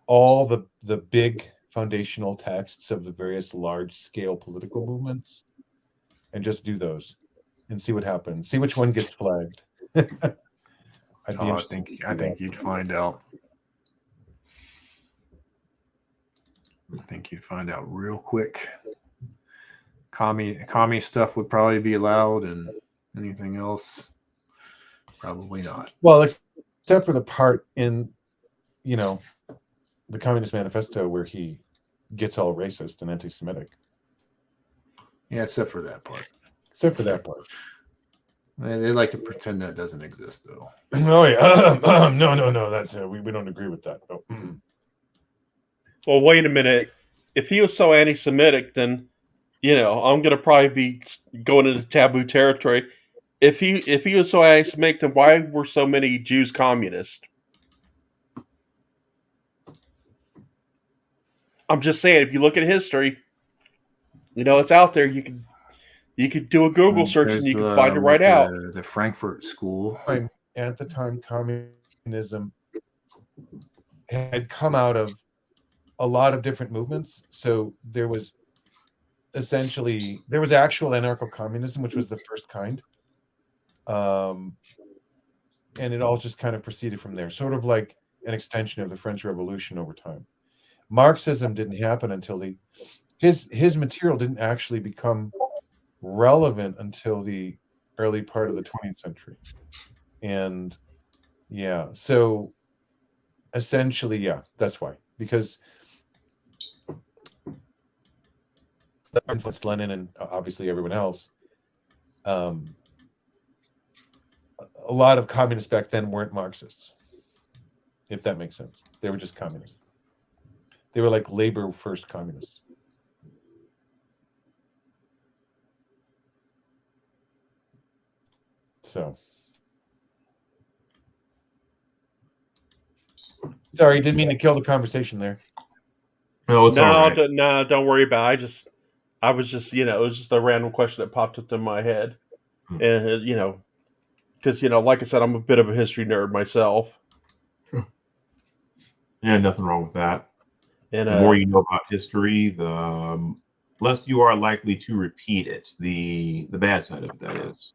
all the big foundational texts of the various large-scale political movements, and just do those and see what happens. See which one gets flagged. I think you'd find out. I think you'd find out real quick. Commie stuff would probably be allowed, and anything else, probably not. Well, except for the part in, the Communist Manifesto where he gets all racist and anti-Semitic. Yeah, except for that part. Except for that part. They like to pretend that doesn't exist, though. Oh yeah, no. That's we don't agree with that. No. Well, wait a minute. If he was so anti-Semitic, then I'm gonna probably be going into taboo territory. If he was so anti-Semitic, then why were so many Jews communist? I'm just saying, if you look at history, it's out there. You could do a Google search and you can find it right out. The Frankfurt School. At the time, communism had come out of a lot of different movements. So there was actual anarcho-communism, which was the first kind. And it all just kind of proceeded from there, sort of like an extension of the French Revolution over time. Marxism didn't happen until his material didn't actually become relevant until the early part of the 20th century. And so essentially, that's why, because that influenced Lenin and obviously everyone else. A lot of communists back then weren't Marxists, if that makes sense. They were just communists. They were like labor first communists. So, sorry, didn't mean to kill the conversation there. No, it's all right. No, don't worry about it. I was just, it was just a random question that popped up in my head. And, because, like I said, I'm a bit of a history nerd myself. Yeah, nothing wrong with that. And, the more you know about history, the less you are likely to repeat it. The bad side of it, that is.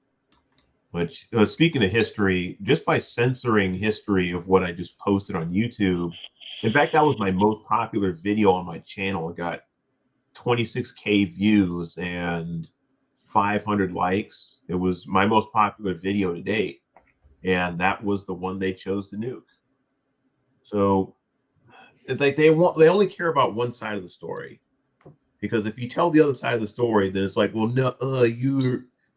Which, speaking of history, just by censoring history of what I just posted on YouTube, in fact, that was my most popular video on my channel. It got 26K views and 500 likes. It was my most popular video to date, and that was the one they chose to nuke. So it's like they only care about one side of the story, because if you tell the other side of the story, then it's like, well, no,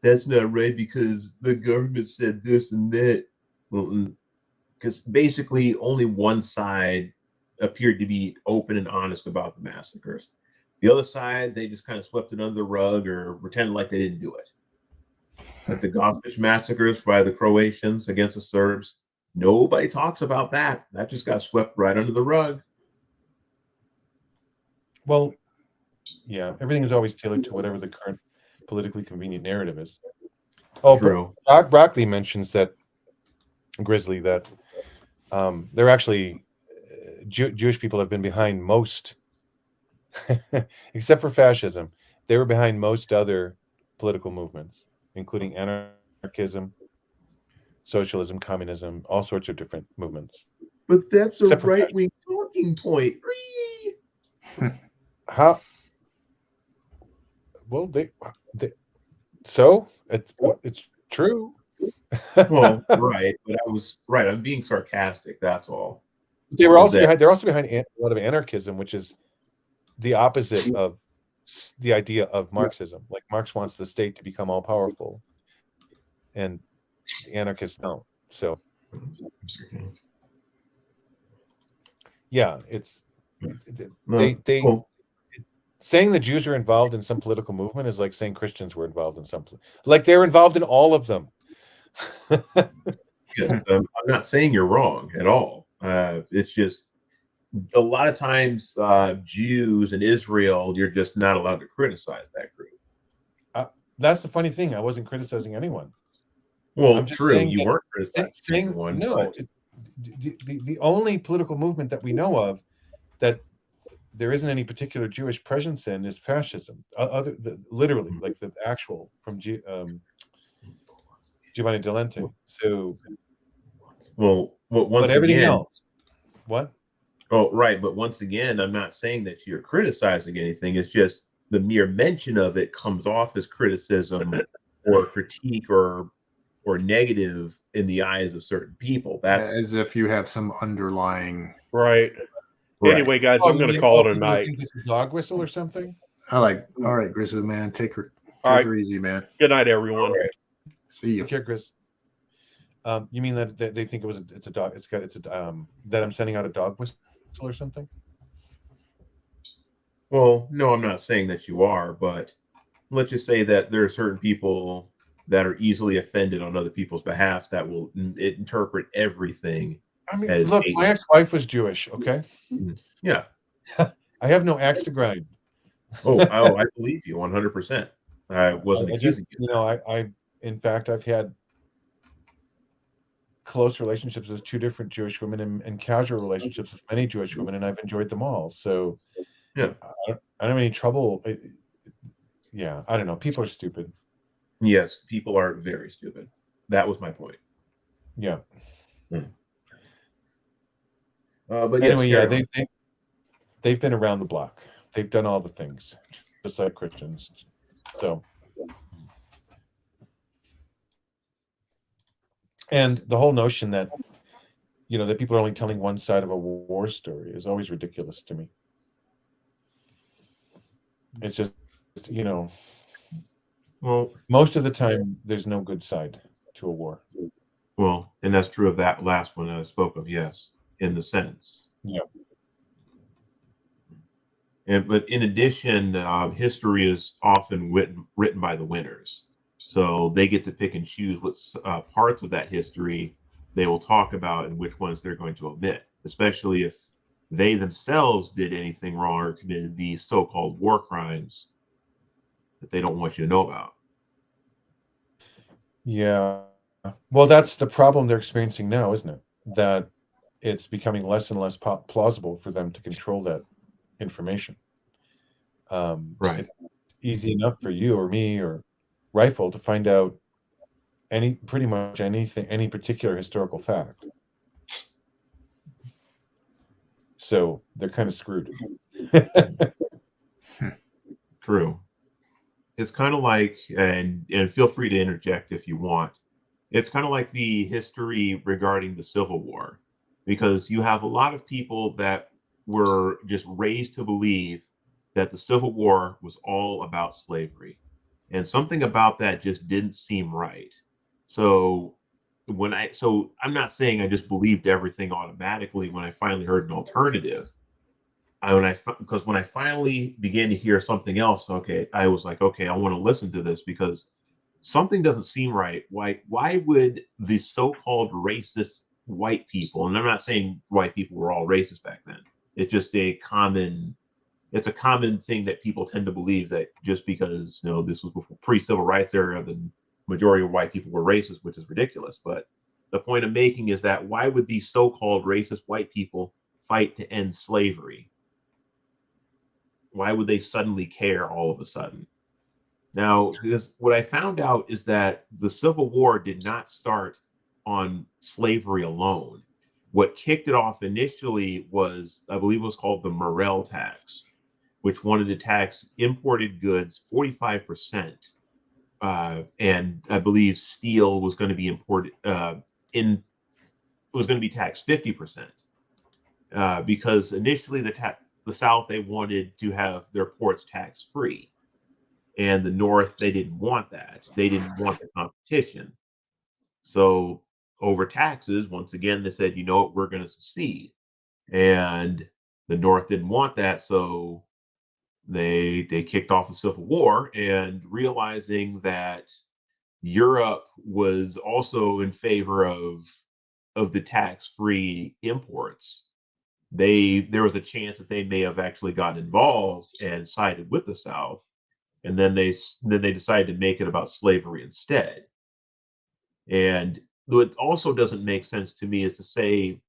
that's not right because the government said this and that. Well, because basically only one side appeared to be open and honest about the massacres. The other side, they just kind of swept it under the rug or pretended like they didn't do it. Like the Gospic massacres by the Croatians against the Serbs, nobody talks about that. That just got swept right under the rug. Well, yeah, everything is always tailored to whatever the current politically convenient narrative is. Oh, True. but Broccoli mentions that Grizzly that they're actually Jewish people have been behind most, except for fascism, They were behind most other political movements, including anarchism, socialism, communism, all sorts of different movements. But that's a Except for right-wing talking point. how? Well, they so it's true. Well, right, but I was right. I'm being sarcastic. That's all. They were Is also that- behind. They're also behind a lot of anarchism, which is the opposite of the idea of Marxism. Like Marx wants the state to become all powerful, and the anarchists don't. So yeah, it's they Well, saying the Jews are involved in some political movement is like saying Christians were involved in some. Like they're involved in all of them. yeah, I'm not saying you're wrong at all. It's just a lot of times Jews in Israel, you're just not allowed to criticize that group. That's the funny thing. I wasn't criticizing anyone. Well, I'm just true, saying you that- weren't criticizing anyone. No, but- the only political movement that we know of that there isn't any particular Jewish presence in is fascism. Literally, like the actual from Giovanni Delente. So, well, once but everything again, else, what? oh, right. But once again, I'm not saying that you're criticizing anything. It's just the mere mention of it comes off as criticism or critique or negative in the eyes of certain people. That's as if you have some underlying. Right. right. Anyway, guys, I'm going to call it a night. Think it's a dog whistle or something? All right, Grizzly man, take her easy, man. Good night, everyone. All right. See you. Take care, Chris. You mean that they think it's a dog? That I'm sending out a dog whistle or something? Well, no, I'm not saying that you are, but let's just say that there are certain people that are easily offended on other people's behalf that will interpret everything. I mean, As look, hate. my ex-wife was Jewish. Okay, Yeah. I have no axe to grind. Oh, I believe you 100%. I wasn't accusing you. I in fact, I've had close relationships with two different Jewish women and casual relationships with many Jewish women, and I've enjoyed them all. So, Yeah. I don't have any trouble. Yeah, I don't know. People are stupid. Yes, people are very stupid. That was my point. Yeah. But Anyway, yes, yeah, they've been around the block. They've done all the things, just like Christians. So, and the whole notion that that people are only telling one side of a war story is always ridiculous to me. It's just well, most of the time there's no good side to a war. well, and that's true of that last one I spoke of. Yes, in the sense. Yeah. But in addition, history is often written by the winners, so they get to pick and choose what parts of that history they will talk about and which ones they're going to omit, especially if they themselves did anything wrong or committed these so-called war crimes that they don't want you to know about. Yeah. Well, that's the problem they're experiencing now, isn't it? That it's becoming less and less plausible for them to control that information. Right. It's easy enough for you or me or Rifle to find out pretty much anything, any particular historical fact. So they're kind of screwed. True. It's kind of like, and feel free to interject if you want. It's kind of like the history regarding the Civil War, because you have a lot of people that were just raised to believe that the Civil War was all about slavery, and something about that just didn't seem right. So I'm not saying I just believed everything automatically when I finally heard an alternative. Because when I finally began to hear something else, okay, I was like, okay, I want to listen to this because something doesn't seem right. Why would the so-called racist white people, and I'm not saying white people were all racist back then. It's just a common thing that people tend to believe that just because this was before pre-civil rights era, the majority of white people were racist, which is ridiculous. But the point I'm making is that why would these so-called racist white people fight to end slavery? Why would they suddenly care all of a sudden? Now, because what I found out is that the Civil War did not start on slavery alone. What kicked it off initially was, I believe, it was called the Morel tax, which wanted to tax imported goods 45%, and I believe steel was going to be imported in was going to be taxed 50%, because initially the South, they wanted to have their ports tax free, and the North, they didn't want that. They didn't want the competition. So over taxes, once again, they said, you know what, we're going to secede, and the North didn't want that, so they kicked off the Civil War, and realizing that Europe was also in favor of the tax-free imports, there was a chance that they may have actually gotten involved and sided with the South, and then they decided to make it about slavery instead. And what also doesn't make sense to me is to say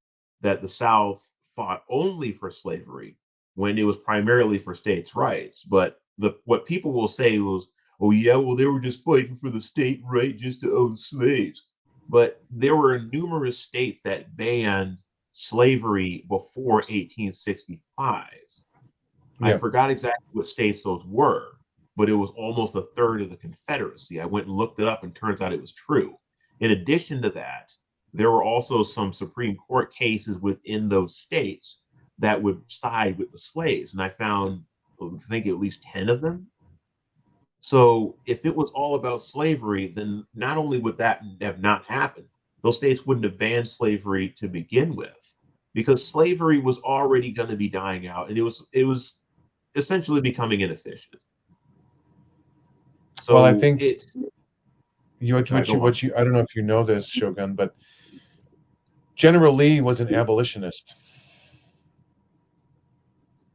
that the South fought only for slavery when it was primarily for states' rights. But what people will say was, oh yeah, well they were just fighting for the state right just to own slaves. But there were numerous states that banned slavery before 1865. I Yeah. forgot exactly what states those were, but it was almost a third of the Confederacy. I went and looked it up, and turns out it was true. In addition to that, there were also some Supreme Court cases within those states that would side with the slaves. And I found, I think, at least 10 of them. So if it was all about slavery, then not only would that have not happened, those states wouldn't have banned slavery to begin with, because slavery was already going to be dying out, and it was essentially becoming inefficient. Well, I So think it's go on. what you I don't know if you know this, Shogun, but General Lee was an abolitionist.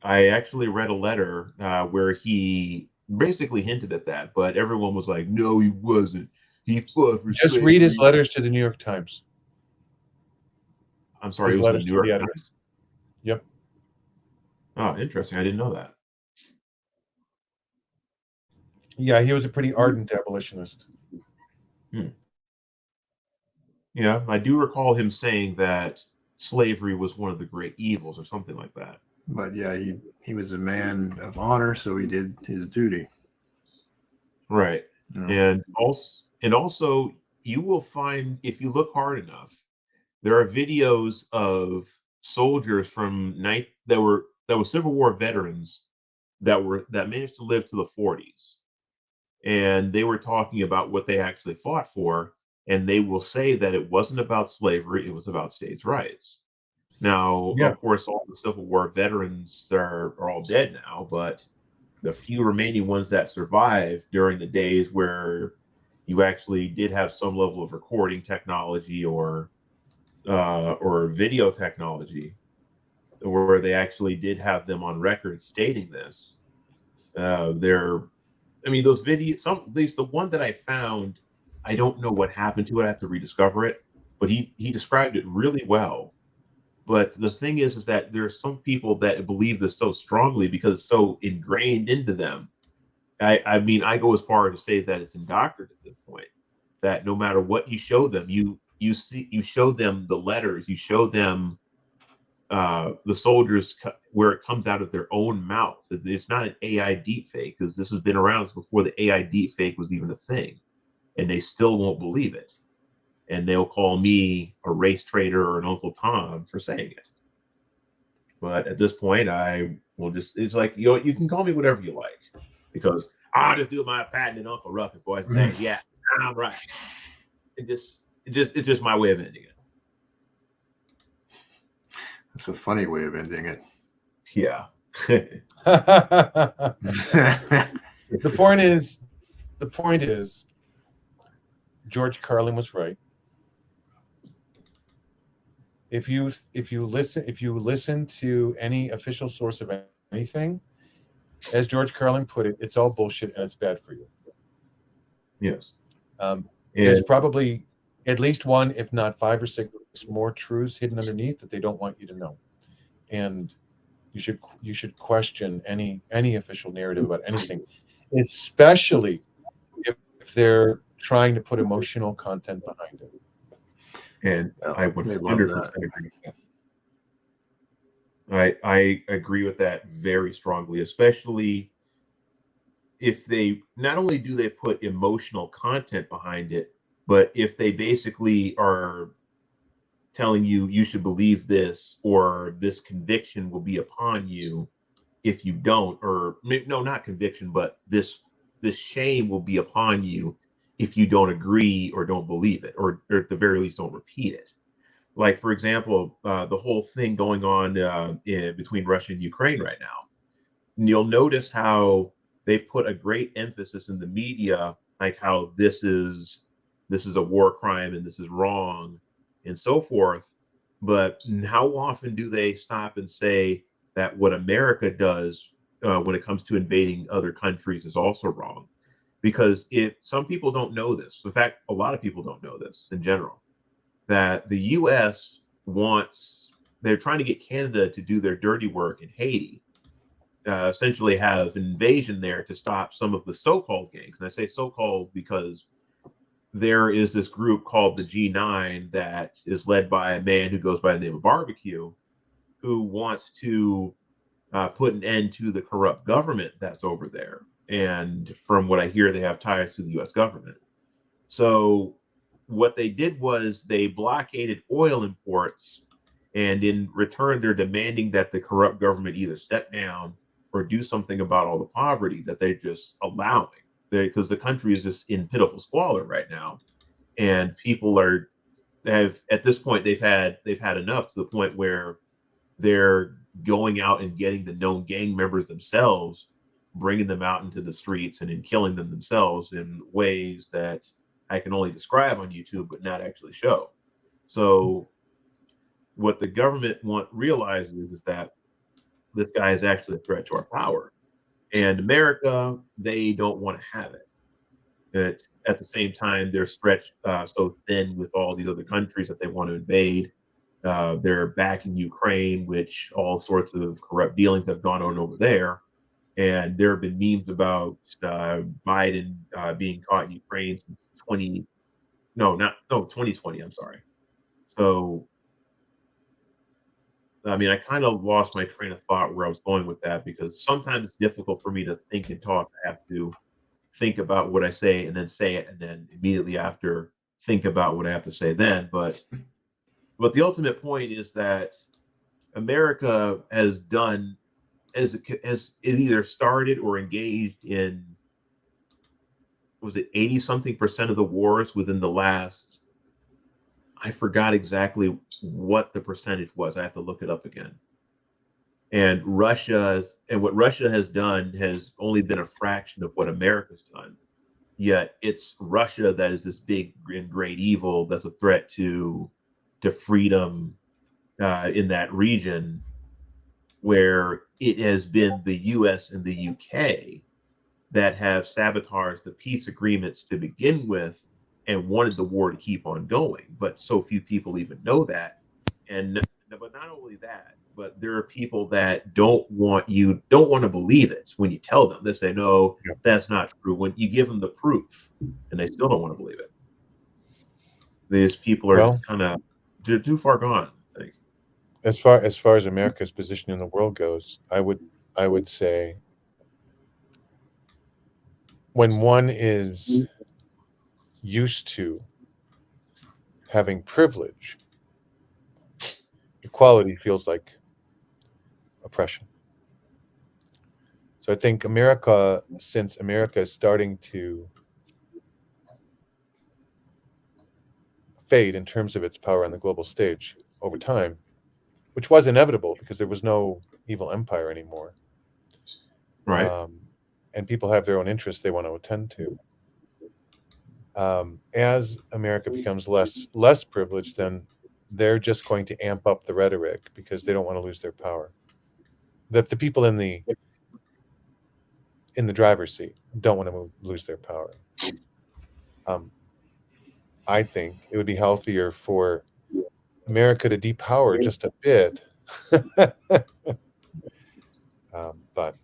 I actually read a letter where he basically hinted at that, but everyone was like, "No, he wasn't. He fought for Just read his slavery." letters to the New York Times. I'm sorry, His it was in the letters New to York the editor. Times. Yep. Oh, interesting. I didn't know that. Yeah, he was a pretty ardent abolitionist. Hmm. Yeah, I do recall him saying that slavery was one of the great evils, or something like that. But yeah, he was a man of honor, so he did his duty. Right. You know? And also, you will find, if you look hard enough, there are videos of soldiers from night that were Civil War veterans that managed to live to the 40s, and they were talking about what they actually fought for, and they will say that it wasn't about slavery, it was about states' rights. Now, Yeah. of course, all the Civil War veterans are all dead now, but the few remaining ones that survived during the days where you actually did have some level of recording technology or video technology, where they actually did have them on record stating this. They're, I mean, those videos, at least the one that I found, I don't know what happened to it. I have to rediscover it, but he described it really well. But the thing is that there's some people that believe this so strongly because it's so ingrained into them. I mean, I go as far as to say that it's indoctrinated at this point. That no matter what you show them, you show them the letters, you show them the soldiers where it comes out of their own mouth. It's not an AI deep fake, because this has been around before the AI deep fake was even a thing, and they still won't believe it. And they'll call me a race traitor or an Uncle Tom for saying it. But at this point, I will just, it's like, you can call me whatever you like, because I'll just do my patented Uncle Ruckus voice and say, yeah, I'm right. It's just my way of ending it. That's a funny way of ending it. Yeah. The point is, George Carlin was right. If you listen to any official source of anything, as George Carlin put it, it's all bullshit and it's bad for you. Yes. There's probably at least one, if not 5 or 6 more truths hidden underneath that they don't want you to know. And you should question any official narrative about anything, especially they're trying to put emotional content behind it. And I They 100% love agree that. with that. I agree with that very strongly, especially if they not only do they put emotional content behind it, but if they basically are telling you you should believe this, or this conviction will be upon you if you don't, or no, not conviction, but this shame will be upon you if you don't agree or don't believe it, or at the very least don't repeat it. Like, for example, the whole thing going on between Russia and Ukraine right now. And you'll notice how they put a great emphasis in the media, like how this is a war crime and this is wrong and so forth. But how often do they stop and say that what America does when it comes to invading other countries is also wrong? Because some people don't know this. In fact, a lot of people don't know this in general, that the U.S. they're trying to get Canada to do their dirty work in Haiti, essentially have an invasion there to stop some of the so-called gangs. And I say so-called because there is this group called the G9 that is led by a man who goes by the name of Barbecue, who wants to put an end to the corrupt government that's over there. And from what I hear, they have ties to the U.S. government. So what they did was they blockaded oil imports, and in return, they're demanding that the corrupt government either step down or do something about all the poverty that they're just allowing. Because the country is just in pitiful squalor right now, and people have at this point they've had enough, to the point where they're going out and getting the known gang members themselves, bringing them out into the streets and then killing them themselves in ways that I can only describe on YouTube but not actually show. So what the government realizes is that this guy is actually a threat to our power. And America, they don't want to have it. But at the same time, they're stretched so thin with all these other countries that they want to invade. They're backing Ukraine, which all sorts of corrupt dealings have gone on over there. And there have been memes about Biden being caught in Ukraine since 2020. I'm sorry. So, I mean, I kind of lost my train of thought where I was going with that, because sometimes it's difficult for me to think and talk. I have to think about what I say and then say it, and then immediately after think about what I have to say then. But the ultimate point is that America has done, has either started or engaged in, was it 80 something percent of the wars within the last, I forgot exactly what the percentage was. I have to look it up again. And what Russia has done has only been a fraction of what America's done. Yet it's Russia that is this big and great evil that's a threat to freedom in that region, where it has been the U.S. and the UK that have sabotaged the peace agreements to begin with and wanted the war to keep on going. But so few people even know that. But not only that, but there are people that don't want to believe it when you tell them. They say, no, that's not true. When you give them the proof, and they still don't want to believe it. These people are just kind of too far gone, I think. As far as America's position in the world goes, I would say, when one is used to having privilege, equality feels like oppression. So I think since America is starting to fade in terms of its power on the global stage over time, which was inevitable because there was no evil empire anymore. Right. And people have their own interests they want to attend to. As America becomes less privileged, then they're just going to amp up the rhetoric because they don't want to lose their power. The people in the driver's seat don't want to lose their power. I think it would be healthier for America to depower just a bit. But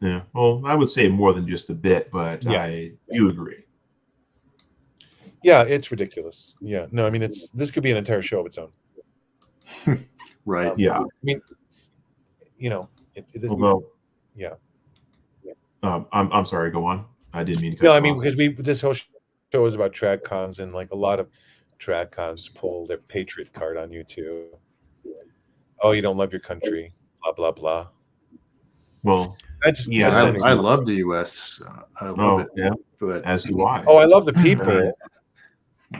yeah, well, I would say more than just a bit, but Yeah. I do agree. Yeah, it's ridiculous. Yeah, no, I mean, this could be an entire show of its own. Right. Yeah. I mean, you know, Although, yeah. I'm sorry. Go on. I didn't mean to cut No, you I mean, off. because this whole show is about tradcons, and like a lot of tradcons pull their patriot card on you too. Oh, you don't love your country, blah blah blah. Well, I just yeah, I I, don't that's I understand. love the U.S. I love oh it, yeah, but as do I. Oh, I love the people.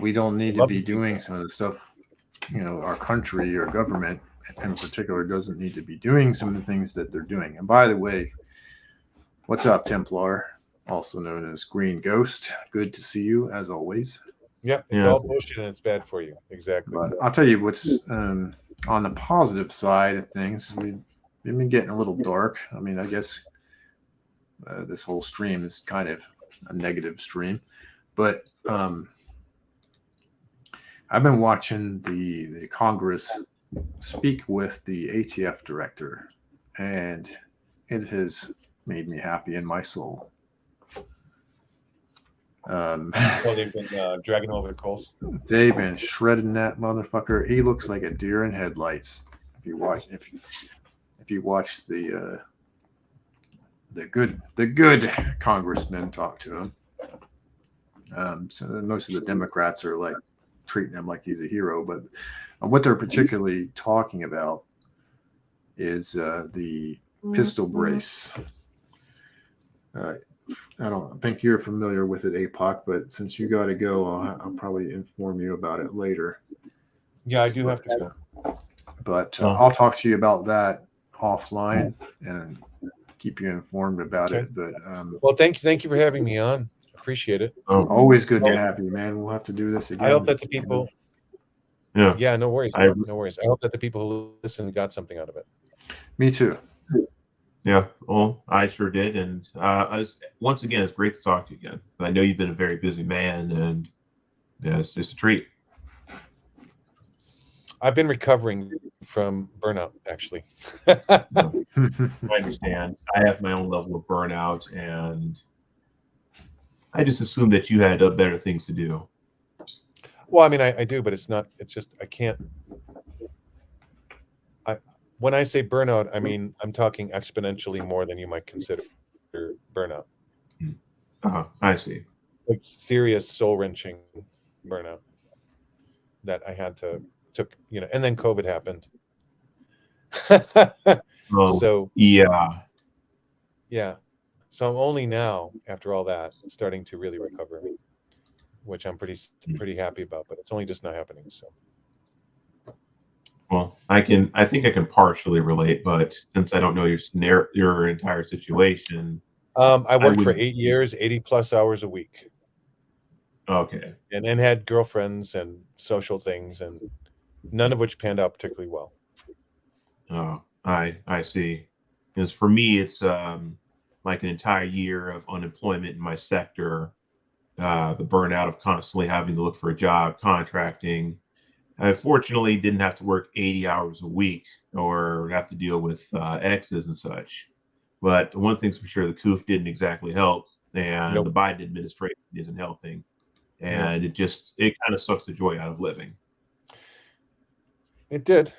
we don't need I to love be the people. doing some of the stuff. Our country or government in particular doesn't need to be doing some of the things that they're doing. And by the way, what's up, Templar? Also known as Green Ghost. Good to see you as always. Yeah, it's Yeah. all bullshit and it's bad for you. Exactly. But I'll tell you what's on the positive side of things. We've been getting a little dark. I mean, I guess this whole stream is kind of a negative stream, but I've been watching the Congress speak with the ATF director, and it has made me happy in my soul. Well, they've been dragging over the coals. They've been shredding that motherfucker. He looks like a deer in headlights. If you watch the good congressmen talk to him. So most of the Democrats are like treating him like he's a hero, but what they're particularly talking about is the pistol brace. I don't think you're familiar with it, Apoc, but since you got to go, I'll probably inform you about it later. Yeah, I do have to go. But I'll talk to you about that offline and keep you informed about it. But well, thank you for having me on. Appreciate it. Always good to have you, man. We'll have to do this again. I hope that the people. Yeah, no worries. No worries. I hope that the people who listen got something out of it. Me too. Yeah, well, I sure did, and once again, it's great to talk to you again. I know you've been a very busy man, and yeah, it's just a treat. I've been recovering from burnout, actually. I understand. I have my own level of burnout, and I just assumed that you had better things to do. Well, I mean, I do, but it's not. It's just I can't. When I say burnout, I mean I'm talking exponentially more than you might consider burnout. I see. Like serious soul-wrenching burnout that I had took, and then COVID happened. So yeah. So I'm only now, after all that, starting to really recover, which I'm pretty happy about. But it's only just not happening. So. Well, I think I can partially relate, but since I don't know your entire situation, I worked for 8 years, 80+ hours a week. Okay. And then had girlfriends and social things, and none of which panned out particularly well. Oh, I see. Because for me, it's like an entire year of unemployment in my sector, the burnout of constantly having to look for a job, contracting. I fortunately didn't have to work 80 hours a week or have to deal with exes and such. But one thing's for sure, the COOF didn't exactly help, and the Biden administration isn't helping. And it kind of sucks the joy out of living. It did.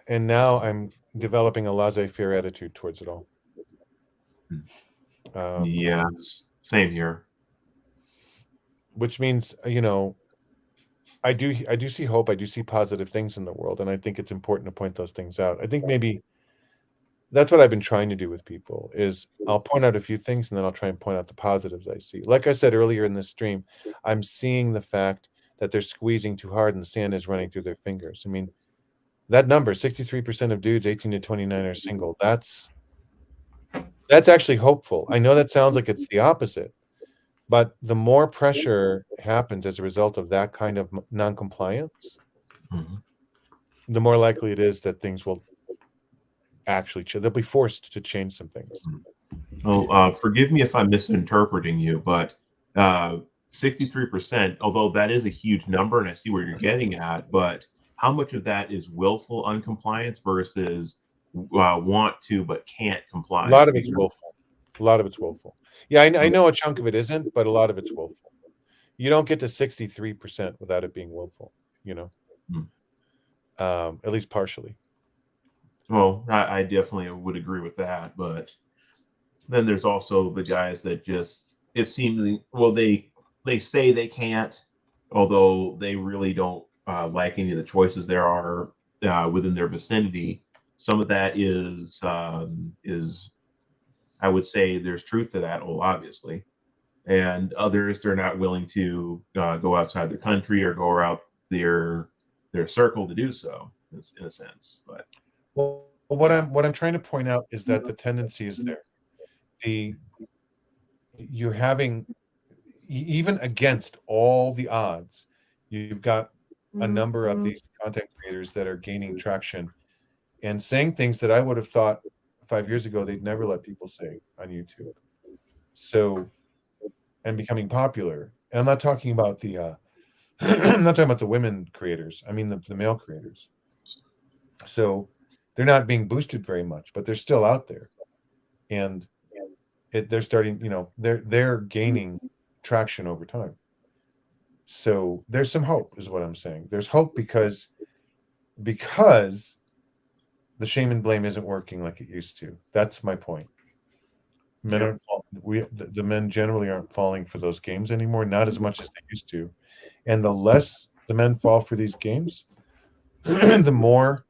And now I'm developing a laissez-faire attitude towards it all. Yeah, same here. Which means, I do see hope. I do see positive things in the world, and I think it's important to point those things out. I think maybe that's what I've been trying to do with people is I'll point out a few things and then I'll try and point out the positives I see. Like I said earlier in this stream, I'm seeing the fact that they're squeezing too hard and the sand is running through their fingers. I mean, that number, 63% of dudes 18 to 29 are single. That's actually hopeful. I know that sounds like it's the opposite. But the more pressure happens as a result of that kind of non-compliance, the more likely it is that things will actually they'll be forced to change some things. Well, forgive me if I'm misinterpreting you, but 63%, although that is a huge number, and I see where you're getting at, but how much of that is willful uncompliance versus want to but can't comply? A lot of it's willful. Yeah, I know a chunk of it isn't, but a lot of it's willful. you don't get to 63% without it being willful, at least partially. Well, I definitely would agree with that, but then there's also the guys that just it seems well they say they can't, although they really don't like any of the choices there are within their vicinity. Some of that is I would say there's truth to that, well, obviously, and others they're not willing to go outside the country or go out their circle to do so, in a sense. But Well, what I'm trying to point out is that the tendency is there. You're having, even against all the odds, you've got a number of these content creators that are gaining traction and saying things that I would have thought 5 years ago they'd never let people say on YouTube. So, and becoming popular. And I'm not talking about the I'm not talking about the women creators. I mean the male creators. So they're not being boosted very much, but they're still out there, and they're starting. They're gaining traction over time. So there's some hope, is what I'm saying. There's hope because the shame and blame isn't working like it used to. That's my point. Men aren't the men generally aren't falling for those games anymore, not as much as they used to. And the less the men fall for these games, the more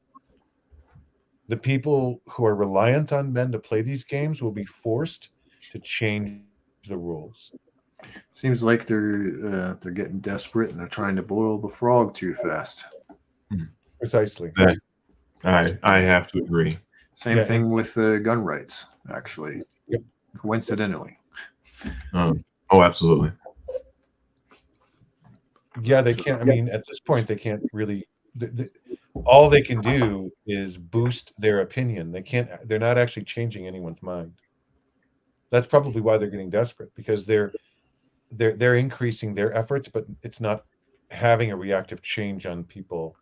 the people who are reliant on men to play these games will be forced to change the rules. Seems like they're getting desperate and they're trying to boil the frog too fast. Precisely. I have to agree. Same thing with gun rights, actually. Yep. Coincidentally. Oh, absolutely. Yeah, they can't. I mean, at this point, they can't really. All they can do is boost their opinion. They can't. They're not actually changing anyone's mind. That's probably why they're getting desperate, because they're increasing their efforts, but it's not having a reactive change on people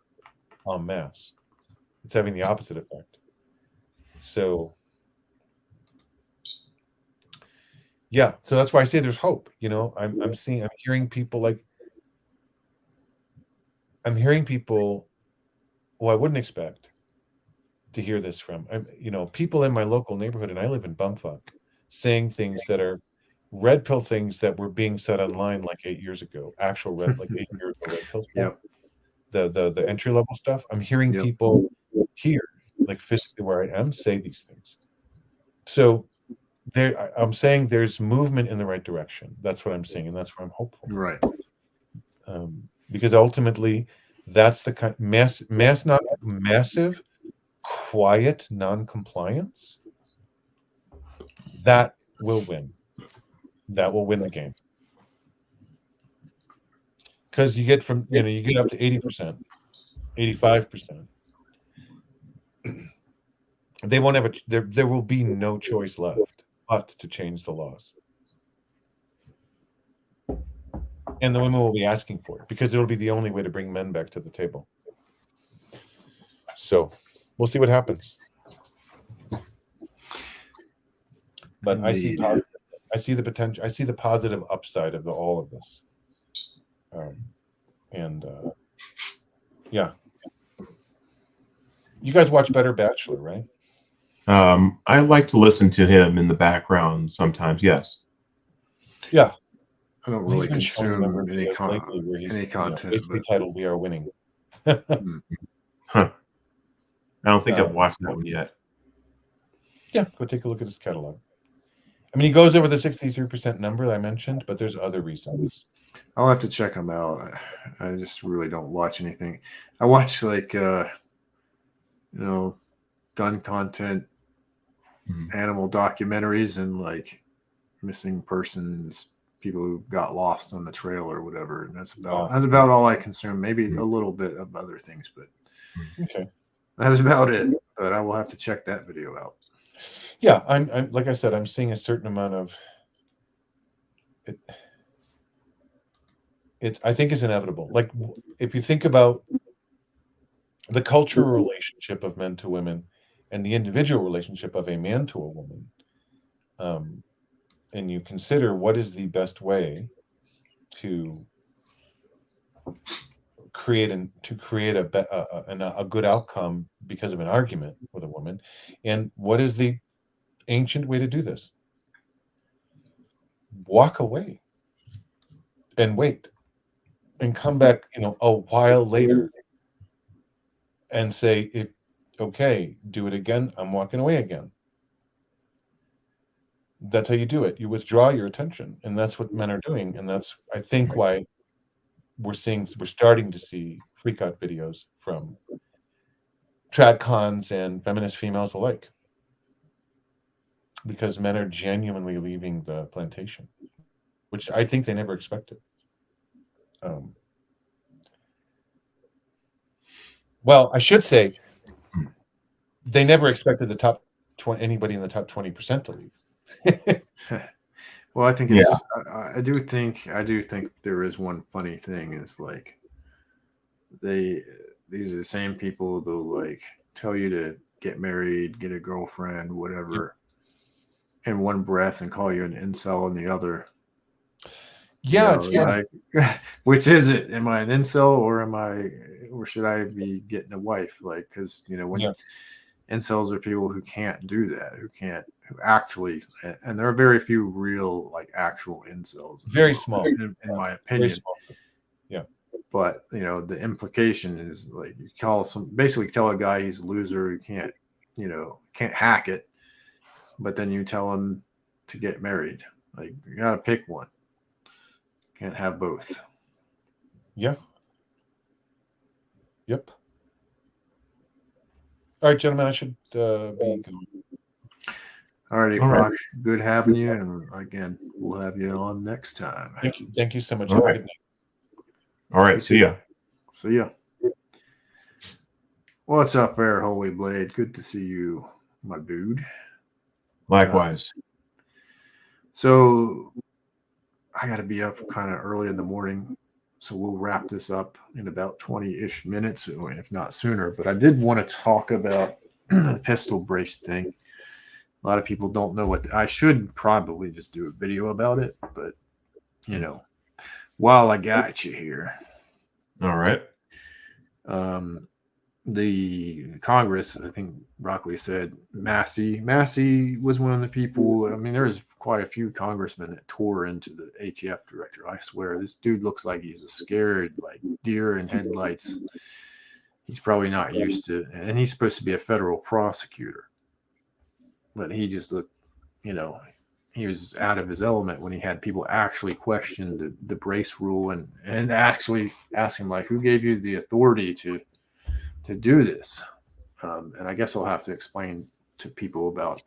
en masse. It's having the opposite effect. So, yeah. So that's why I say there's hope. I'm hearing people who I wouldn't expect to hear this from. People in my local neighborhood, and I live in Bumfuck, saying things that are red pill things that were being said online like 8 years ago. Actual red, like 8 years ago, red pill stuff. Yep. The entry level stuff. I'm hearing people here, like physically where I am, say these things. So I'm saying there's movement in the right direction. That's what I'm saying, and that's why I'm hopeful. Right. Because ultimately, that's the kind not massive, quiet non-compliance that will win. That will win the game. Because you get up to 80%, 85%. They won't have there will be no choice left but to change the laws. And the women will be asking for it, because it'll be the only way to bring men back to the table. So we'll see what happens. But I see the potential. I see the positive upside of all of this. Yeah. You guys watch Better Bachelor, right? I like to listen to him in the background sometimes. Yes. Yeah. I don't really consume any content. Basically titled "We Are Winning." Huh. I don't think I've watched that one yet. Yeah, go take a look at his catalog. I mean, he goes over the 63% number that I mentioned, but there's other reasons. I'll have to check him out. I just really don't watch anything. I watch gun content, animal documentaries, and like missing persons, people who got lost on the trail or whatever. And that's about all I consume. Maybe a little bit of other things, but that's about it. But I will have to check that video out. Yeah, I'm like I said, I'm seeing a certain amount of it. I think it's inevitable. Like, if you think about the cultural relationship of men to women and the individual relationship of a man to a woman, and you consider what is the best way to create a good outcome because of an argument with a woman. And what is the ancient way to do this? Walk away and wait and come back, a while later and say, okay, do it again. I'm walking away again. That's how you do it. You withdraw your attention, and that's what men are doing. And that's, I think, why we're starting to see freak out videos from tradcons and feminist females alike, because men are genuinely leaving the plantation, which I think they never expected. Well, I should say they never expected the top 20, anybody in the top 20% to leave. Well, I think it's. I do think there is one funny thing is like these are the same people who like tell you to get married, get a girlfriend, whatever, in one breath, and call you an incel in the other. Yeah, it's like, which is it? Am I an incel or should I be getting a wife? Like, because when incels are people who can't do that, who actually, and there are very few real like actual incels. Very small, in my opinion. Yeah. But the implication is like you basically tell a guy he's a loser who can't hack it, but then you tell him to get married. Like you gotta pick one. Can't have both. Yeah. Yep. All right, gentlemen, I should be going. All right. Good having you, and again, we'll have you on next time. Thank you so much. All right. All right. See ya. See ya. What's up there, Holy Blade? Good to see you, my dude. Likewise. So I got to be up kind of early in the morning, so we'll wrap this up in about 20-ish minutes, if not sooner. But I did want to talk about the pistol brace thing. A lot of people don't know I should probably just do a video about it, but while I got you here. All right. The Congress, I think Broccoli said Massey was one of the people. I mean, there's quite a few congressmen that tore into the ATF director. I swear, this dude looks like he's a scared like deer in headlights. He's probably not used to, and he's supposed to be a federal prosecutor, but he just looked, he was out of his element when he had people actually question the brace rule and actually ask him like, who gave you the authority to do this? And I guess I'll have to explain to people about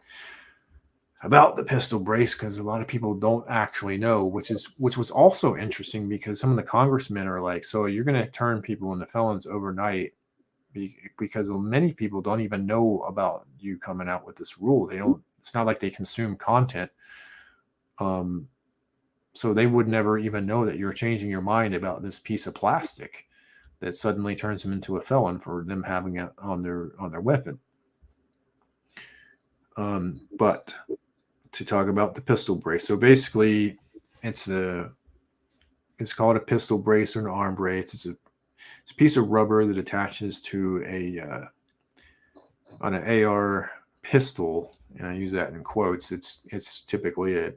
the pistol brace, because a lot of people don't actually know, which was also interesting, because some of the congressmen are like, so you're going to turn people into felons overnight, because many people don't even know about you coming out with this rule. It's not like they consume content. So they would never even know that you're changing your mind about this piece of plastic that suddenly turns them into a felon for them having it on their weapon. But to talk about the pistol brace, so basically, it's called a pistol brace or an arm brace. It's a piece of rubber that attaches to on an AR pistol, and I use that in quotes. It's typically a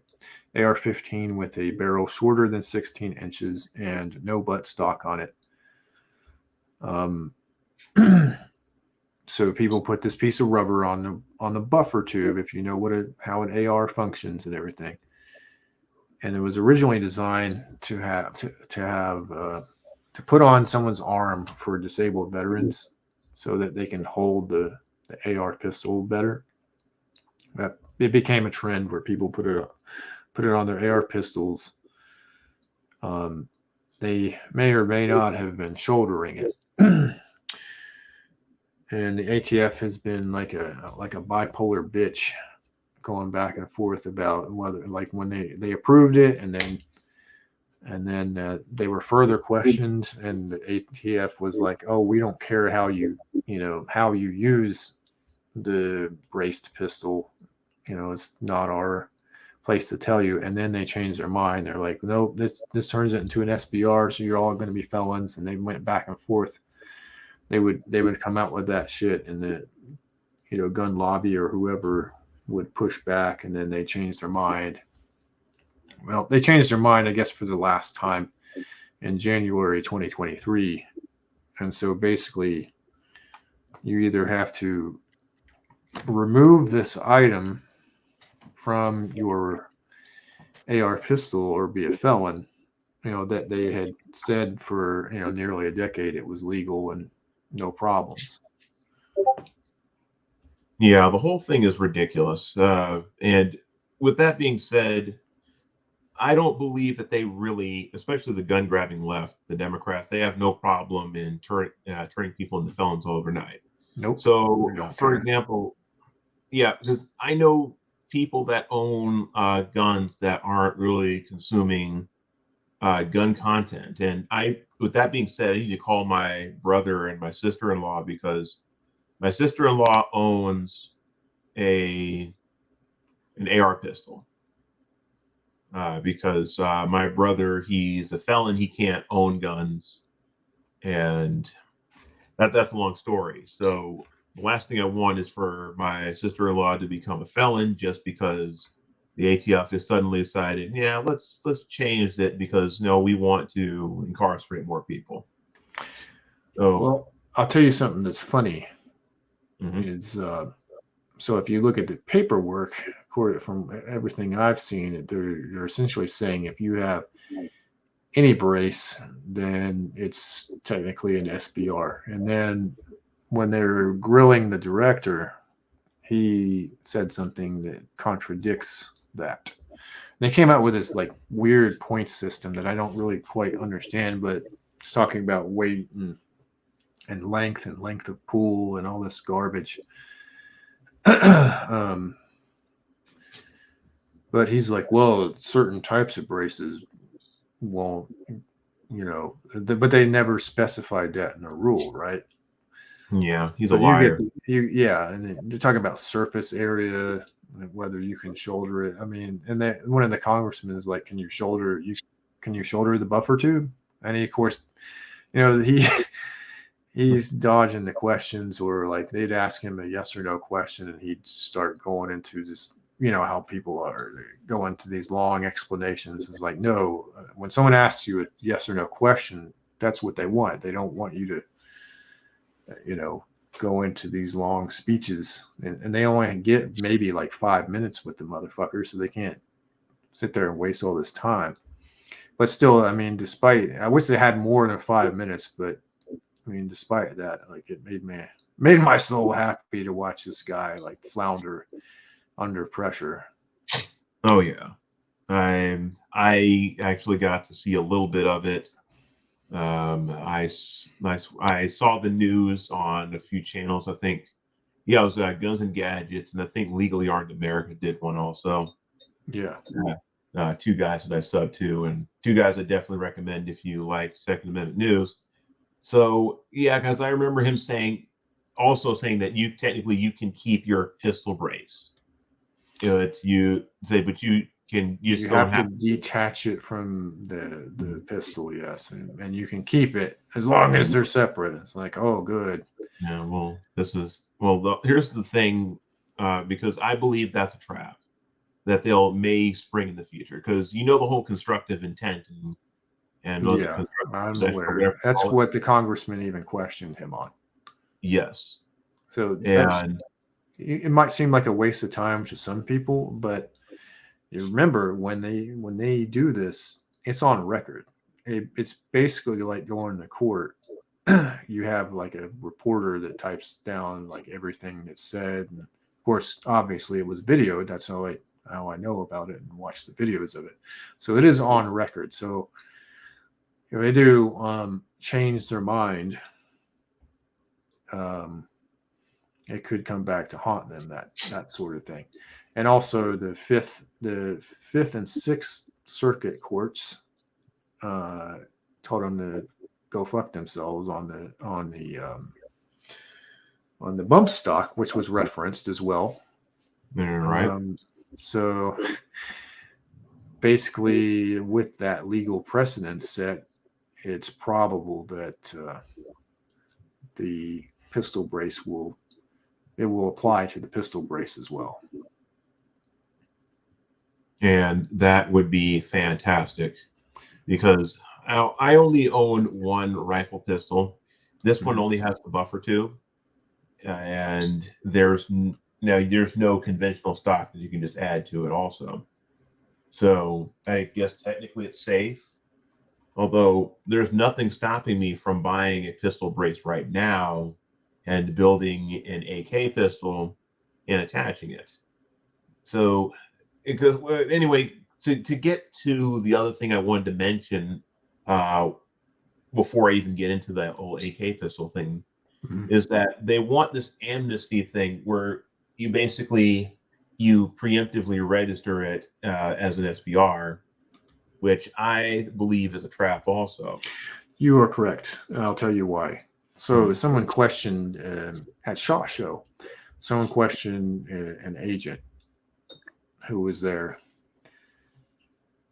AR-15 with a barrel shorter than 16 inches and no buttstock on it. So people put this piece of rubber on the buffer tube, if you know how an AR functions and everything. And it was originally designed to put on someone's arm for disabled veterans, so that they can hold the AR pistol better. But it became a trend where people put it on their AR pistols. They may or may not have been shouldering it. And the ATF has been like a bipolar bitch, going back and forth about whether, like, when they approved it, and then they were further questioned, and the ATF was like, oh, we don't care how you use the braced pistol. It's not our place to tell you, and then they changed their mind. They're like, nope, this turns it into an SBR, so you're all going to be felons. And they went back and forth. They would come out with that shit, and the gun lobby or whoever would push back, and then they changed their mind. Well, they changed their mind, I guess, for the last time in January 2023. And so basically, you either have to remove this item from your AR pistol or be a felon. That they had said for nearly a decade it was legal and no problems. Yeah, the whole thing is ridiculous. And with that being said, I don't believe that they really, especially the gun grabbing left, the Democrats, they have no problem in turning people into felons overnight. Nope. So, We don't for care. example, yeah, because I know people that own guns that aren't really consuming gun content. And with that being said, I need to call my brother and my sister-in-law, because my sister-in-law owns an AR pistol. Because my brother, he's a felon, he can't own guns, and that's a long story. So the last thing I want is for my sister-in-law to become a felon just because the ATF has suddenly decided, yeah, let's change it because we want to incarcerate more people. So, Well, I'll tell you something that's funny. Mhm. Is so if you look at the paperwork, from everything I've seen, they're essentially saying if you have any brace, then it's technically an SBR. And then when they're grilling the director, he said something that contradicts that. They came out with this like weird point system that I don't really quite understand, but it's talking about weight and length of pull and all this garbage. But he's like, well, certain types of braces won't, but they never specified that in the rule, right? Yeah, he's So a liar. and they're talking about surface area, whether you can shoulder it. I mean, and one of the congressmen is like, can you shoulder the buffer tube? And he, of course, he's dodging the questions, or like they'd ask him a yes or no question, and he'd start going into this. How people are go into these long explanations. It's like, no, when someone asks you a yes or no question, that's what they want. They don't want you to, go into these long speeches, and they only get maybe like 5 minutes with the motherfucker, so they can't sit there and waste all this time. But still, I mean, I wish they had more than 5 minutes, but I mean, despite that, like it made my soul happy to watch this guy like flounder under pressure. Oh yeah, I actually got to see a little bit of it. I saw the news on a few channels. I think, yeah, it was Guns and Gadgets, and I think Legally Armed America did one also. Yeah. Two guys that I sub to, and two guys I definitely recommend if you like Second Amendment news. So yeah, because I remember him saying that you can keep your pistol brace. But you just don't have to detach it from the pistol, yes, and you can keep it as long as they're separate. It's like, oh, good. Yeah, well, here's the thing, because I believe that's a trap that they'll may spring in the future, because the whole constructive intent and Yeah, I'm aware. That's what the congressman even questioned him on. Yes. So And it might seem like a waste of time to some people, but you remember when they do this, it's on record. It's basically like going to court. You have like a reporter that types down like everything that's said, and of course, obviously, it was videoed. That's how I know about it and watch the videos of it. So it is on record. So if they do change their mind, it could come back to haunt them, that sort of thing. And also the fifth and sixth circuit courts told them to go fuck themselves on the bump stock, which was referenced as well. right. So basically, with that legal precedent set, it's probable that the pistol brace will apply to the pistol brace as well. And that would be fantastic because I only own one rifle pistol. This one only has the buffer tube, and there's no conventional stock that you can just add to it also. So I guess technically it's safe, although there's nothing stopping me from buying a pistol brace right now and building an AK pistol and attaching it. So, because anyway, to get to the other thing I wanted to mention uh, before I even get into that whole AK pistol thing is that they want this amnesty thing where you basically you preemptively register it as an SBR, which I believe is a trap also. You are correct. I'll tell you why. So someone questioned at SHOT Show, someone questioned an agent who was there,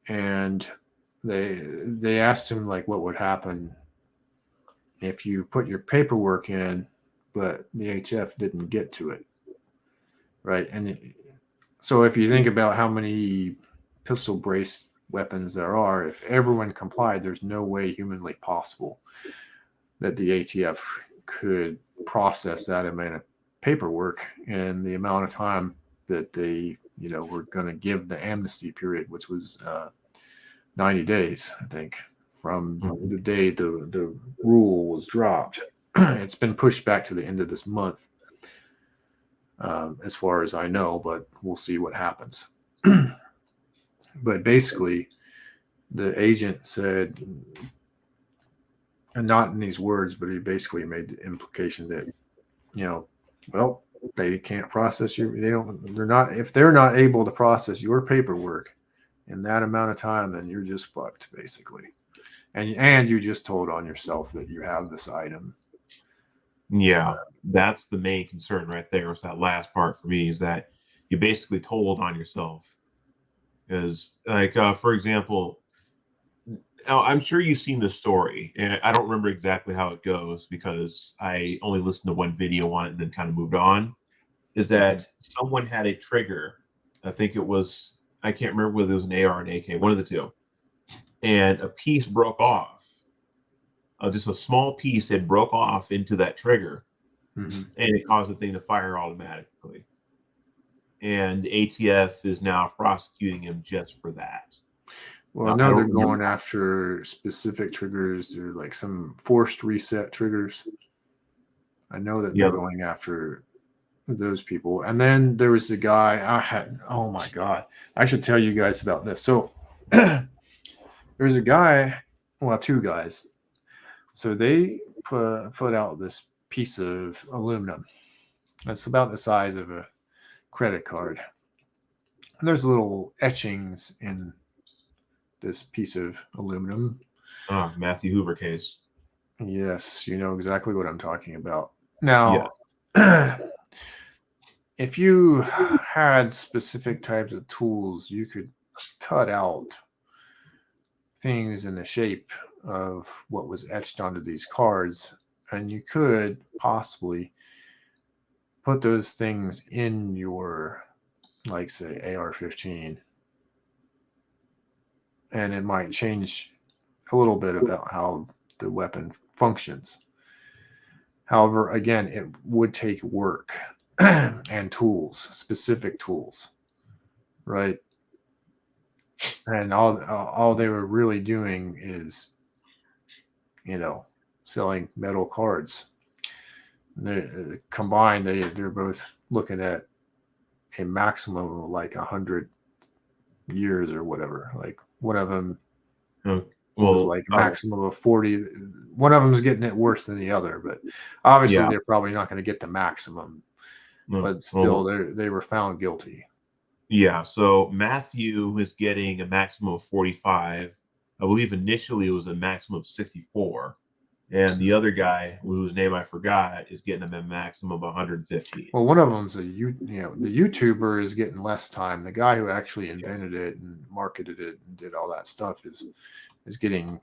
and they asked him like what would happen if you put your paperwork in, but the ATF didn't get to it, right? And so if you think about how many pistol brace weapons there are, if everyone complied, there's no way humanly possible that the ATF could process that amount of paperwork in the amount of time that they, were going to give the amnesty period, which was 90 days, I think, from the day the rule was dropped. It's been pushed back to the end of this month, as far as I know, but we'll see what happens. But basically, the agent said, and not in these words, but he basically made the implication that, well, they can't process if they're not able to process your paperwork in that amount of time, then you're just fucked, basically. And you just told on yourself that you have this item. Yeah, that's the main concern right there. Is that last part for me is that you basically told on yourself. Because, like, for example, I'm sure you've seen the story, and I don't remember exactly how it goes because I only listened to one video on it and then kind of moved on. Is that someone had a trigger? I think it was, I can't remember whether it was an AR or an AK, one of the two, and a piece broke off. Just a small piece had broke off into that trigger, and it caused the thing to fire automatically. And the ATF is now prosecuting him just for that. Well, no, they're going after specific triggers. They're like some forced reset triggers. I know that they're going after those people. And then there was the guy oh my God, I should tell you guys about this. So there's a guy, well, two guys. So they put out this piece of aluminum. It's about the size of a credit card. And there's little etchings in this piece of aluminum. Matthew Hoover case. Yes, you know exactly what I'm talking about. Now, if you had specific types of tools, you could cut out things in the shape of what was etched onto these cards, and you could possibly put those things in your, like, say, AR-15, and it might change a little bit about how the weapon functions. However, again, it would take work and tools, specific tools, right? And all they were really doing is, selling metal cards. Combined, they're both looking at a maximum of like 100 years or whatever. Like one of them was like maximum of 40. One of them is getting it worse than the other, but obviously they're probably not going to get the maximum. But still, they were found guilty. Yeah, so Matthew is getting a maximum of 45. I believe initially it was a maximum of 64. and the other guy, whose name I forgot, is getting a maximum of 115. Well, one of them's the YouTuber is getting less time. The guy who actually invented it and marketed it and did all that stuff is getting,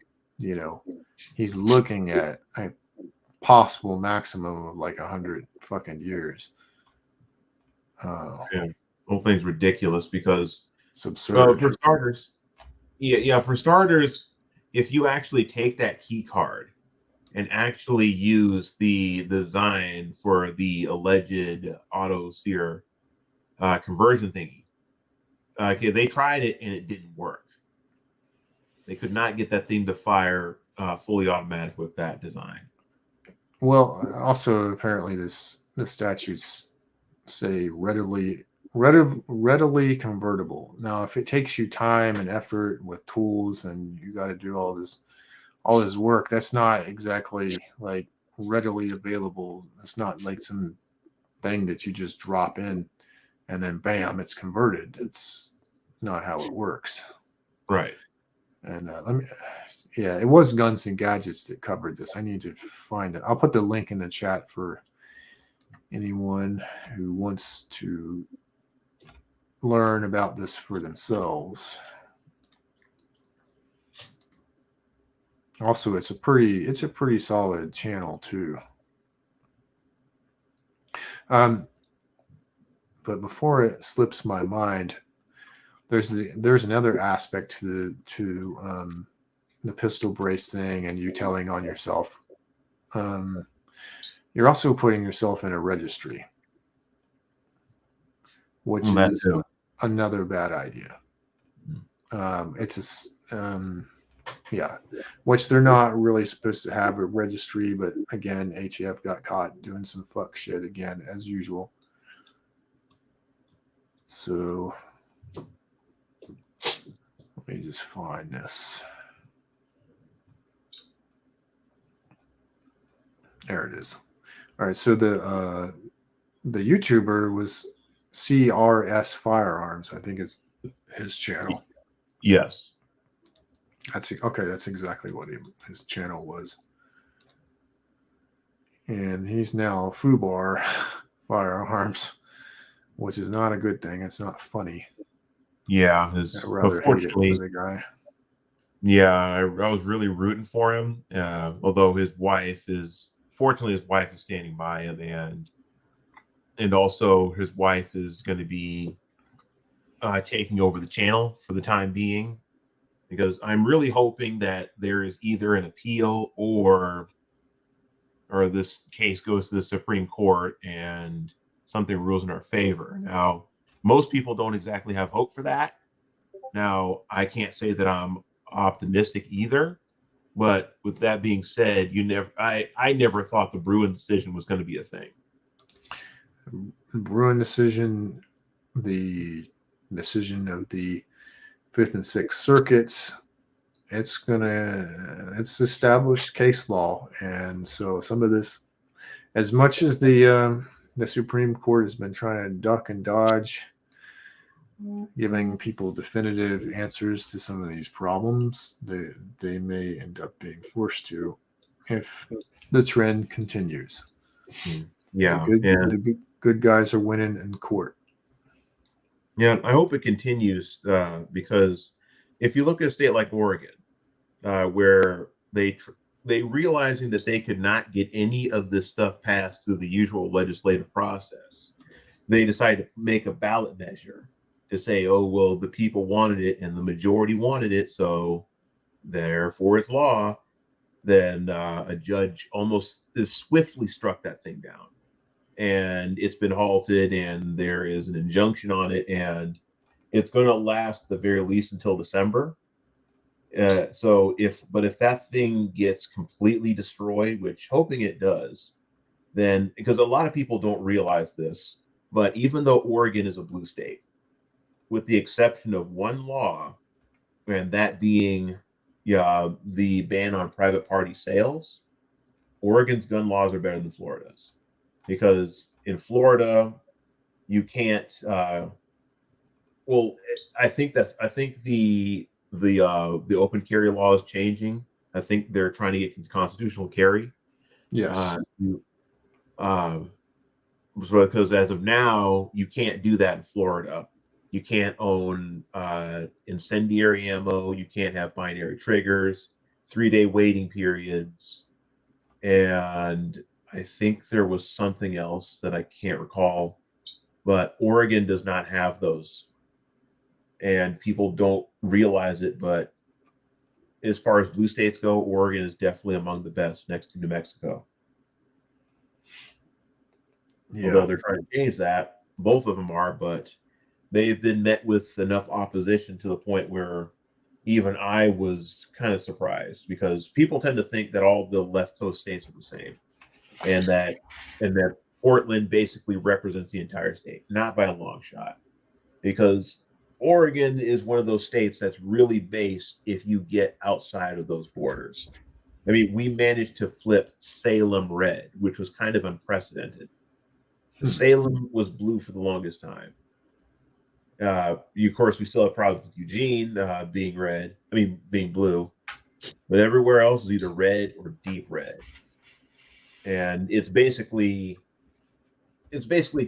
he's looking at a possible maximum of like 100 fucking years. Yeah, the whole thing's ridiculous because It's absurd. for starters, for starters, if you actually take that key card and actually use the design for the alleged auto sear conversion thingy, okay, they tried it and it didn't work. They could not get that thing to fire fully automatic with that design. Well, also apparently the statutes say readily convertible. Now, if it takes you time and effort with tools and you got to do all this work, that's not exactly like readily available. It's not like some thing that you just drop in and then bam, it's converted. It's not how it works. Right. And it was Guns and Gadgets that covered this. I need to find it. I'll put the link in the chat for anyone who wants to learn about this for themselves. Also, it's a pretty solid channel too. But before it slips my mind, there's another aspect to the pistol brace thing and you telling on yourself. You're also putting yourself in a registry, which is another bad idea. Which they're not really supposed to have a registry, but again, ATF got caught doing some fuck shit again as usual. So let me just find this. There it is. All right, so the YouTuber was CRS Firearms, I think is his channel. Yes. That's exactly what his channel was. And he's now FUBAR Firearms, which is not a good thing. It's not funny. Yeah, I rather hate it for the guy. Yeah, I was really rooting for him. Although his wife is standing by him, and also his wife is going to be taking over the channel for the time being, because I'm really hoping that there is either an appeal or this case goes to the Supreme Court and something rules in our favor. Now, most people don't exactly have hope for that. Now, I can't say that I'm optimistic either, but with that being said, I never thought the Bruin decision was going to be a thing. Bruin decision, the decision of the Fifth and Sixth Circuits, it's established case law, and so some of this, as much as the Supreme Court has been trying to duck and dodge giving people definitive answers to some of these problems, they may end up being forced to if the trend continues. Yeah, the good guys are winning in court. Yeah, I hope it continues because if you look at a state like Oregon, where they realizing that they could not get any of this stuff passed through the usual legislative process, they decided to make a ballot measure to say, oh, well, the people wanted it and the majority wanted it, so therefore it's law. Then a judge almost swiftly struck that thing down, and it's been halted, and there is an injunction on it, and it's going to last the very least until December. So if that thing gets completely destroyed, which hoping it does, then, because a lot of people don't realize this, but even though Oregon is a blue state, with the exception of one law, and that being the ban on private party sales, Oregon's gun laws are better than Florida's, because in Florida you can't. I think the open carry law is changing, I think they're trying to get constitutional carry. Yes. Because as of now, you can't do that in Florida. You can't own incendiary ammo. You can't have binary triggers, 3-day waiting periods, and I think there was something else that I can't recall. But Oregon does not have those, and people don't realize it. But as far as blue states go, Oregon is definitely among the best, next to New Mexico. Although Yeah. they're trying to change that, both of them are, but they've been met with enough opposition to the point where even I was kind of surprised, because people tend to think that all the left coast states are the same, and that Portland basically represents the entire state. Not by a long shot, because Oregon is one of those states that's really based if you get outside of those borders. I mean, we managed to flip Salem red, which was kind of unprecedented. Salem was blue for the longest time. Of course, we still have problems with Eugene being red. I mean, being blue, but everywhere else is either red or deep red, and it's basically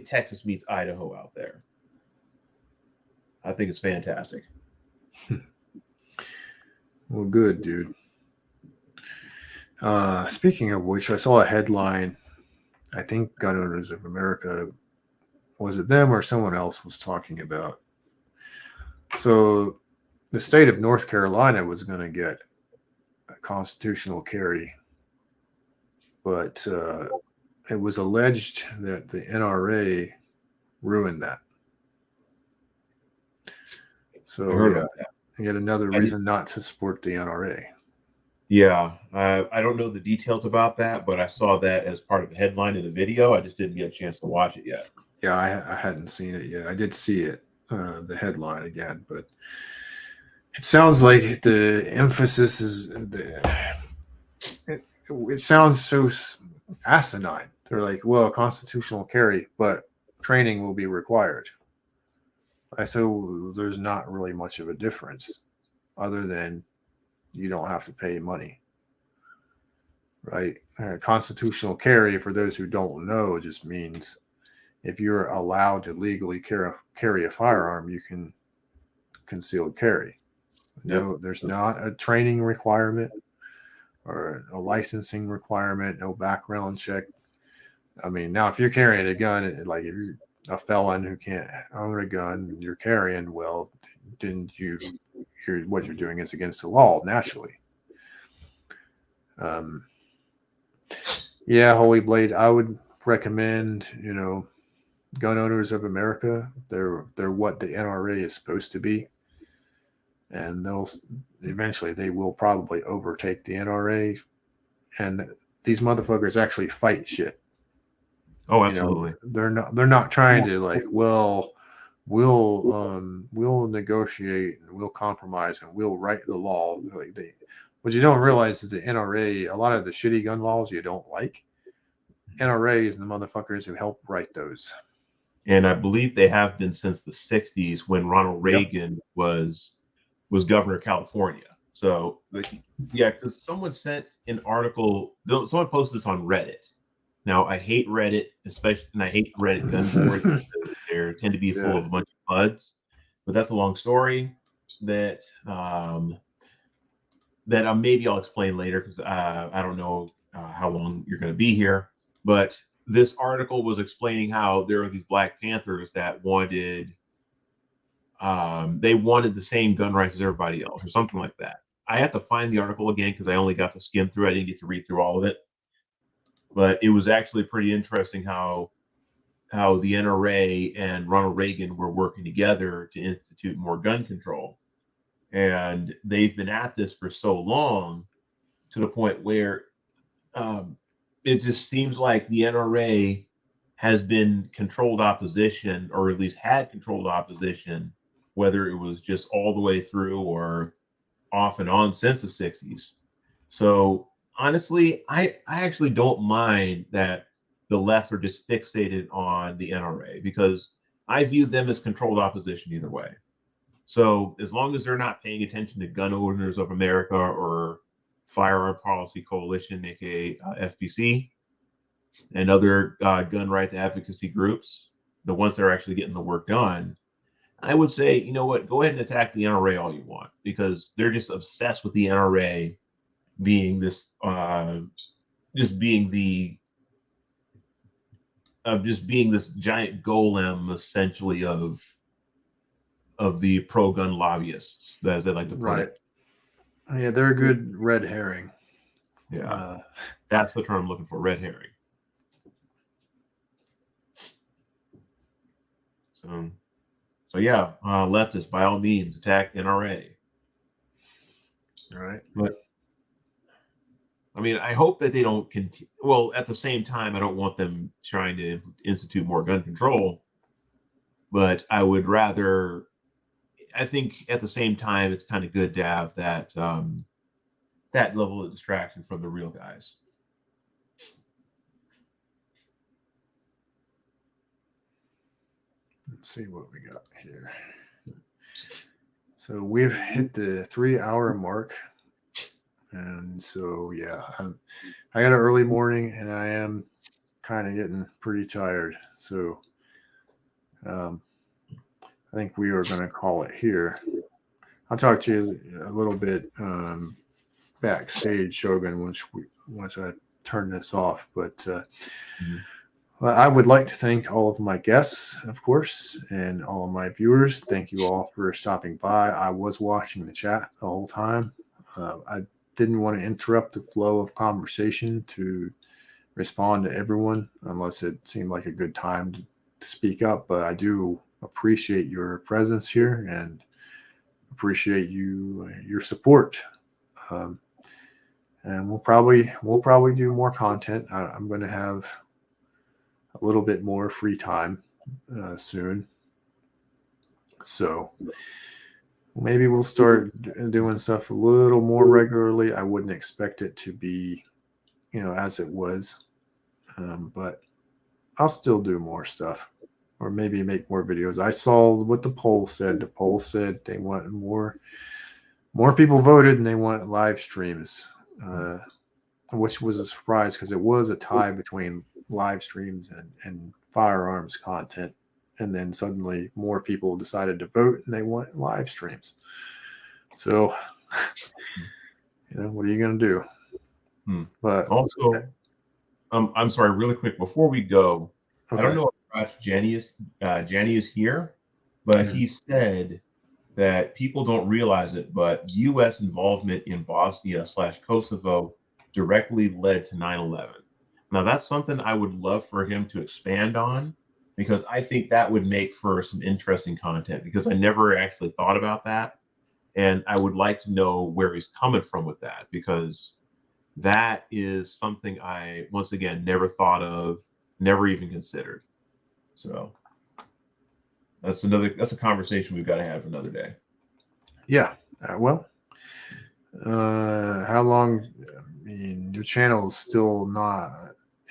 Texas meets Idaho out there. I think it's fantastic. Well, good, dude. Speaking of which, I saw a headline. I think Gun Owners of America, was it them or someone else was talking about? So the state of North Carolina was going to get a constitutional carry, but it was alleged that the NRA ruined that. So I heard yeah, about that. yet another reason not to support the NRA. Yeah, I don't know the details about that, but I saw that as part of the headline in the video. I just didn't get a chance to watch it yet. Yeah, I hadn't seen it yet. I did see it, the headline again, but it sounds like the emphasis is it sounds so asinine. They're like, well, constitutional carry, but training will be required. So there's not really much of a difference, other than you don't have to pay money, right? Constitutional carry, for those who don't know, just means if you're allowed to legally carry a firearm, you can concealed carry. No, Yep. there's not a training requirement or a licensing requirement, no background check. I mean, now if you're carrying a gun, like if you're a felon who can't own a gun, you're carrying, well, then what you're doing is against the law, naturally. Yeah, Holy Blade, I would recommend, Gun Owners of America. They're what the NRA is supposed to be, and they will probably overtake the NRA. And these motherfuckers actually fight shit. Oh, absolutely. They're not trying to like, well, we'll negotiate and we'll compromise and we'll write the law. What you don't realize is the NRA, a lot of the shitty gun laws you don't like, NRA is the motherfuckers who help write those. And I believe they have been since the 60s, when Ronald Reagan was governor of California. So yeah, because someone sent an article, someone posted this on Reddit. Now, I hate Reddit, especially, and I hate Reddit gun boards. They tend to be full of a bunch of buds, but that's a long story that maybe I'll explain later, because I don't know how long you're going to be here. But this article was explaining how there are these Black Panthers that wanted the same gun rights as everybody else, or something like that. I have to find the article again because I only got to skim through. I didn't get to read through all of it. But it was actually pretty interesting how the NRA and Ronald Reagan were working together to institute more gun control. And they've been at this for so long, to the point where it just seems like the NRA has been controlled opposition, or at least had controlled opposition, whether it was just all the way through or off and on since the 60s. So honestly, I actually don't mind that the left are just fixated on the NRA, because I view them as controlled opposition either way. So as long as they're not paying attention to Gun Owners of America or Firearm Policy Coalition, aka FPC, and other gun rights advocacy groups, the ones that are actually getting the work done, I would say, you know what, go ahead and attack the NRA all you want, because they're just obsessed with the NRA being this, just being this giant golem, essentially, of the pro-gun lobbyists, as they like to put Right. it. Yeah, they're a good red herring. Yeah, that's the term I'm looking for, red herring. So yeah, leftists, by all means, attack NRA. Right. But I mean, I hope that they don't continue. Well, at the same time, I don't want them trying to institute more gun control. But I would rather. I think at the same time, it's kind of good to have that that level of distraction from the real guys. Let's see what we got here. So we've hit the 3-hour mark. And so, yeah, I got an early morning and I am kind of getting pretty tired. So I think we are going to call it here. I'll talk to you a little bit backstage, Shogun, once I turn this off. But well, I would like to thank all of my guests, of course, and all of my viewers. Thank you all for stopping by. I was watching the chat the whole time. I didn't want to interrupt the flow of conversation to respond to everyone unless it seemed like a good time to speak up. But I do appreciate your presence here and appreciate your support. And we'll probably do more content. I'm going to have a little bit more free time soon, so maybe we'll start doing stuff a little more regularly. I wouldn't expect it to be, as it was, but I'll still do more stuff, or maybe make more videos. I saw what the poll said. The poll said they want more people voted, and they want live streams, which was a surprise because it was a tie between live streams and firearms content. And then suddenly more people decided to vote and they want live streams. So, what are you going to do? But also, I'm sorry, really quick before we go, okay. I don't know if Jenny is here, but he said that people don't realize it, but U.S. involvement in Bosnia/Kosovo directly led to 9/11. Now, that's something I would love for him to expand on, because I think that would make for some interesting content, because I never actually thought about that. And I would like to know where he's coming from with that, because that is something I, once again, never thought of, never even considered. So that's a conversation we've got to have another day. Yeah. Well, how long? I mean, your channel is still not.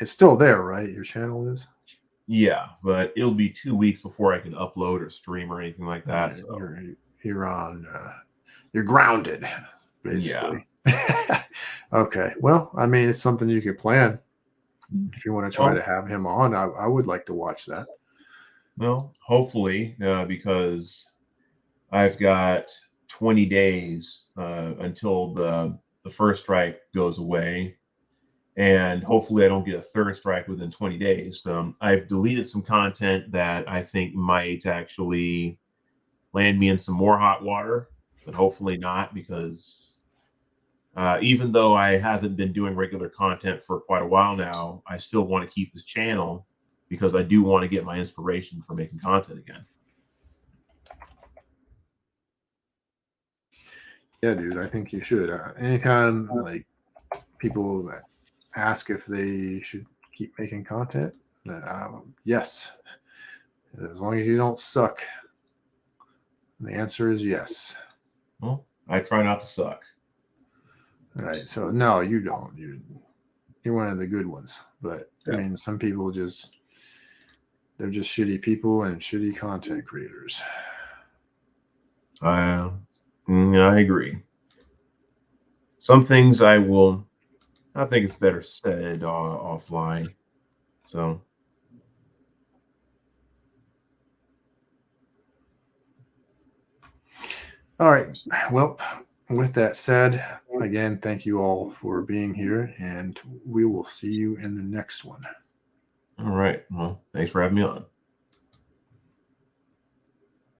It's still there, right? Your channel is. Yeah, but it'll be 2 weeks before I can upload or stream or anything like that. Yeah, so. You're on. You're grounded, basically. Yeah. Okay. Well, I mean, it's something you could plan if you want to try to have him on. I would like to watch that. Well, hopefully, because I've got 20 days until the first strike goes away. And hopefully I don't get a third strike within 20 days. I've deleted some content that I think might actually land me in some more hot water, but hopefully not, because even though I haven't been doing regular content for quite a while now, I still want to keep this channel, because I do want to get my inspiration for making content again. Yeah, dude, I think you should. Anytime like people ask if they should keep making content, yes, as long as you don't suck. The answer is yes. Well, I try not to suck. All right. So no, you don't. You're one of the good ones. But yeah. I mean, some people they're just shitty people and shitty content creators. I agree. some things I think it's better said offline. So, All right. Well, with that said, again, thank you all for being here, and we will see you in the next one. all right. Well, thanks for having me on.